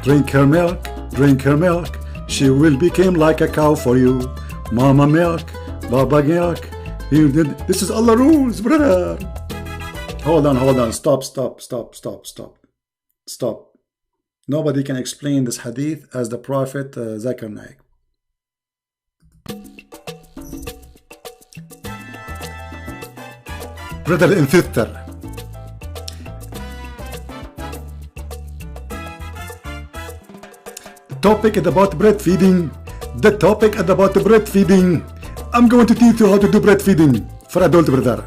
Drink her milk. Drink her milk. She will become like a cow for you. Mama milk. Baba milk. This is Allah rules, brother. Hold on. Stop. Nobody can explain this hadith as the Prophet Zakir Naik. Brother and sister, the topic is about breastfeeding. The topic is about breastfeeding. I'm going to teach you how to do breastfeeding for adult, brother.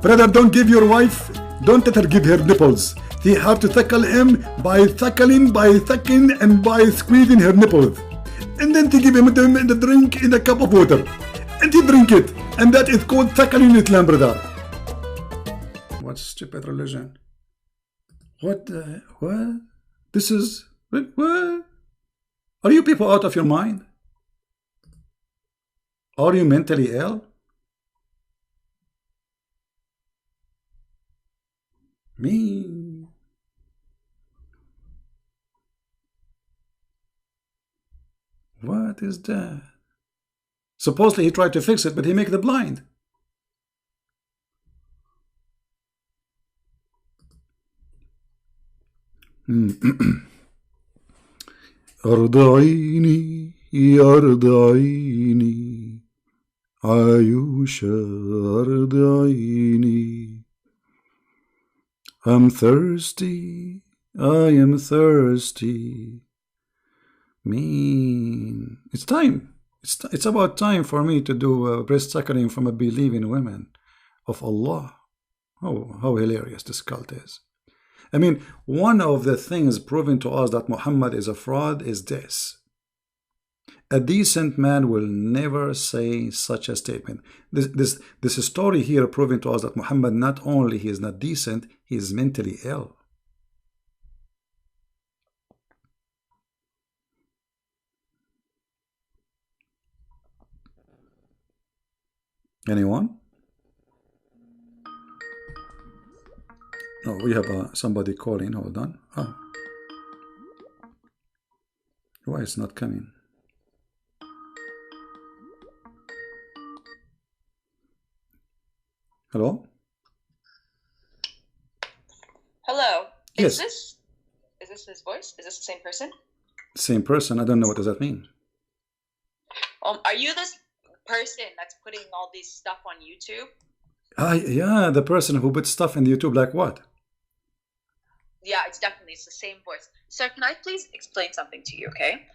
Brother, don't give your wife, don't let her give her nipples. You have to suckle him by suckling, and by squeezing her nipples. And then to give him the drink in a cup of water. And he drink it. And that is called suckling in Islam, brother. What stupid religion? What? This is... What? Are you people out of your mind? Are you mentally ill? Me... What is that? Supposedly he tried to fix it, but he make the blind. أرضعيني أرضعيني عايشة أرضعيني. I'm thirsty, I am thirsty. Mean. It's time. It's about time for me to do breast suckling from a believing women of Allah. Oh, how hilarious this cult is. I mean, one of the things proven to us that Muhammad is a fraud is this. A decent man will never say such a statement. This story here proving to us that Muhammad not only he is not decent, he is mentally ill. Anyone? Oh, we have somebody calling. Hold on. Oh. Why it's not coming? Hello? Hello. Yes. Is this his voice? Is this the same person? Same person. I don't know what does that mean. Are you this person that's putting all these stuff on YouTube? Yeah, the person who puts stuff in YouTube, like what? Yeah, it's the same voice. Sir, can I please explain something to you, okay?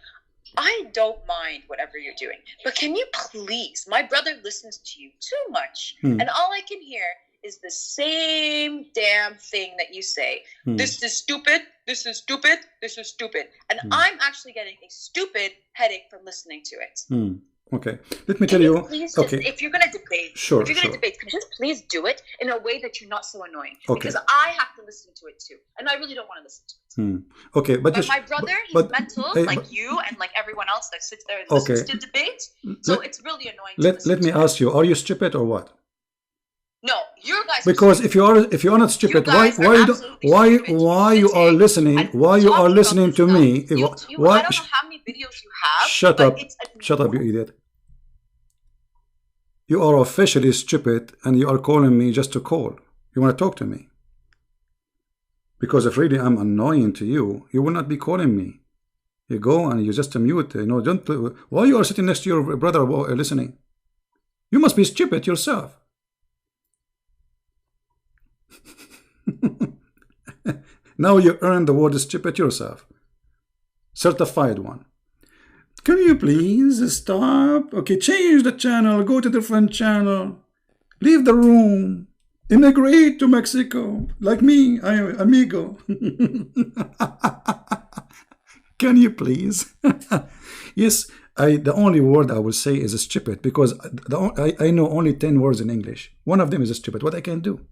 I don't mind whatever you're doing, but can you please, my brother listens to you too much, and all I can hear is the same damn thing that you say. This is stupid, this is stupid, this is stupid. And I'm actually getting a stupid headache from listening to it. Okay, let me tell you. Please okay, just, if you're going to debate, sure, if you're going to debate, can you just please do it in a way that you're not so annoying? Okay. Because I have to listen to it too, and I really don't want to listen to it. Okay, but my brother, he's mental, like you and like everyone else that sits there and listens to debate. So it's really annoying. Let me ask you: are you stupid or what? No, you guys. Because if you are not stupid, why you are listening to me? Why? I don't know how many videos you have. Shut up! Shut up, you idiot! You are officially stupid, and you are calling me just to call. You want to talk to me? Because if really I'm annoying to you, you will not be calling me. You go and you just mute. Don't. Why you are sitting next to your brother listening? You must be stupid yourself. Now you earn the word stupid yourself. Certified one. Can you please stop? Okay, change the channel. Go to different channel. Leave the room. Immigrate to Mexico. Like me, I am amigo. Can you please? Yes, the only word I will say is stupid, because I know only 10 words in English. One of them is stupid. What I can do?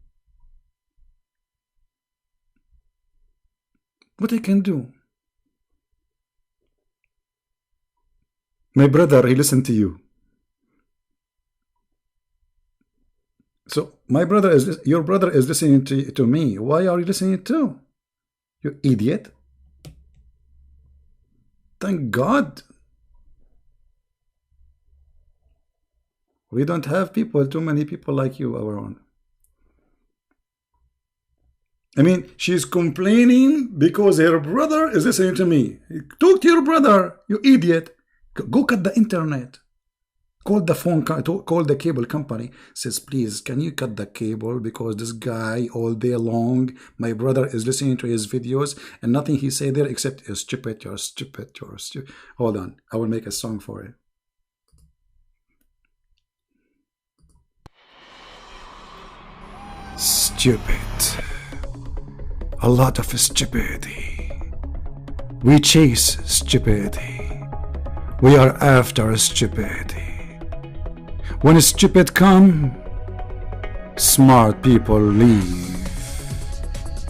What I can do? My brother, he listened to you. So my brother is, your brother is listening to me. Why are you listening to? You idiot. Thank God. We don't have too many people like you around. I mean, she's complaining because her brother is listening to me. Talk to your brother, you idiot. Go cut the internet. Call the phone, call the cable company. Says, please, can you cut the cable? Because this guy all day long, my brother is listening to his videos and nothing he say there except, you're stupid, you're stupid, you're stupid. Hold on, I will make a song for it. Stupid. A lot of stupidity. We chase stupidity. We are after stupidity. When stupid come, smart people leave.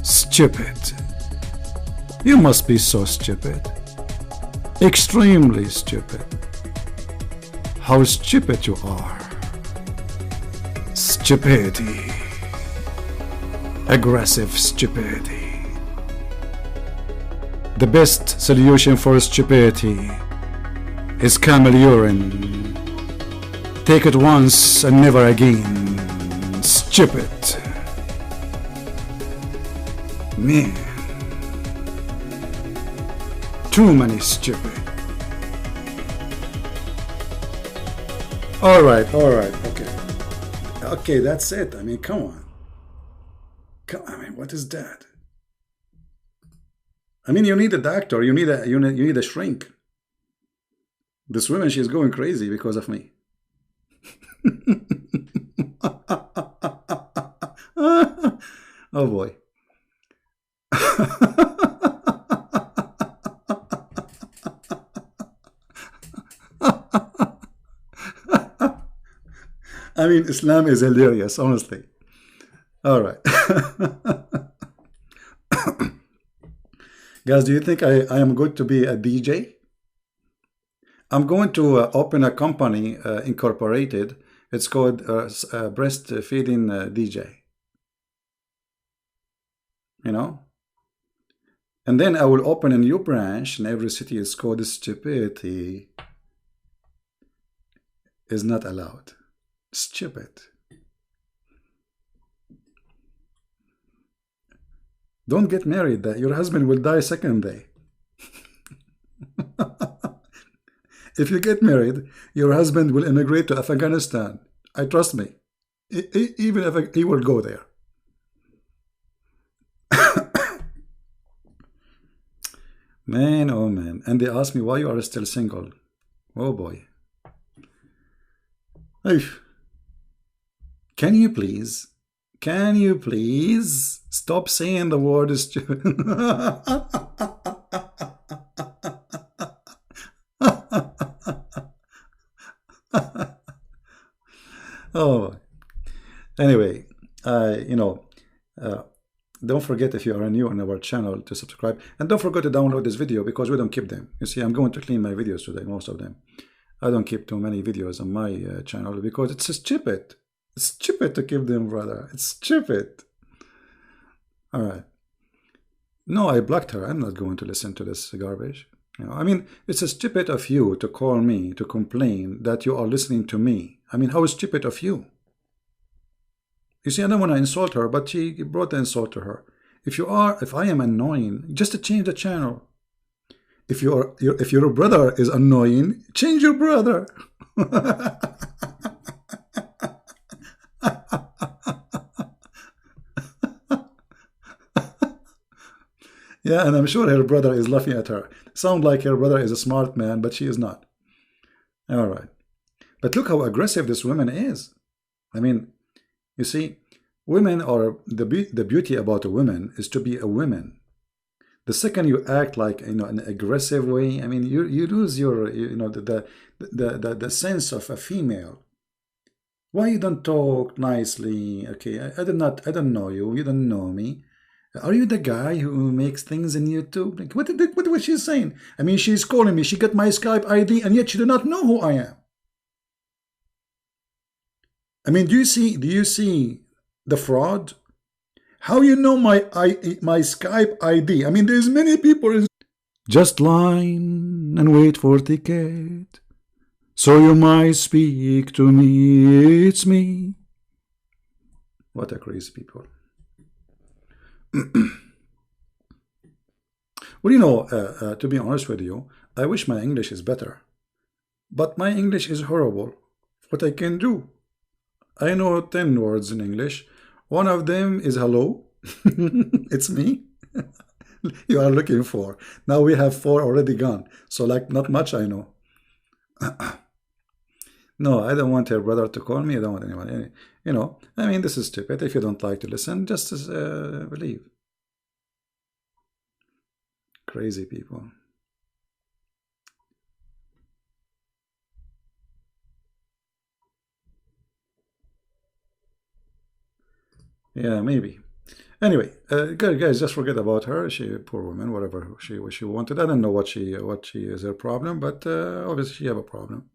Stupid. You must be so stupid. Extremely stupid. How stupid you are. Stupidity. Aggressive stupidity. The best solution for stupidity is camel urine. Take it once and never again. Stupid. Man. Too many stupid. Alright, okay. Okay, that's it. I mean, come on. I mean, what is that? I mean, you need a doctor, you need a shrink. This woman, she's going crazy because of me. Oh boy. I mean, Islam is hilarious, honestly. All right. Guys, do you think I am good to be a DJ? I'm going to open a company, incorporated. It's called Breastfeeding DJ. You know? And then I will open a new branch in every city. It's called Stupidity is not allowed. Stupid. Don't get married. Your husband will die second day. If you get married, your husband will immigrate to Afghanistan. I trust me. Even if he will go there. Man, oh man. And they ask me why you are still single. Oh boy. Can you please stop saying the word stupid? Oh, anyway, don't forget, if you are new on our channel, to subscribe, and don't forget to download this video, because we don't keep them. You see, I'm going to clean my videos today, most of them. I don't keep too many videos on my channel because it's stupid. It's stupid to keep them, brother. It's stupid. All right. No, I blocked her. I'm not going to listen to this garbage. I mean, it's stupid of you to call me to complain that you are listening to me. I mean, how stupid of you? You see, I don't want to insult her, but she brought the insult to her. If I am annoying, just to change the channel. If your brother is annoying, change your brother. Yeah, and I'm sure her brother is laughing at her. Sound like her brother is a smart man, but she is not. All right. But look how aggressive this woman is. I mean, you see, women are, the beauty about a woman is to be a woman. The second you act like, in an aggressive way, I mean, you lose your, the sense of a female. Why you don't talk nicely? Okay, I don't know you. You don't know me. Are you the guy who makes things in YouTube? Like, what was she saying? I mean, she's calling me. She got my Skype ID, and yet she do not know who I am. I mean, do you see the fraud? How you know my Skype ID? I mean, there's many people. Just line and wait for ticket, so you might speak to me. It's me. What a crazy people. Well, you know, to be honest with you, I wish my English is better, but my English is horrible. What I can do? I know 10 words in English. One of them is hello. It's me. You are looking for. Now we have 4 already gone. So like not much I know. No, I don't want her brother to call me. I don't want anyone. You know, I mean, this is stupid. If you don't like to listen, just believe. Crazy people. Yeah, maybe. Anyway, guys, just forget about her. She, poor woman, whatever she wanted. I don't know what she is her problem, but obviously she have a problem.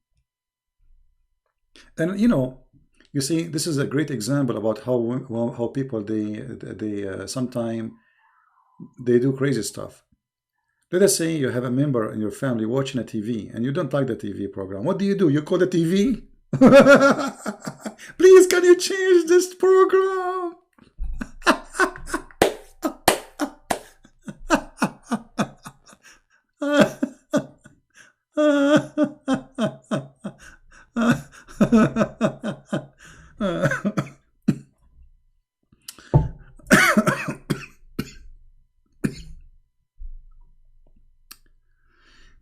And you know, you see, this is a great example about how people they sometimes they do crazy stuff. Let us say you have a member in your family watching a TV and you don't like the TV program. What do? You call the TV? Please, can you change this program?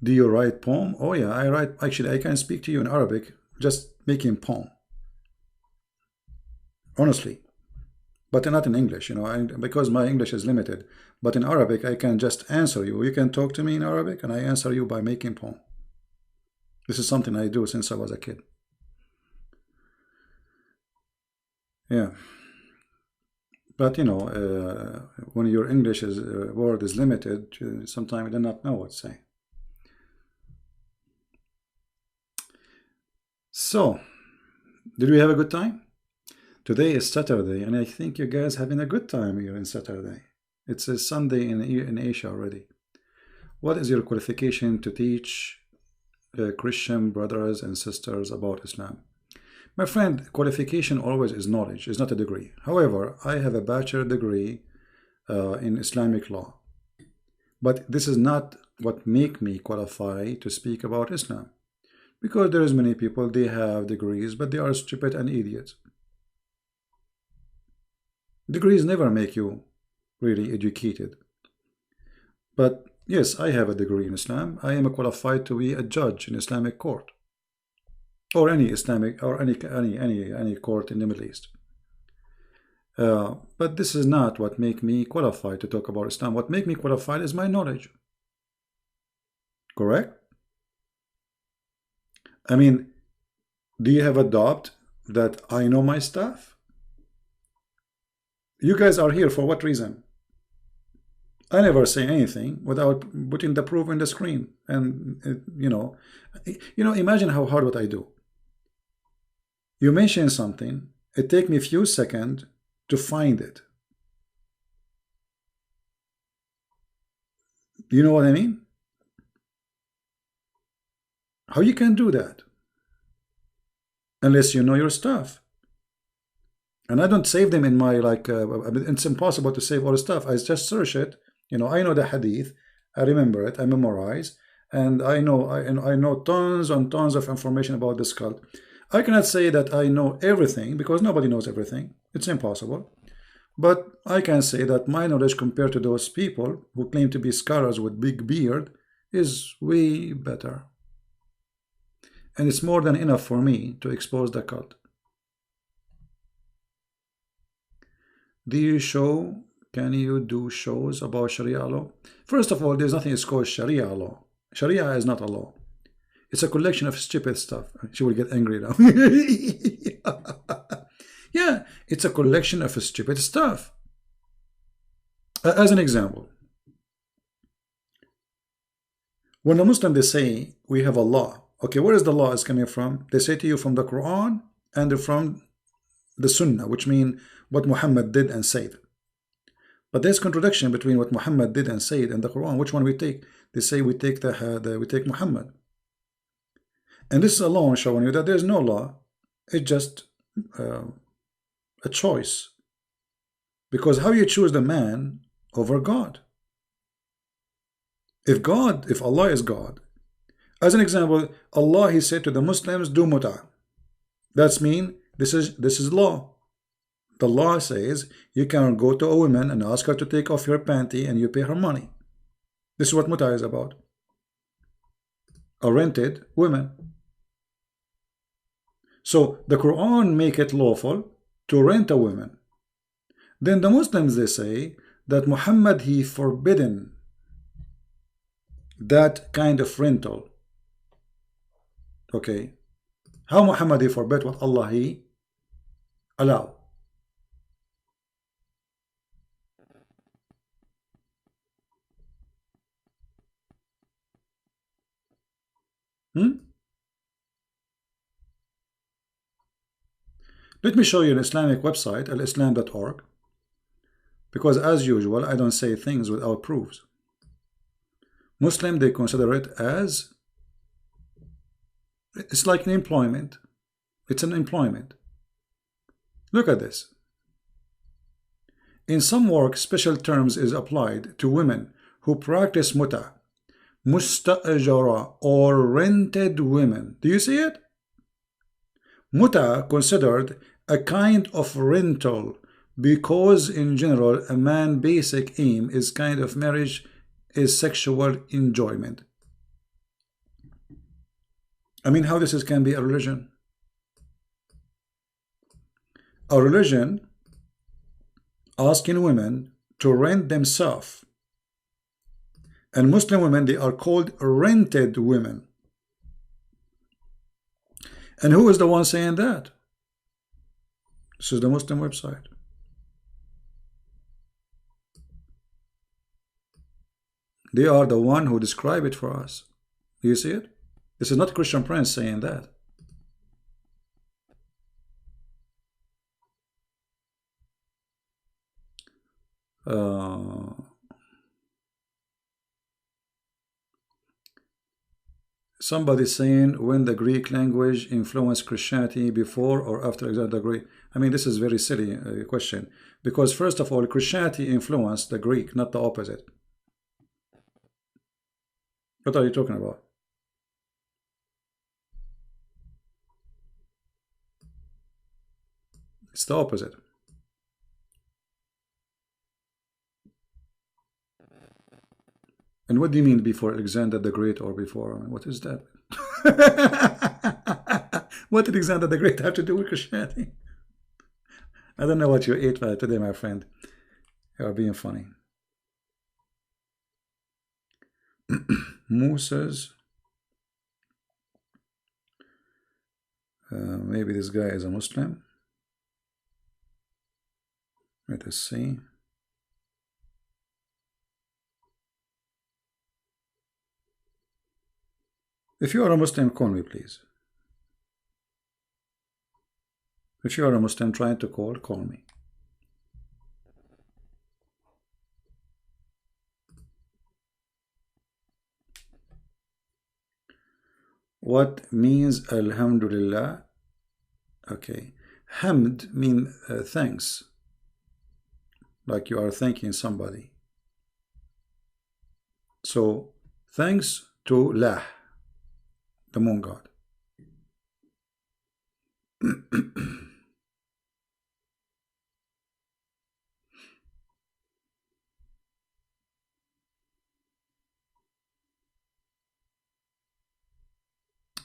Do you write poem? Oh yeah, I write. Actually, I can speak to you in Arabic, just making poem. Honestly, but not in English, you know, because my English is limited. But in Arabic, I can just answer you. You can talk to me in Arabic, and I answer you by making poem. This is something I do since I was a kid. Yeah. But you know, when your English word is limited, sometimes you do not know what to say. So, did we have a good time? Today is Saturday, and I think you guys having a good time here in Saturday. It's a Sunday in Asia already. What is your qualification to teach Christian brothers and sisters about Islam? My friend, qualification always is knowledge, is not a degree. However, I have a bachelor degree in Islamic law. But this is not what make me qualify to speak about Islam. Because there is many people, they have degrees, but they are stupid and idiots. Degrees never make you really educated. But yes, I have a degree in Islam. I am qualified to be a judge in Islamic court, or any Islamic, or any court in the Middle East. But this is not what make me qualified to talk about Islam. What make me qualified is my knowledge. Correct? I mean, do you have a doubt that I know my stuff? You guys are here for what reason? I never say anything without putting the proof in the screen. And you know, imagine how hard what I do. You mention something, it takes me a few seconds to find it. Do you know what I mean? How you can do that? Unless you know your stuff. And I don't save them in my, like, it's impossible to save all the stuff. I just search it. You know, I know the hadith. I remember it. I memorize. And I know tons and tons of information about this cult. I cannot say that I know everything because nobody knows everything. It's impossible. But I can say that my knowledge compared to those people who claim to be scholars with big beard is way better. and it's more than enough for me to expose the cult. Can you do shows about Sharia law? First of all, there's nothing that's called Sharia law. Sharia is not a law. It's a collection of stupid stuff. She will get angry now. Yeah, it's a collection of stupid stuff. As an example, when the Muslim, they say we have a law. Okay, where is the law is coming from? They say to you from the Quran and from the Sunnah, which mean what Muhammad did and said. But there's contradiction between what Muhammad did and said and the Quran. Which one we take? They say we take we take Muhammad. And this is alone showing you that there's no law. It's just a choice. Because how you choose the man over God? If Allah is God, as an example, Allah, He said to the Muslims, do muta. That's mean this is law. The law says you can go to a woman and ask her to take off your panty and you pay her money. This is what muta is about. A rented woman. So the Quran make it lawful to rent a woman. Then the Muslims, they say that Muhammad, he forbidden that kind of rental. Okay, how Muhammad he forbid what Allah he allow? Let me show you an Islamic website, alislam.org, because as usual I don't say things without proofs. Muslim, they consider it as, it's like an employment. It's an employment. Look at this. In some work, special terms is applied to women who practice muta, musta'ajara, or rented women. Do you see it? Muta considered a kind of rental because in general a man's basic aim is kind of marriage is sexual enjoyment. I mean, how this can be a religion? A religion asking women to rent themselves, and Muslim women, they are called rented women. And who is the one saying that? This is the Muslim website. They are the one who describe it for us. Do you see it? This is not Christian Prince saying that. Somebody saying when the Greek language influenced Christianity before or after Alexander the Great. I mean, this is very silly question, because first of all, Christianity influenced the Greek, not the opposite. What are you talking about? It's the opposite. And what do you mean before Alexander the Great or before? I mean, what is that? What did Alexander the Great have to do with Christianity? I don't know what you ate today, my friend. You are being funny. Moses. Maybe this guy is a Muslim. Let us see. If you are a Muslim, call me, please. If you are a Muslim trying to call me. What means Alhamdulillah? Okay. Hamd means thanks. Like you are thanking somebody. So, thanks to Lah, the moon god.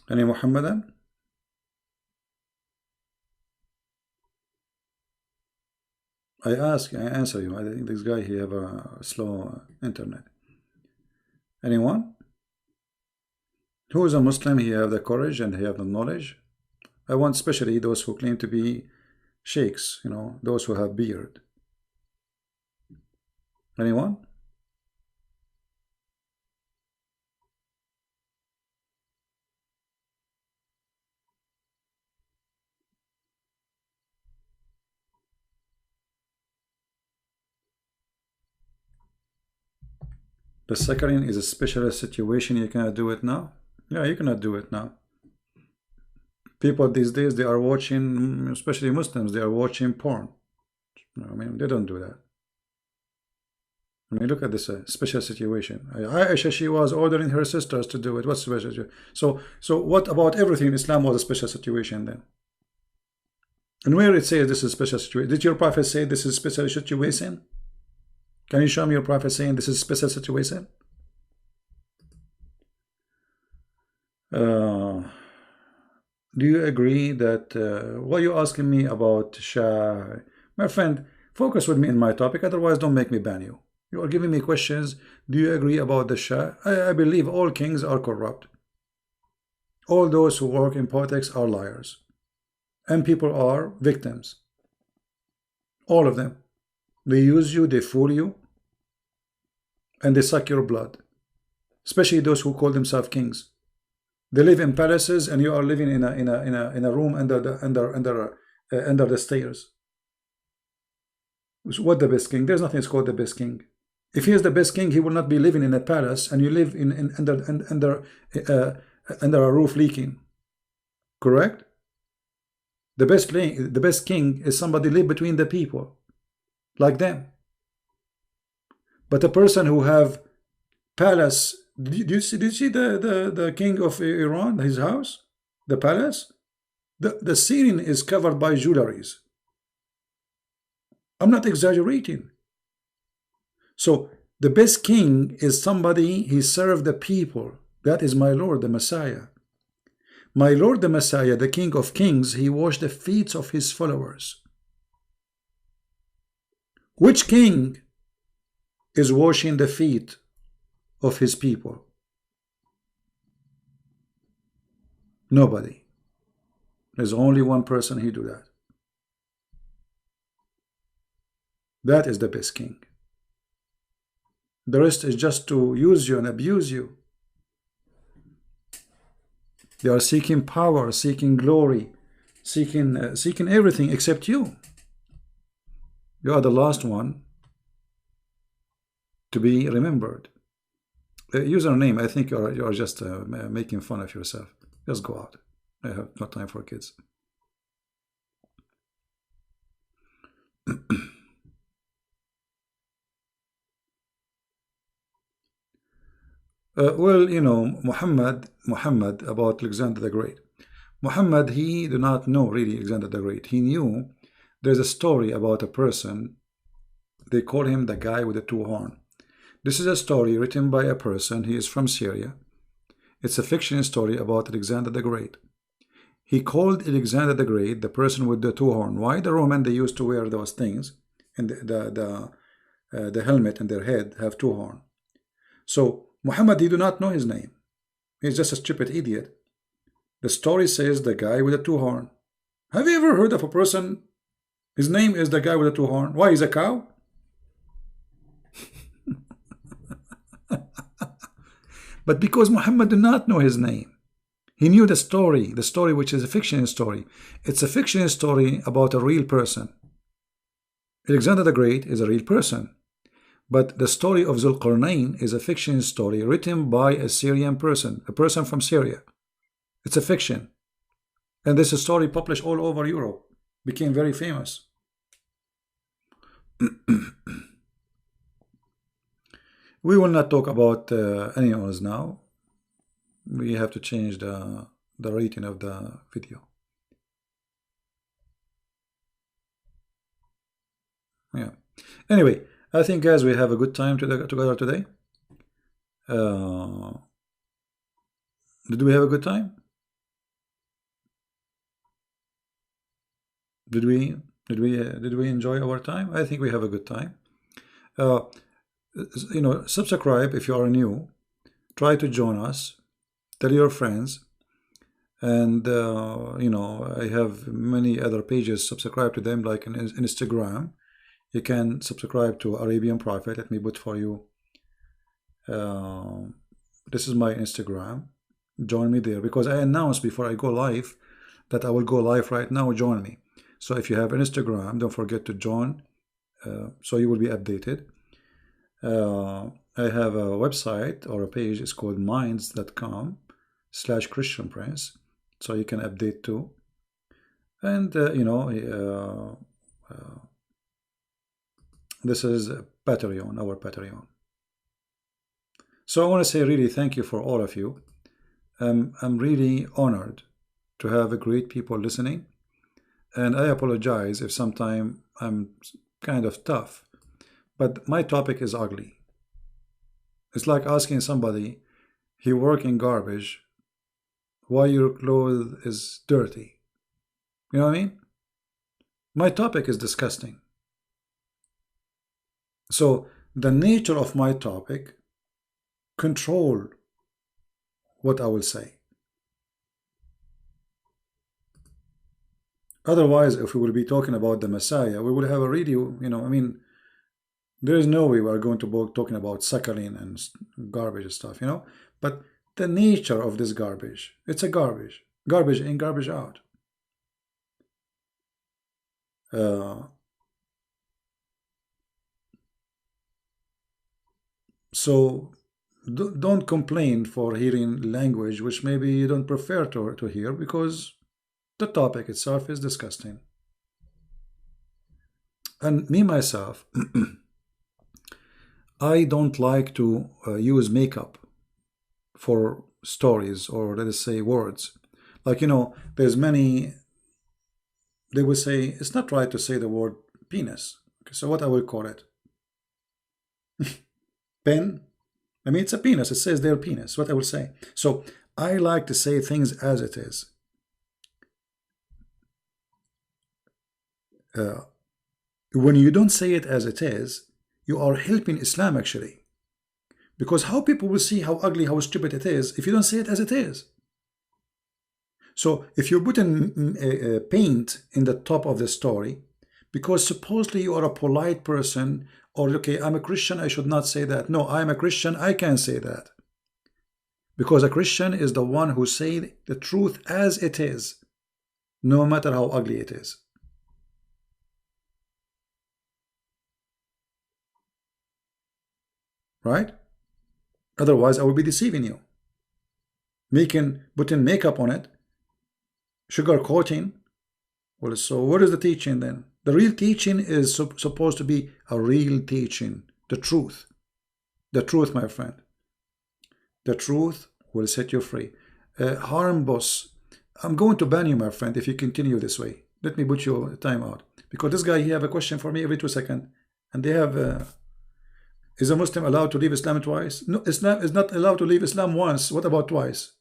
Any Muhammadan? I ask, I answer you. I think this guy, he have a slow internet. Anyone? Who is a Muslim? He have the courage and he have the knowledge. I want especially those who claim to be sheikhs, you know, those who have beard. Anyone? The saccharin is a special situation. You cannot do it now. Yeah, you cannot do it now. People these days, they are watching, especially Muslims, they are watching porn. I mean, they don't do that. I mean, look at this special situation. Aisha, she was ordering her sisters to do it. What's special? So what about everything in Islam was a special situation then? And where it says this is a special situation? Did your prophet say this is a special situation? Can you show me your prophet saying this is a special situation? Do you agree that what are you asking me about Shari? My friend, focus with me in my topic, otherwise don't make me ban you. You are giving me questions. Do you agree about the Shah? I believe all kings are corrupt. All those who work in politics are liars. And people are victims. All of them. They use you, they fool you, and they suck your blood. Especially those who call themselves kings. They live in palaces, and you are living in a room under the stairs. What the best king? There's nothing called the best king. If he is the best king, he will not be living in a palace, and you live under a roof leaking. Correct? The best king is somebody live between the people, like them. But a person who have palace, did you see the king of Iran, his house, the palace? The ceiling is covered by jewelries. I'm not exaggerating. So the best king is somebody, he served the people. That is my Lord, the Messiah. My Lord, the Messiah, the King of Kings, he washed the feet of his followers. Which king is washing the feet of his people? Nobody. There's only one person who do that. That is the best king. The rest is just to use you and abuse you. They are seeking power, seeking glory, seeking everything except you. You are the last one to be remembered. Username, I think you are just making fun of yourself. Just go out. I have no time for kids. Well, you know, Muhammad, about Alexander the Great. Muhammad, he did not know really Alexander the Great. He knew there's a story about a person. They call him the guy with the two horns. This is a story written by a person. He is from Syria. It's a fiction story about Alexander the Great. He called Alexander the Great the person with the two horns. Why? The Roman, they used to wear those things, and the helmet and their head have two horns. So Muhammad, he do not know his name. He's just a stupid idiot. The story says the guy with the two horns. Have you ever heard of a person, his name is the guy with the two horns? Why, he's a cow? But because Muhammad did not know his name, he knew the story which is a fiction story. It's a fiction story about a real person. Alexander the Great is a real person. But the story of Zulqarnain is a fiction story written by a Syrian person, a person from Syria. It's a fiction. And this story published all over Europe, became very famous. We will not talk about animals now. We have to change the rating of the video. Yeah. Anyway, I think, guys, we have a good time together today. Did we have a good time? Did we enjoy our time? I think we have a good time. You know, subscribe if you are new. Try to join us. Tell your friends. And you know, I have many other pages. Subscribe to them, like in Instagram. You can subscribe to Arabian Prophet. Let me put for you. This is my Instagram. Join me there, because I announced before I go live that I will go live right now. Join me. So if you have Instagram, don't forget to join, so you will be updated. I have a website or a page. It's called minds.com/Christian Prince, so you can update too. And you know, this is Patreon, our Patreon. So I want to say really thank you for all of you. I'm really honored to have great people listening, and I apologize if sometime I'm kind of tough, but my topic is ugly. It's like asking somebody, he work in garbage, why your clothes is dirty. You know what I mean? My topic is disgusting. So the nature of my topic control what I will say. Otherwise, if we will be talking about the Messiah, we will have a really, you know, I mean, there is no way we are going to be talking about suckling and garbage and stuff, you know. But the nature of this garbage, it's a garbage. Garbage in, garbage out. So don't complain for hearing language which maybe you don't prefer to hear, because the topic itself is disgusting. And me myself, I don't like to use makeup for stories, or let us say words. Like, you know, there's many, they will say it's not right to say the word penis. Okay, so what I will call it? Pen? I mean, it's a penis. It says their penis. What I will say. So I like to say things as it is. When you don't say it as it is, you are helping Islam actually. Because how people will see how ugly, how stupid it is if you don't say it as it is. So if you're putting paint in the top of the story, because supposedly you are a polite person, or okay, I'm a Christian, I should not say that. No, I'm a Christian, I can say that. Because a Christian is the one who say the truth as it is, no matter how ugly it is. Right? Otherwise, I will be deceiving you. Putting makeup on it, sugar coating. Well, so what is the teaching then? The real teaching is supposed to be a real teaching. The truth. The truth, my friend. The truth will set you free. Harm boss. I'm going to ban you, my friend, if you continue this way. Let me put your time out. Because this guy, he have a question for me every 2 seconds. And they have... is a Muslim allowed to leave Islam twice? No, Islam is not allowed to leave Islam once. What about twice?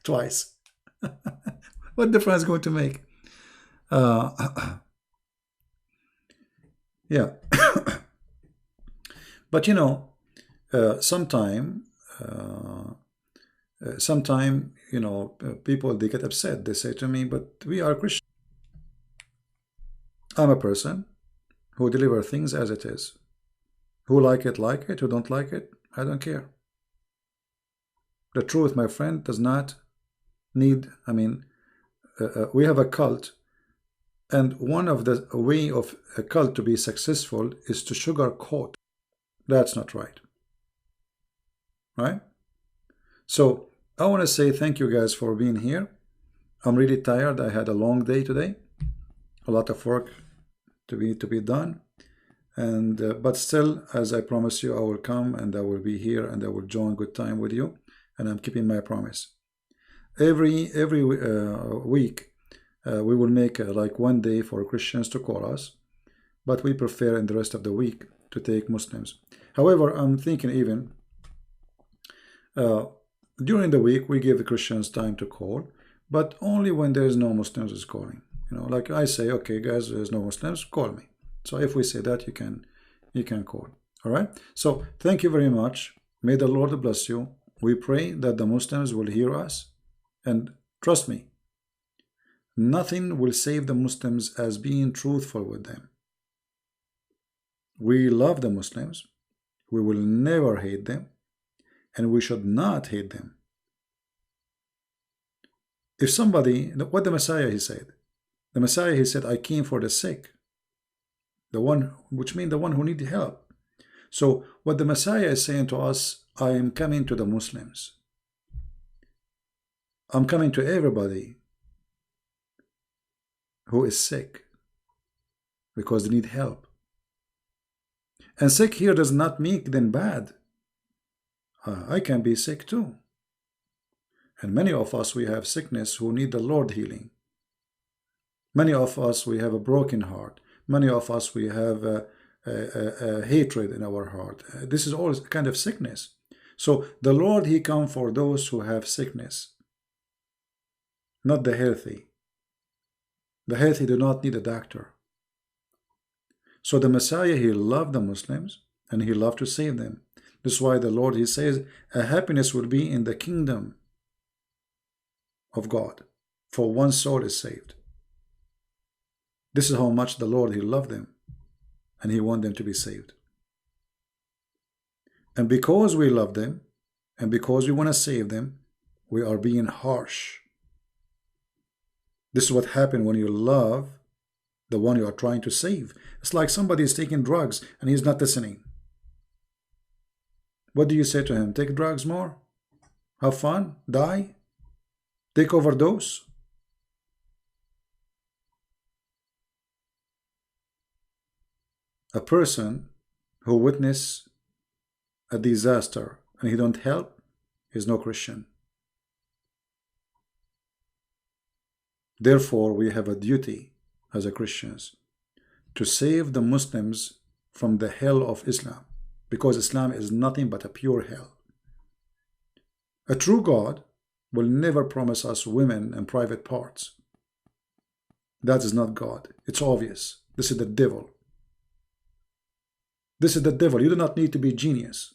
Twice. What difference is going to make? Yeah. But you know, sometime, you know, people, they get upset. They say to me, but we are Christian. I'm a person who deliver things as it is. Who like it, who don't like it, I don't care. The truth, my friend, does not need, I mean, we have a cult, and one of the way of a cult to be successful is to sugarcoat. That's not right. Right? So I want to say thank you guys for being here. I'm really tired. I had a long day today. A lot of work to be done. And but still, as I promise you, I will come and I will be here and I will join good time with you. And I'm keeping my promise. Every week, we will make like one day for Christians to call us, but we prefer in the rest of the week to take Muslims. However, I'm thinking even during the week we give the Christians time to call, but only when there is no Muslims is calling. You know, like I say, okay, guys, there's no Muslims, call me. So if we say that, you can call. All right. So thank you very much. May the Lord bless you. We pray that the Muslims will hear us, and trust me, nothing will save the Muslims as being truthful with them. We love the Muslims. We will never hate them, and we should not hate them. If somebody, what the Messiah, he said, the Messiah, he said, I came for the sick, the one, which means the one who need help. So what the Messiah is saying to us, I am coming to the Muslims. I'm coming to everybody who is sick because they need help. And sick here does not make them bad. I can be sick too. And many of us, we have sickness who need the Lord healing. Many of us, we have a broken heart. Many of us, we have a hatred in our heart. This is all kind of sickness. So the Lord, he comes for those who have sickness, not the healthy. The healthy do not need a doctor. So the Messiah, he loved the Muslims and he loved to save them. That's why the Lord, he says, a happiness will be in the kingdom of God, for one soul is saved. This is how much the Lord, he loved them and he wanted them to be saved. And because we love them and because we want to save them, we are being harsh. This is what happens when you love the one you are trying to save. It's like somebody is taking drugs and he's not listening. What do you say to him? Take drugs more? Have fun? Die? Take overdose? A person who witnessed a disaster and he don't help is no Christian. Therefore, we have a duty as a Christians to save the Muslims from the hell of Islam, because Islam is nothing but a pure hell. A true God will never promise us women and private parts. That is not God. It's obvious. This is the devil. This is the devil. You do not need to be genius.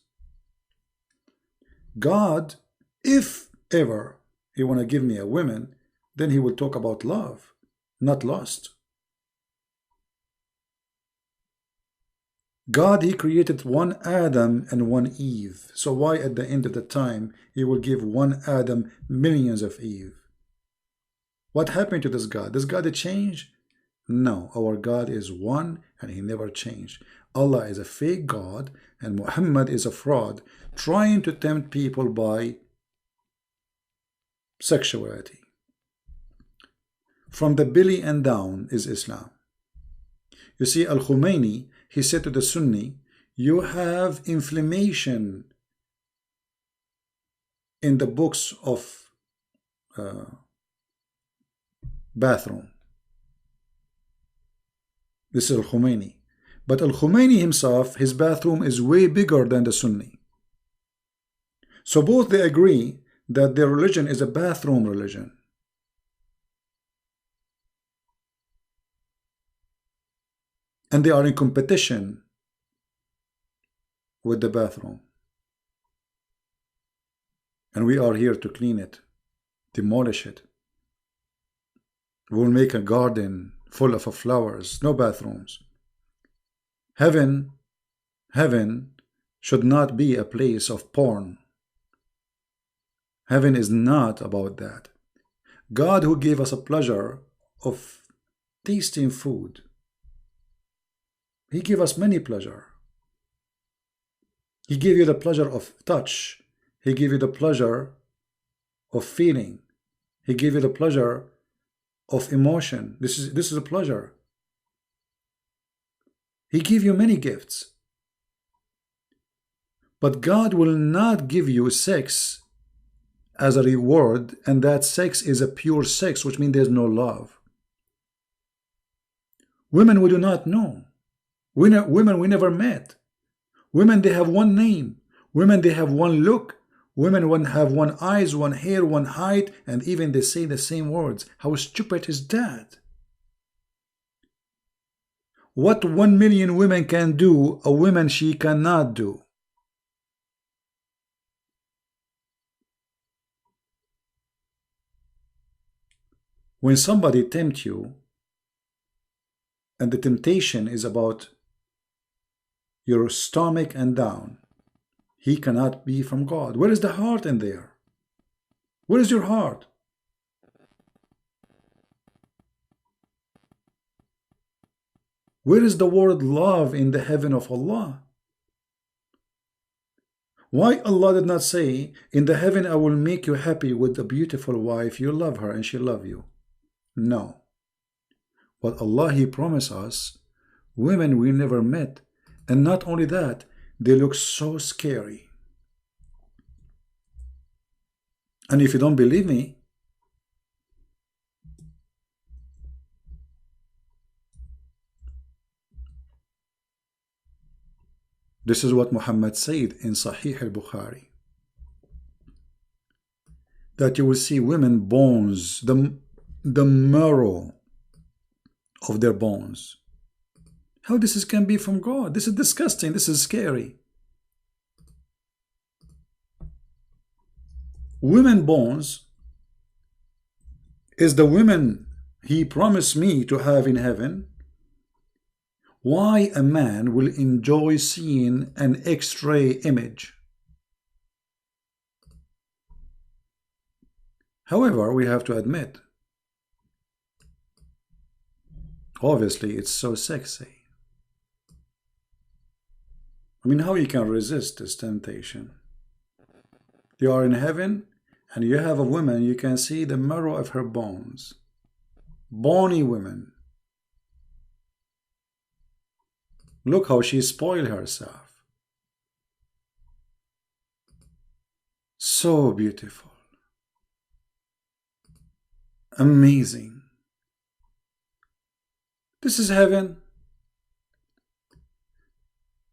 God, if ever he want to give me a woman, then he will talk about love, not lust. God, he created one Adam and one Eve. So why at the end of the time he will give one Adam millions of Eve? What happened to this God? Does God change? No, our God is one and he never changed. Allah is a fake God and Muhammad is a fraud, trying to tempt people by sexuality. From the belly and down is Islam. You see, Al-Khomeini, he said to the Sunni, you have inflammation in the books of bathroom. This is Al-Khomeini. But Al-Khomeini himself, his bathroom is way bigger than the Sunni. So both they agree that their religion is a bathroom religion. And they are in competition with the bathroom. And we are here to clean it, demolish it. We'll make a garden full of flowers, no bathrooms. Heaven should not be a place of porn. Heaven is not about that. God, who gave us a pleasure of tasting food, he gave us many pleasure. He gave you the pleasure of touch. He gave you the pleasure of feeling. He gave you the pleasure of emotion. This is a pleasure. He gave you many gifts. But God will not give you sex as a reward, and that sex is a pure sex, which means there's no love. Women we do not know. Women we never met. Women, they have one name. Women, they have one look. Women have one eyes, one hair, one height, and even they say the same words. How stupid is that? what 1 million women can do, a woman she cannot do. When somebody tempts you, and the temptation is about your stomach and down, he cannot be from God. Where is the heart in there? Where is your heart? Where is the word love in the heaven of Allah? Why Allah did not say, in the heaven I will make you happy with a beautiful wife, you love her and she love you? No. But Allah, He promised us women we never met, and not only that, they look so scary. And if you don't believe me, this is what Muhammad said in Sahih al-Bukhari, that you will see women bones, the marrow of their bones. How this can be from God? This is disgusting. This is scary. Women bones is the women He promised me to have in heaven. Why a man will enjoy seeing an X-ray image? However, we have to admit, obviously it's so sexy. I mean, how you can resist this temptation? You are in heaven and you have a woman, you can see the marrow of her bones. Bony women. Look how she spoiled herself. So beautiful. Amazing. This is heaven.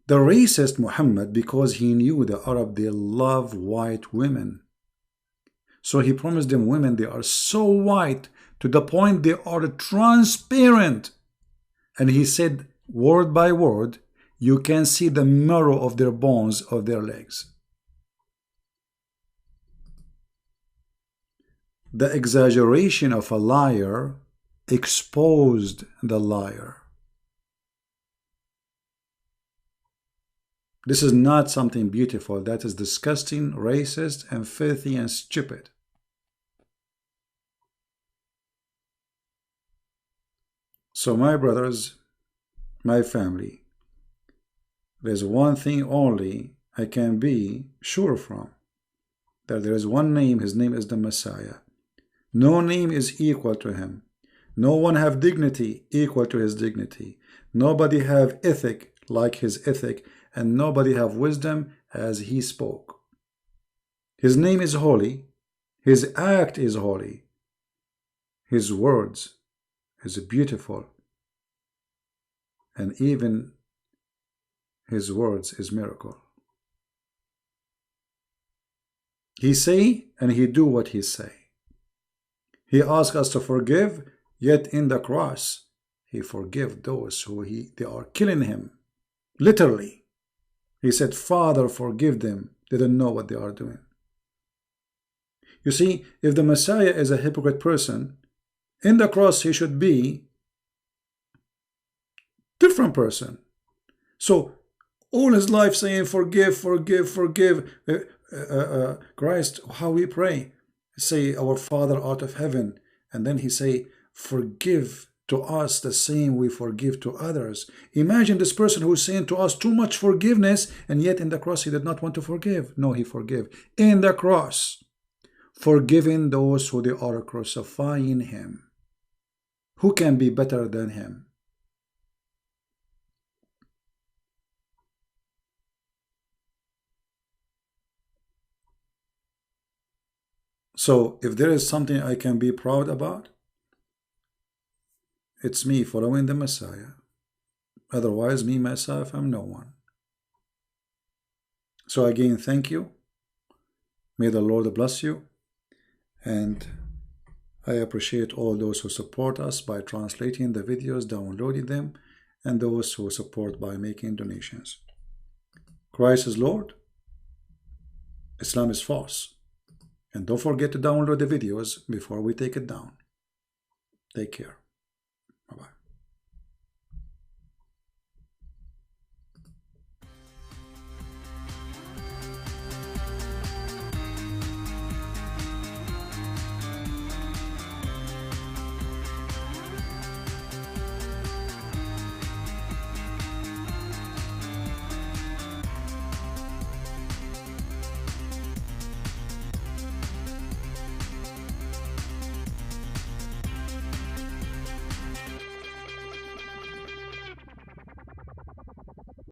The racist Muhammad, because he knew the Arab, they love white women. So he promised them women, they are so white to the point they are transparent. And he said, word by word, you can see the marrow of their bones of their legs. The exaggeration of a liar exposed the liar. This is not something beautiful. That is disgusting, racist, and filthy, and stupid. So my brothers, my family, there's one thing only I can be sure from. That there is one name, His name is the Messiah. No name is equal to Him. No one have dignity equal to His dignity. Nobody have ethic like His ethic, and nobody have wisdom as He spoke. His name is holy. His act is holy. His words is beautiful. And even His words is miracle. He say and He do what He say. He asks us to forgive, yet in the cross, He forgive those who they are killing Him. Literally. He said, Father, forgive them. They don't know what they are doing. You see, if the Messiah is a hypocrite person, in the cross He should be different person. So all His life saying, forgive, forgive, forgive. Christ, how we pray. Say, our Father art of heaven. And then He say, forgive to us the same we forgive to others. Imagine this person who is saying to us too much forgiveness, and yet in the cross He did not want to forgive. No, He forgave. In the cross, forgiving those who they are crucifying Him. Who can be better than Him? So, if there is something I can be proud about, it's me following the Messiah. Otherwise, me, myself, I'm no one. So again, thank you. May the Lord bless you. And I appreciate all those who support us by translating the videos, downloading them, and those who support by making donations. Christ is Lord, Islam is false. And don't forget to download the videos before we take it down. Take care.